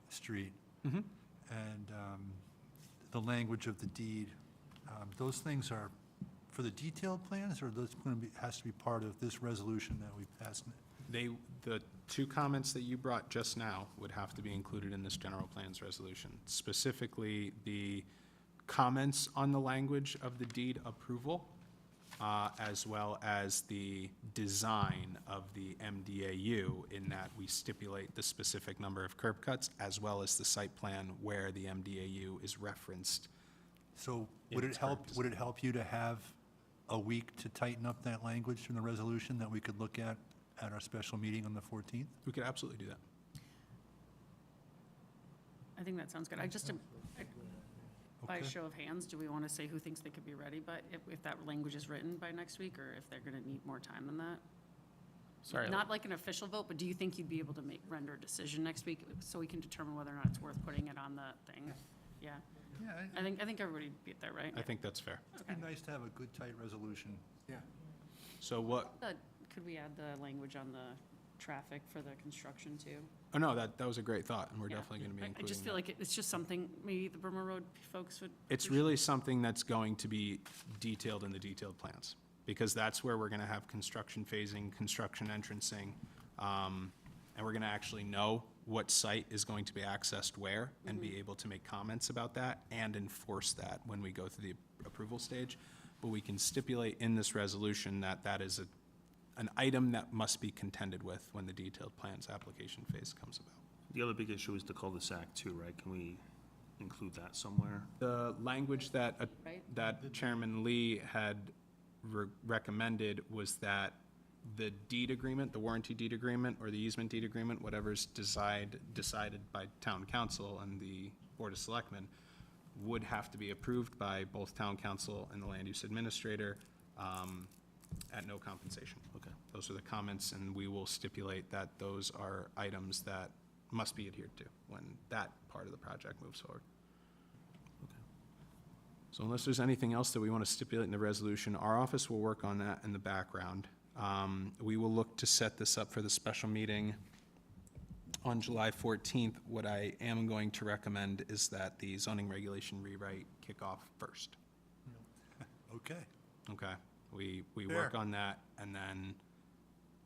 S1: street,
S3: Mhm.
S1: and the language of the deed, those things are for the detailed plans, or those going to be, has to be part of this resolution that we passed?
S3: The two comments that you brought just now would have to be included in this general plans resolution. Specifically, the comments on the language of the deed approval, as well as the design of the MDAU, in that we stipulate the specific number of curb cuts, as well as the site plan where the MDAU is referenced.
S1: So
S3: In
S1: would
S3: its
S1: it help,
S3: purpose.
S1: would it help you to have a week to tighten up that language in the resolution that we could look at our special meeting on the 14th?
S3: We could absolutely do that.
S6: I think that sounds good. I just, by a
S1: Okay.
S6: show of hands, do we want to say who thinks they could be ready, but if that language is written by next week, or if they're going to need more time than that?
S3: Sorry.
S6: Not like an official vote, but do you think you'd be able to render a decision next week, so we can determine whether or not it's worth putting it on the thing? Yeah,
S1: Yeah,
S6: I think everybody would be there, right?
S3: I think that's fair.
S1: it'd be nice to have a good, tight resolution.
S16: Yeah.
S3: So what,
S6: Could we add the language on the traffic for the construction too?
S3: oh no, that was a great thought, and we're
S6: Yeah.
S3: definitely gonna be
S6: I
S3: including
S6: just
S3: that.
S6: feel like it's just something maybe the Burma Road folks would.
S3: It's really something that's going to be detailed in the detailed plans, because that's where we're gonna have construction phasing, construction entrancing, and we're gonna actually know what site is going to be accessed where, and be able to make comments about that and enforce that when we go through the approval stage. But we can stipulate in this resolution that that is an item that must be contended with when the detailed plans application phase comes about.
S15: The other big issue is the cul-de-sac too, right? Can we include that somewhere?
S3: The language that,
S6: Right.
S3: that Chairman Lee had recommended was that the deed agreement, the warranty deed agreement, or the easement deed agreement, whatever's decided by town council and the Board of Selectmen, would have to be approved by both town council and the land use administrator at no compensation.
S15: Okay.
S3: Those are the comments, and we will stipulate that those are items that must be adhered to when that part of the project moves forward. So unless there's anything else that we want to stipulate in the resolution, our office will work on that in the background. We will look to set this up for the special meeting on July 14th. What I am going to recommend is that the zoning regulation rewrite kick off first.
S1: Okay.
S3: Okay? We work
S1: Fair.
S3: on that, and then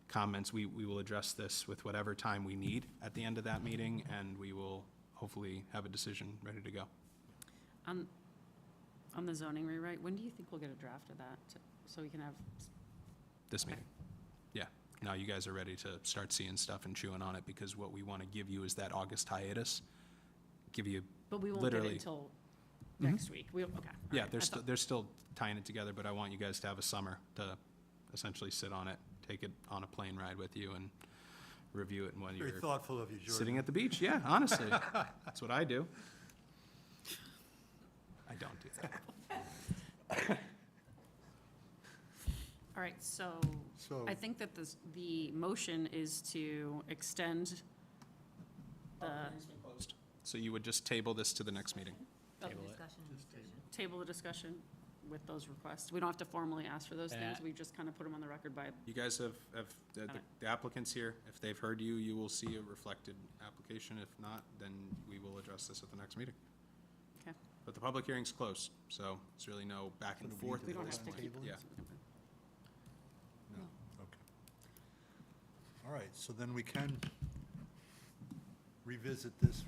S3: comments, we will address this with whatever time we need at the end of that meeting, and we will hopefully have a decision ready to go.
S6: On the zoning rewrite, when do you think we'll get a draft of that, so we can have,
S3: This meeting. Yeah. Now you guys are ready to start seeing stuff and chewing on it, because what we want to give you is that August hiatus. Give you
S6: but we won't get it
S3: literally.
S6: until next week? Okay. all
S3: Yeah,
S6: right.
S3: they're still tying it together, but I want you guys to have a summer to essentially sit on it, take it on a plane ride with you and review it when
S1: Very
S3: you're
S1: thoughtful of you, Jordan.
S3: sitting at the beach. Yeah, honestly. That's what I do. I don't do that.
S6: All right, so
S1: So-
S6: I think that the motion is to extend the,
S3: So you would just table this to the next meeting?
S6: table the discussion with those requests. We don't have to formally ask for those things,
S8: Yeah.
S6: we just kind of put them on the record by,
S3: You guys have, the applicants here, if they've heard you, you will see a reflected application. If not, then we will address this at the next meeting.
S6: okay.
S3: But the public hearing's closed, so there's really no back and forth.
S6: We don't
S3: at this
S6: have to
S3: point.
S6: keep.
S3: Yeah.
S1: No, okay. All right, so then we can revisit this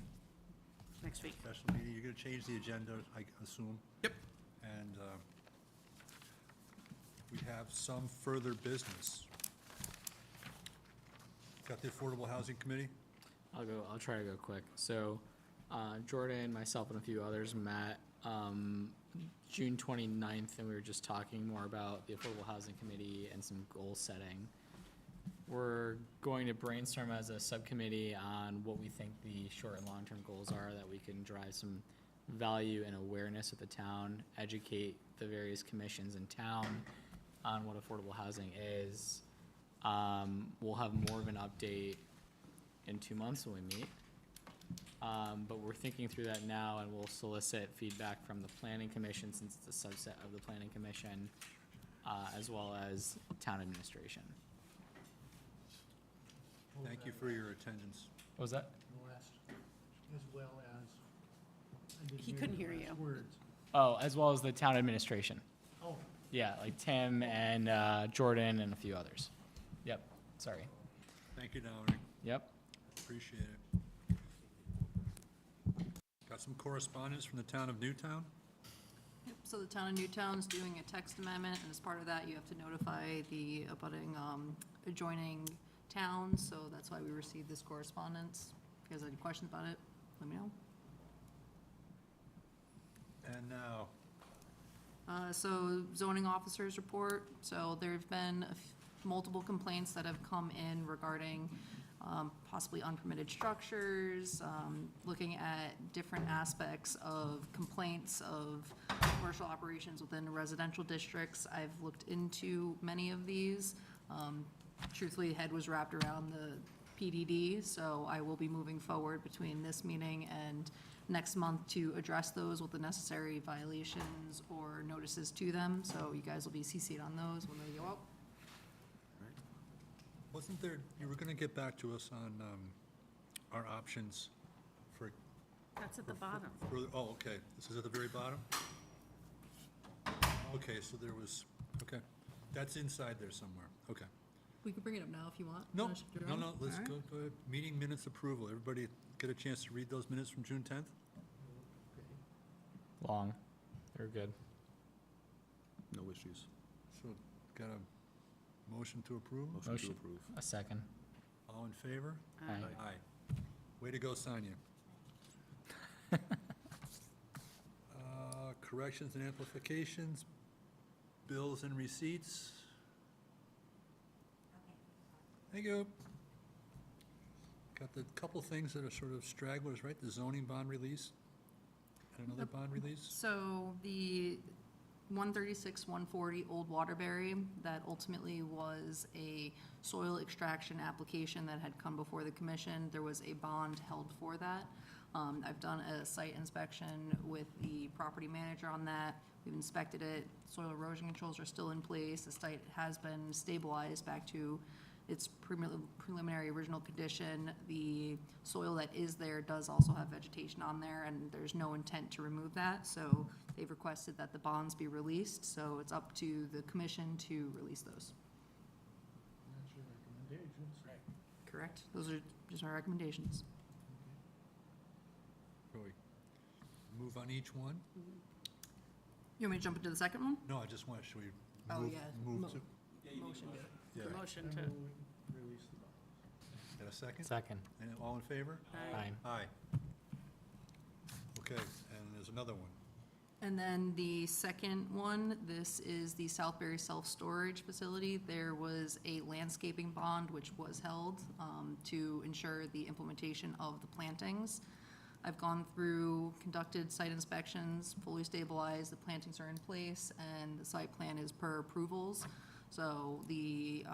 S6: Next week.
S1: special meeting. You're going to change the agenda, I assume?
S3: Yep.
S1: And we have some further business. Got the Affordable Housing Committee?
S8: I'll try to go quick. So, Jordan, myself, and a few others met, June 29th, and we were just talking more about the Affordable Housing Committee and some goal setting. We're going to brainstorm as a subcommittee on what we think the short and long-term goals are, that we can drive some value and awareness at the town, educate the various commissions in town on what affordable housing is. We'll have more of an update in 2 months when we meet. But we're thinking through that now, and we'll solicit feedback from the planning commission, since it's a subset of the planning commission, as well as town administration.
S1: Thank you for your attendance.
S8: What was that?
S5: As well as.
S6: He couldn't hear you.
S8: Oh, as well as the town administration.
S5: Oh.
S8: Yeah, like Tim and Jordan and a few others. Yep, sorry.
S1: Thank you, Dominic.
S8: Yep.
S1: Appreciate it. Got some correspondence from the town of Newtown?
S2: Yep, so the town of Newtown's doing a text amendment, and as part of that, you have to notify the abutting, adjoining towns, so that's why we received this correspondence. If you guys have any questions about it, let me know.
S1: And now,
S2: So zoning officers report, so there've been multiple complaints that have come in regarding possibly unpermitted structures, looking at different aspects of complaints of commercial operations within residential districts. I've looked into many of these. Truthfully, head was wrapped around the PDD, so I will be moving forward between this meeting and next month to address those with the necessary violations or notices to them. So you guys will be CC'd on those when they go out.
S1: wasn't there, you were going to get back to us on our options for,
S6: That's at the bottom.
S1: oh, okay, this is at the very bottom? Okay, so there was, okay, that's inside there somewhere, okay.
S2: We can bring it up now if you want.
S1: No,
S2: Wanna shift it
S1: no,
S2: around?
S1: no, let's
S2: All right.
S1: go ahead. Meeting minutes approval. Everybody get a chance to read those minutes from June 10th?
S8: Long. They're good.
S15: No issues.
S1: So, got a motion to approve?
S15: Motion to
S8: Motion.
S15: approve.
S8: A second.
S1: All in favor?
S8: Aye.
S1: Aye. Way to go, Sonia. Corrections and amplifications, bills and receipts. Thank you. Got the couple things that are sort of stragglers, right? The zoning bond release and another bond release?
S2: So the 136, 140 Old Waterbury, that ultimately was a soil extraction application that had come before the commission. There was a bond held for that. I've done a site inspection with the property manager on that. We've inspected it. Soil erosion controls are still in place. The site has been stabilized back to its preliminary original condition. The soil that is there does also have vegetation on there, and there's no intent to remove that. So they've requested that the bonds be released, so it's up to the commission to release those.
S5: That's your recommendations. Right.
S2: Correct? Those are just our recommendations.
S1: Shall we move on each one?
S2: You want me to jump into the second one?
S1: No, I just want, should we
S2: Oh,
S1: move,
S2: yeah.
S1: move
S2: Mo-
S1: to,
S2: Motion to.
S1: yeah,
S6: Motion to,
S1: get a second?
S8: Second.
S1: And all in favor?
S8: Aye.
S1: Aye. Okay, and there's another one.
S2: And then the second one, this is the Southbury Self-Storage Facility. There was a landscaping bond which was held to ensure the implementation of the plantings. I've gone through, conducted site inspections, fully stabilized, the plantings are in place, and the site plan is per approvals. So the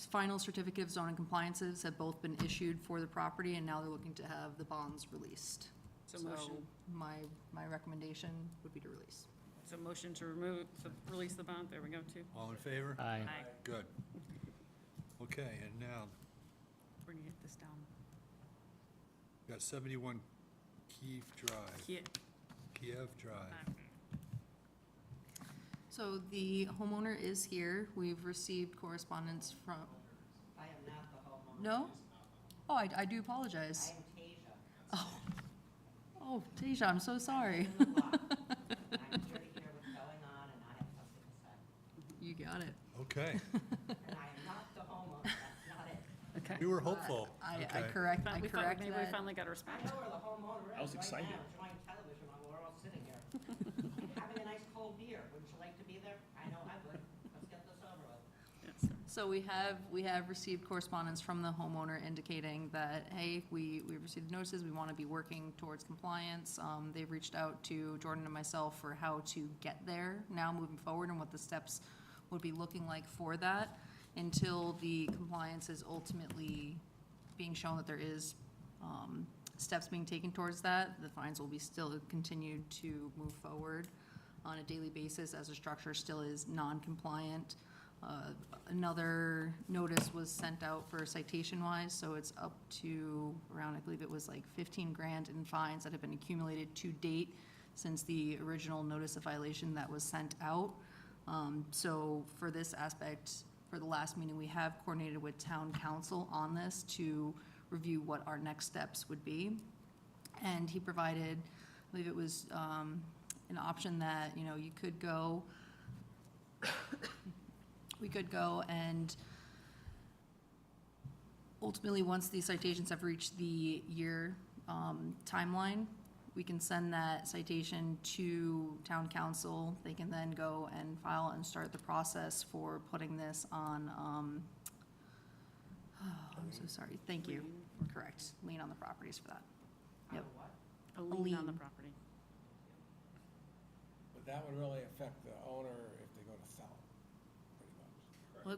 S2: final certificate of zoning compliances have both been issued for the property, and now they're looking to have the bonds released.
S6: So motion.
S2: My recommendation would be to release.
S6: so motion to remove, to release the bond, there we go, too.
S1: All in favor?
S8: Aye.
S6: Aye.
S1: Good. Okay, and now,
S6: We're gonna get this down.
S1: we got 71 Kiev Drive,
S6: Yeah.
S1: Kiev Drive.
S2: So the homeowner is here. We've received correspondence from,
S17: I am not the homeowner.
S2: no? Oh, I do apologize.
S17: I am Tasia.
S2: Oh, oh, Tasia, I'm so sorry.
S17: I'm here to hear what's going on, and I have something to say.
S2: You got it.
S1: Okay,
S17: And I am not the homeowner, that's not it.
S6: Okay.
S1: we were hopeful.
S2: I
S1: Okay.
S2: correct
S6: Maybe we
S2: that.
S6: finally got a
S17: I
S6: response.
S17: know where the homeowner is.
S15: I was excited.
S17: Right now, enjoying television while we're all sitting here. Having a nice cold beer, wouldn't you like to be there? I know I would. Let's get this over with.
S6: Yes.
S2: So we have received correspondence from the homeowner indicating that, hey, we received notices, we want to be working towards compliance. They've reached out to Jordan and myself for how to get there now moving forward and what the steps would be looking like for that until the compliance is ultimately being shown that there is steps being taken towards that. The fines will be still continued to move forward on a daily basis as the structure still is non-compliant. Another notice was sent out for citation-wise, so it's up to around, I believe it was like 15 grand in fines that have been accumulated to date since the original notice of violation that was sent out. So for this aspect, for the last meeting, we have coordinated with town council on this to review what our next steps would be. And he provided, I believe it was an option that, you know, you could go, we could go and ultimately, once these citations have reached the year timeline, we can send that citation to town council. They can then go and file and start the process for putting this on, I'm so sorry, thank you, correct, lien on the properties for that. Yep.
S6: A lien on the
S2: lien.
S6: property.
S16: But that would really affect the owner if they go to sell it, pretty much.
S2: Well,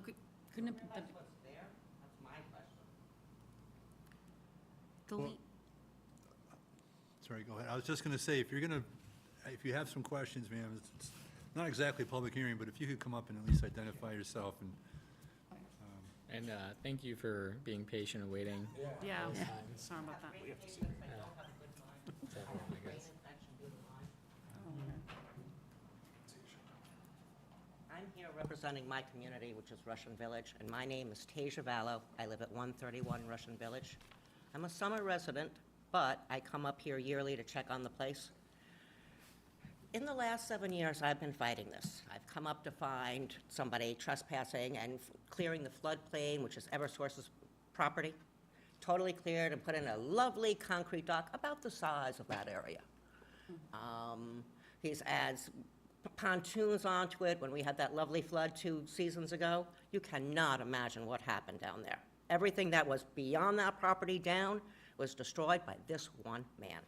S2: couldn't it,
S17: That's what's there? That's my question.
S2: the lien,
S1: Sorry, go ahead. I was just going to say, if you have some questions, ma'am, it's not exactly a public hearing, but if you could come up and at least identify yourself and,
S8: And thank you for being patient and waiting.
S6: Yeah, sorry about that.
S17: Great patience, I don't have a good line. I have a brain infection due to line. I'm here representing my community, which is Russian Village, and my name is Tasia Vallow. I live at 131 Russian Village. I'm a summer resident, but I come up here yearly to check on the place. In the last 7 years, I've been fighting this. I've come up to find somebody trespassing and clearing the floodplain, which is Eversource's property, totally cleared and put in a lovely concrete dock about the size of that area. He adds pontoons onto it. When we had that lovely flood 2 seasons ago, you cannot imagine what happened down there. Everything that was beyond that property down was destroyed by this one man,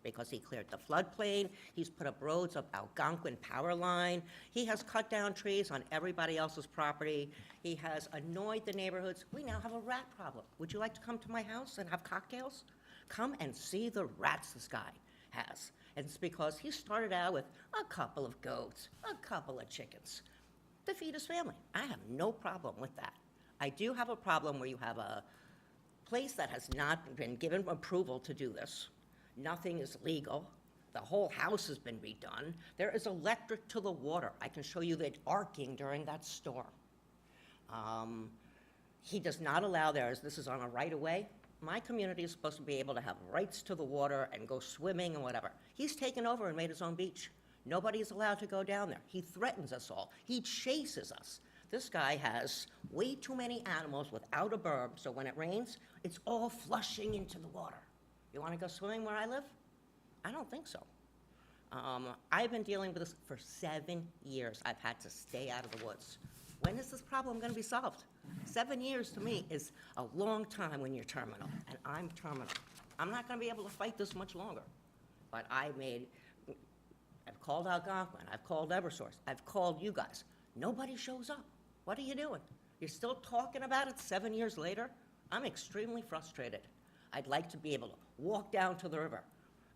S17: because he cleared the floodplain, he's put up roads of Algonquin power line, he has cut down trees on everybody else's property, he has annoyed the neighborhoods. We now have a rat problem. Would you like to come to my house and have cocktails? Come and see the rats this guy has. And it's because he started out with a couple of goats, a couple of chickens, to feed his family. I have no problem with that. I do have a problem where you have a place that has not been given approval to do this. Nothing is legal. The whole house has been redone. There is electric to the water. I can show you the arcing during that storm. He does not allow this is on a right-of-way. My community is supposed to be able to have rights to the water and go swimming and whatever. He's taken over and made his own beach. Nobody's allowed to go down there. He threatens us all. He chases us. This guy has way too many animals without a berm, so when it rains, it's all flushing into the water. You want to go swimming where I live? I don't think so. I've been dealing with this for 7 years. I've had to stay out of the woods. When is this problem going to be solved? 7 years to me is a long time when you're terminal, and I'm terminal. I'm not going to be able to fight this much longer. But I've called Algonquin, I've called Eversource, I've called you guys. Nobody shows up. What are you doing? You're still talking about it 7 years later? I'm extremely frustrated. I'd like to be able to walk down to the river.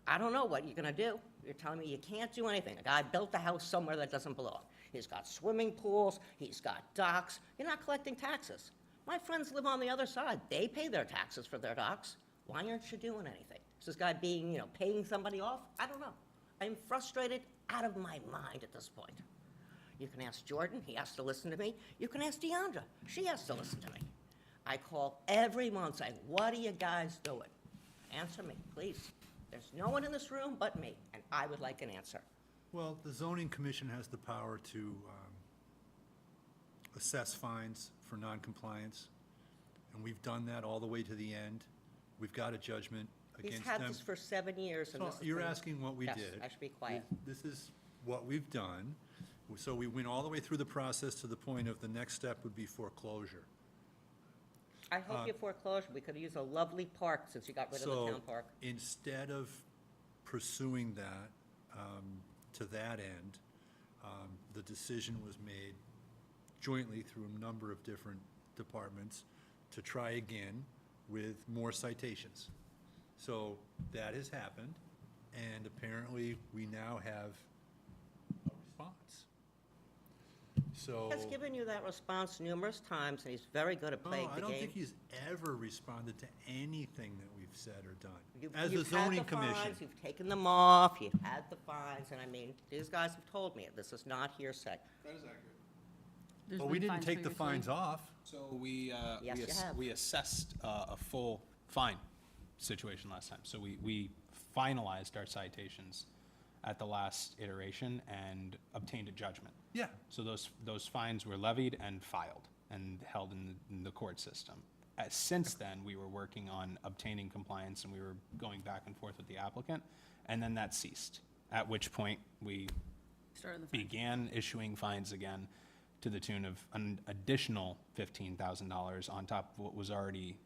S17: I don't know what you're gonna do. You're telling me you can't do anything. A guy built a house somewhere that doesn't belong. He's got swimming pools, he's got docks. You're not collecting taxes. My friends live on the other side. They pay their taxes for their docks. Why aren't you doing anything? Is this guy being, paying somebody off? I don't know. I'm frustrated out of my mind at this point. You can ask Jordan, he has to listen to me. You can ask Deandra, she has to listen to me. I call every month saying, what are you guys doing? Answer me, please. There's no one in this room but me, and I would like an answer.
S1: Well, the zoning commission has the power to assess fines for noncompliance, and we've done that all the way to the end. We've got a judgment against
S17: He's
S1: them.
S17: had this for 7 years, and
S1: So
S17: this is
S1: you're
S17: the-
S1: asking what we
S17: Yes,
S1: did.
S17: I should be quiet.
S1: This is what we've done. So we went all the way through the process to the point of the next step would be foreclosure.
S17: I hope you foreclosure. We could use a lovely park since you got rid of the town park.
S1: So instead of pursuing that, to that end, the decision was made jointly through a number of different departments to try again with more citations. So that has happened, and apparently we now have a response. So.
S17: He has given you that response numerous times, and he's very good at playing
S1: No,
S17: the
S1: I
S17: game.
S1: don't think he's ever responded to anything that we've said or done.
S17: You've-
S1: As a
S17: you've had
S1: zoning
S17: the
S1: commission.
S17: fines, you've taken them off, you've had the fines, and I mean, these guys have told me, this is not hearsay.
S6: There's
S1: Well, we
S6: been
S1: didn't take the
S6: previously.
S1: fines off.
S3: So we,
S17: Yes, you have.
S3: we assessed a full fine situation last time. So we finalized our citations at the last iteration and obtained a judgment.
S1: Yeah.
S3: So those fines were levied and filed and held in the court system. Since then, we were working on obtaining compliance, and we were going back and forth with the applicant, and then that ceased, at which point we
S6: Started the fine.
S3: began issuing fines again to the tune of an additional $15,000 on top of what was already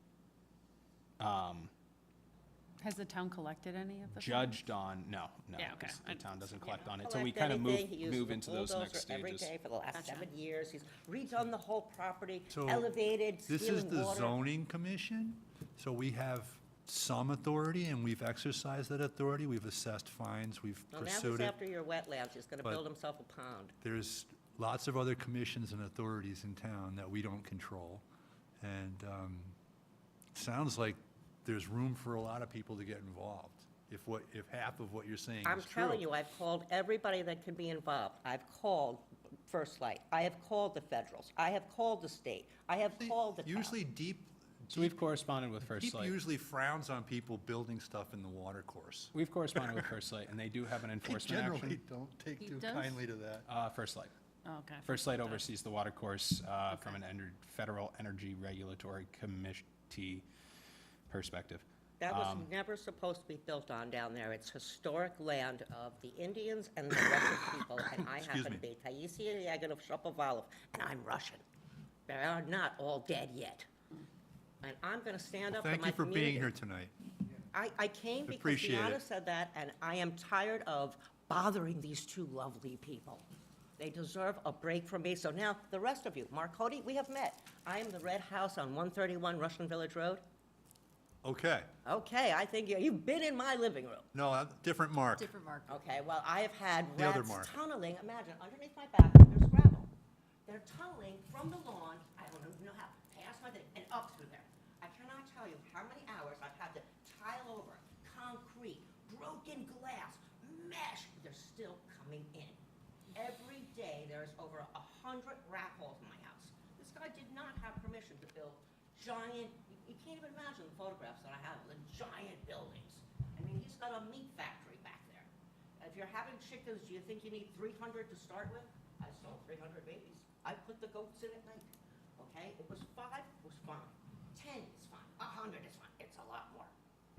S6: Has the town collected any of the? fines?
S3: judged on. No,
S6: Yeah, okay.
S3: 'cause the town doesn't collect on it. So
S17: Collect
S3: we kind of
S17: anything. He uses
S3: move
S17: the
S3: into those next
S17: bulldozer every
S3: stages.
S17: day for the last
S6: Gotcha.
S17: 7 years. He's redone the whole property,
S1: So
S17: elevated,
S1: This is
S17: stealing
S1: the
S17: water.
S1: zoning commission, so we have some authority, and we've exercised that authority. We've assessed fines, we've
S17: Well, now he's
S1: pursued it.
S17: after your wetlands. He's gonna
S1: but-
S17: build himself a pond.
S1: There's lots of other commissions and authorities in town that we don't control. And sounds like there's room for a lot of people to get involved, if half of what you're saying
S17: I'm
S1: is true.
S17: telling you, I've called everybody that can be involved. I've called First Light. I have called the Federals. I have called the state. I have called the town.
S1: Usually
S3: So we've corresponded with First
S1: Deep
S3: Light.
S1: usually frowns on people building stuff in the water course.
S3: We've corresponded with First Light, and they do have an
S1: They
S3: enforcement
S1: generally
S3: action.
S1: don't take
S6: He
S1: too
S6: does?
S1: kindly to that.
S3: First Light.
S6: Oh, okay.
S3: First Light
S6: does.
S3: oversees the water course from an Federal Energy Regulatory Committee perspective.
S17: That was never supposed to be built on down there. It's historic land of the Indians and the Russian people, and I
S1: Excuse
S17: happen to
S1: me.
S17: be Taisia Yaganov Shapovalov, and I'm Russian. They are not all dead yet. And I'm gonna stand up for my
S1: Thank you for
S17: community.
S1: being here tonight.
S17: I came because
S1: Appreciate
S17: Deanna
S1: it.
S17: said that, and I am tired of bothering these two lovely people. They deserve a break from me. So now, the rest of you, Mark Cody, we have met. I am the red house on 131 Russian Village Road.
S1: Okay.
S17: Okay, I think you've been in my living room.
S1: No, different mark.
S2: Different mark.
S17: Okay, well, I have had
S1: The other
S17: rats
S1: Mark.
S17: tunneling, imagine, underneath my back, there's gravel. They're tunneling from the lawn, I don't even know how, past my thing, and up through there. I cannot tell you how many hours I've had to tile over, concrete, broken glass, mesh, they're still coming in. Every day, there's over 100 rat holes in my house. This guy did not have permission to build giant, you can't even imagine the photographs that I have of the giant buildings. I mean, he's got a meat factory back there. If you're having chickens, do you think you need 300 to start with? I sold 300 babies. I put the goats in at night, okay? It was 5, it was fine. 10 is fine. 100 is fine. It's a lot more.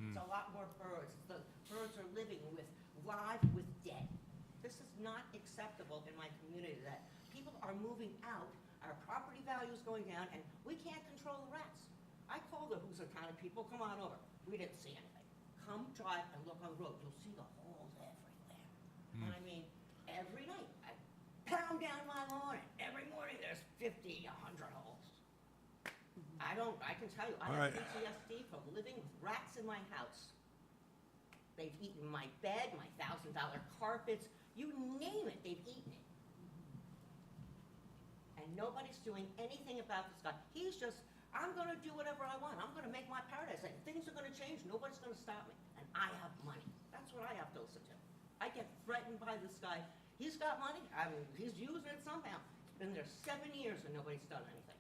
S17: It's a lot more birds. The birds are living with live with dead. This is not acceptable in my community that people are moving out, our property value is going down, and we can't control the rats. I called the Hoosier County people, come on over. We didn't see anything. Come drive and look on the road. You'll see the holes everywhere. And I mean, every night, I pound down my lawn, and every morning there's 50, 100 holes. I can tell you, I
S1: All
S17: have
S1: right.
S17: PTSD from living with rats in my house. They've eaten my bed, my $1,000 carpets, you name it, they've eaten it. And nobody's doing anything about this guy. He's just, I'm gonna do whatever I want. I'm gonna make my paradise. And things are gonna change. Nobody's gonna stop me. And I have money. That's what I have to listen to. I get threatened by this guy. He's got money. I mean, he's using it somehow. He's been there 7 years and nobody's done anything.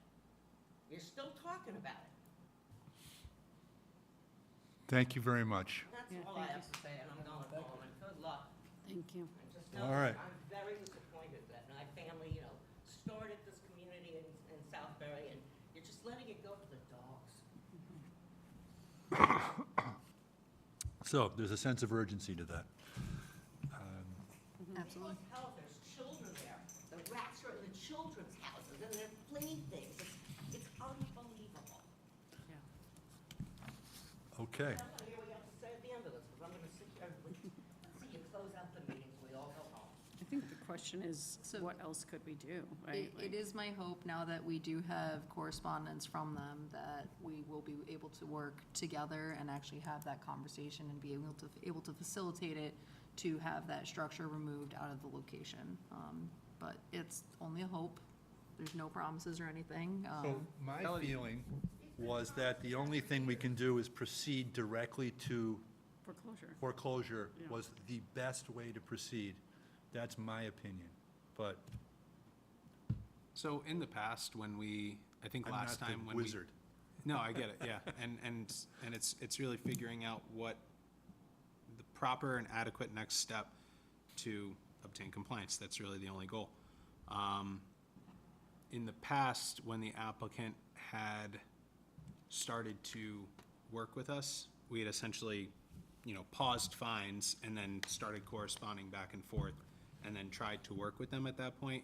S17: You're still talking about it.
S1: Thank you very much.
S17: That's all I have to say, and I'm going home, and good luck.
S6: Thank you.
S17: And just know
S1: All right.
S17: I'm very disappointed that my family, started this community in Southbury, and you're just letting it go to the dogs.
S1: So there's a sense of urgency to that.
S2: Absolutely.
S17: Hell, there's children there. The rats are in the children's houses, and they're playthings. It's unbelievable.
S1: Okay.
S17: I want to hear what you have to say at the end of this, because I'm going to sit here and see you close out the meeting, so we all go home.
S6: I think the question is,
S2: So-
S6: what else could we do, right?
S2: It is my hope, now that we do have correspondence from them, that we will be able to work together and actually have that conversation and be able to facilitate it, to have that structure removed out of the location. But it's only a hope. There's no promises or anything.
S1: So my feeling was that the only thing we can do is proceed directly to
S6: Foreclosure.
S1: foreclosure
S6: Yeah.
S1: was the best way to proceed. That's my opinion, but
S3: So in the past, when I think
S1: I'm
S3: last
S1: not the
S3: time when we.
S1: wizard.
S3: No, I get it, yeah. And it's really figuring out what the proper and adequate next step to obtain compliance. That's really the only goal. In the past, when the applicant had started to work with us, we had essentially, paused fines and then started corresponding back and forth and then tried to work with them at that point.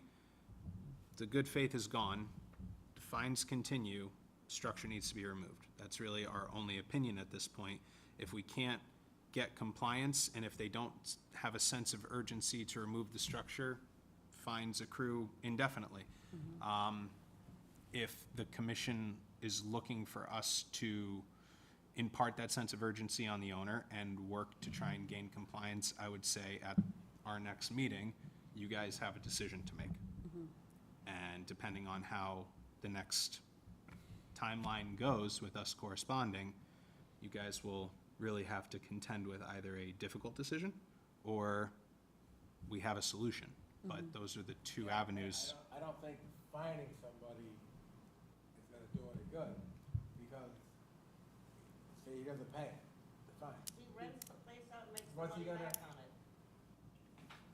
S3: The good faith is gone. Fines continue, structure needs to be removed. That's really our only opinion at this point. If we can't get compliance, and if they don't have a sense of urgency to remove the structure, fines accrue indefinitely. If the commission is looking for us to impart that sense of urgency on the owner and work to try and gain compliance, I would say at our next meeting, you guys have a decision to make. And depending on how the next timeline goes with us corresponding, you guys will really have to contend with either a difficult decision or we have a solution. But those are the two avenues.
S16: I don't think fining somebody is gonna do any good, because, say he doesn't pay it, the fine.
S17: He rents the place out and makes the
S16: What's he
S17: money
S16: gonna-
S17: back on it.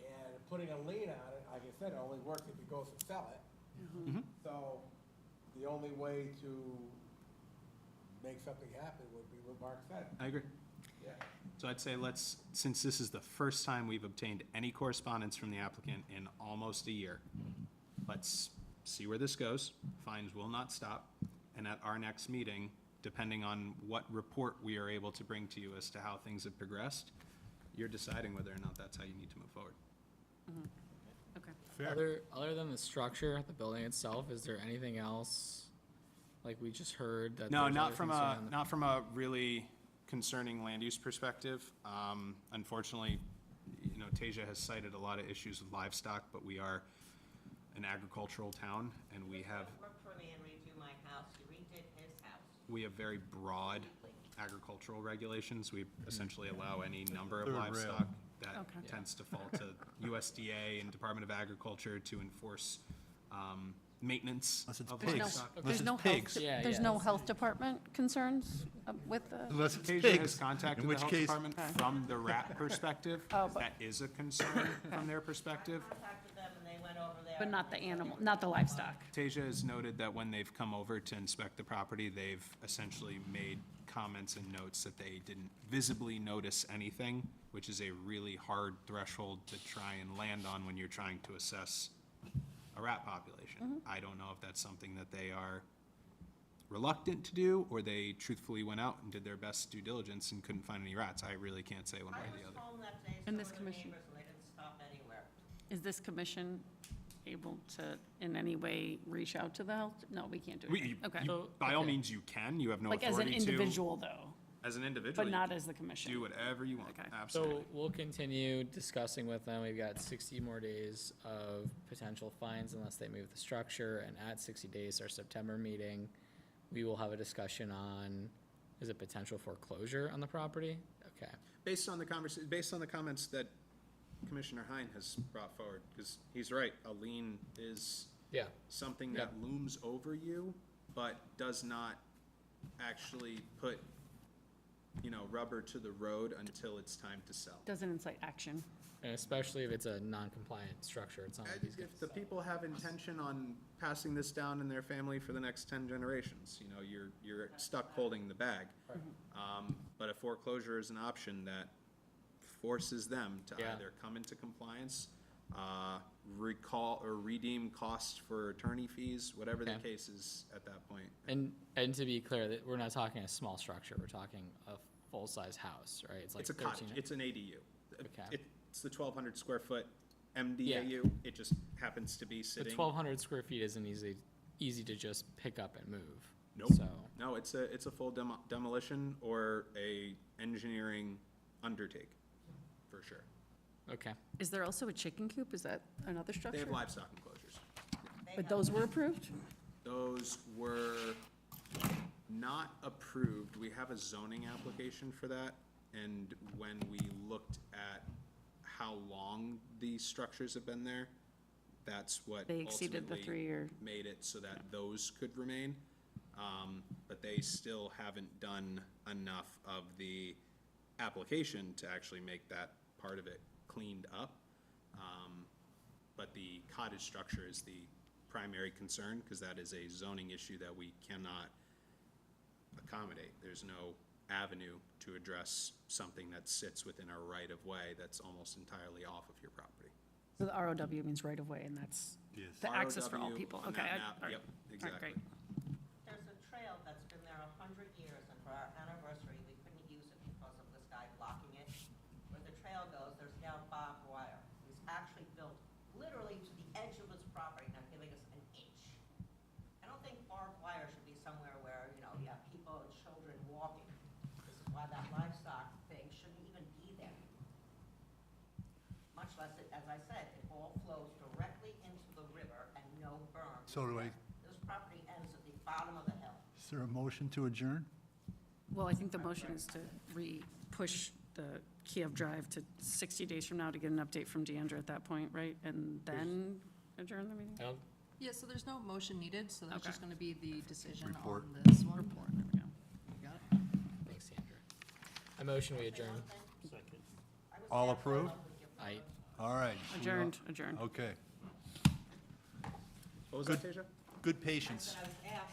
S16: And putting a lien on it, like I said, it only works if he goes to sell it. So, the only way to make something happen would be what Mark said.
S3: I agree.
S16: Yeah.
S3: So I'd say since this is the first time we've obtained any correspondence from the applicant in almost a year, let's see where this goes. Fines will not stop. And at our next meeting, depending on what report we are able to bring to you as to how things have progressed, you're deciding whether or not that's how you need to move forward.
S6: Okay.
S8: Other than the structure, the building itself, is there anything else, like we just heard that?
S3: No,
S8: there's
S3: not
S8: other
S3: from
S8: concern?
S3: not from a really concerning land use perspective. Unfortunately, Tasia has cited a lot of issues with livestock, but we are an agricultural town, and we have
S17: Work for me and redo my house. He redid his house.
S3: we have very broad agricultural regulations. We essentially allow any number of
S1: Third rail.
S3: livestock that
S6: Okay.
S3: tends to fall to USDA and Department of Agriculture to enforce
S15: maintenance
S1: Unless it's
S15: of
S1: pigs.
S15: livestock.
S1: Unless
S6: There's
S1: it's
S6: no
S1: pigs.
S6: health,
S8: Yeah,
S6: there's
S8: yeah.
S6: no health department concerns with the,
S1: Unless it's
S3: Tasia
S1: pigs.
S3: has contacted
S1: In
S3: the
S1: which
S3: health
S1: case,
S3: department from the rat perspective.
S6: Oh, but-
S3: That is a concern from their perspective.
S17: Contacted them and they went over there.
S6: but not the animal, not the livestock.
S3: Tasia has noted that when they've come over to inspect the property, they've essentially made comments and notes that they didn't visibly notice anything, which is a really hard threshold to try and land on when you're trying to assess a rat population. I don't know if that's something that they are reluctant to do, or they truthfully went out and did their best due diligence and couldn't find any rats. I really can't say one way
S17: I
S3: or
S17: was
S3: the other.
S17: home that day,
S6: And
S17: so
S6: this
S17: were the
S6: commission-
S17: neighbors, and they didn't stop anywhere.
S6: Is this commission able to, in any way, reach out to the health? No, we can't do anything. Okay.
S3: By all means, you can, you have no
S6: Like as an
S3: authority to.
S6: individual, though,
S3: As an individual.
S6: but
S3: you
S6: not
S3: can
S6: as the commission?
S3: Do whatever you want,
S6: Okay.
S3: absolutely.
S8: So we'll continue discussing with them. We've got 60 more days of potential fines unless they move the structure. And at 60 days, our September meeting, we will have a discussion on, is it potential foreclosure on the property? Okay.
S3: Based on the based on the comments that Commissioner Hein has brought forward, because he's right, a lien is
S8: Yeah.
S3: something that looms over you, but does not actually put, rubber to the road until it's time to sell.
S6: Doesn't incite action.
S8: And especially if it's a non-compliant structure, it's not like he's
S3: If the people have intention on passing this down in their family for the next 10 generations, you're stuck holding the bag. But a foreclosure is an option that forces them to
S8: Yeah.
S3: either come into compliance, recall or redeem costs for attorney fees, whatever the
S8: Okay.
S3: case is at that point.
S8: And to be clear, that we're not talking a small structure, we're talking a full-size house, right? It's like
S3: It's a cottage,
S8: 13
S3: it's an ADU.
S8: Okay.
S3: It's the 1,200 square foot MDAU, it just happens to be
S8: But
S3: sitting.
S8: 1,200 square feet isn't easy to just pick up and move.
S3: Nope.
S8: So,
S3: No, it's a full demolition or a engineering undertake, for sure.
S8: okay.
S6: Is there also a chicken coop? Is that another structure?
S3: They have livestock enclosures.
S6: But those were approved?
S3: Those were not approved. We have a zoning application for that. And when we looked at how long these structures have been there, that's what
S6: They exceeded the
S3: ultimately
S6: 3-year.
S3: made it so that those could remain. But they still haven't done enough of the application to actually make that part of it cleaned up. But the cottage structure is the primary concern, because that is a zoning issue that we cannot accommodate. There's no avenue to address something that sits within a right-of-way that's almost entirely off of your property.
S6: So the ROW means right of way, and that's
S1: Yes.
S6: the access for all
S3: ROW
S6: people.
S3: on
S6: Okay.
S3: that
S6: I-
S3: map,
S6: all right.
S3: yep,
S6: All right,
S3: exactly.
S6: great.
S17: There's a trail that's been there 100 years, and for our anniversary, we couldn't use it because of this guy blocking it. Where the trail goes, there's now barbed wire. He's actually built literally to the edge of his property, not giving us an inch. I don't think barbed wire should be somewhere where, you have people and children walking. This is why that livestock thing shouldn't even be there. Much less, as I said, it all flows directly into the river and no berm.
S1: So do I-
S17: This property ends at the bottom of the hill.
S1: Is there a motion to adjourn?
S6: Well, I think the motion is to push the Kiev Drive to 60 days from now to get an update from Deandra at that point, right? And then adjourn the meeting?
S8: I don't,
S2: Yeah, so there's no motion needed, so there's
S6: Okay.
S2: just gonna be the decision
S1: Report.
S2: on this one.
S6: Report, there we go.
S2: You got it?
S8: thanks, Sandra. I motion we adjourn.
S1: All approved?
S8: I,
S1: All right.
S6: Adjourned, adjourned.
S1: Okay.
S3: What was that, Tasia?
S1: Good patience.
S17: I was asked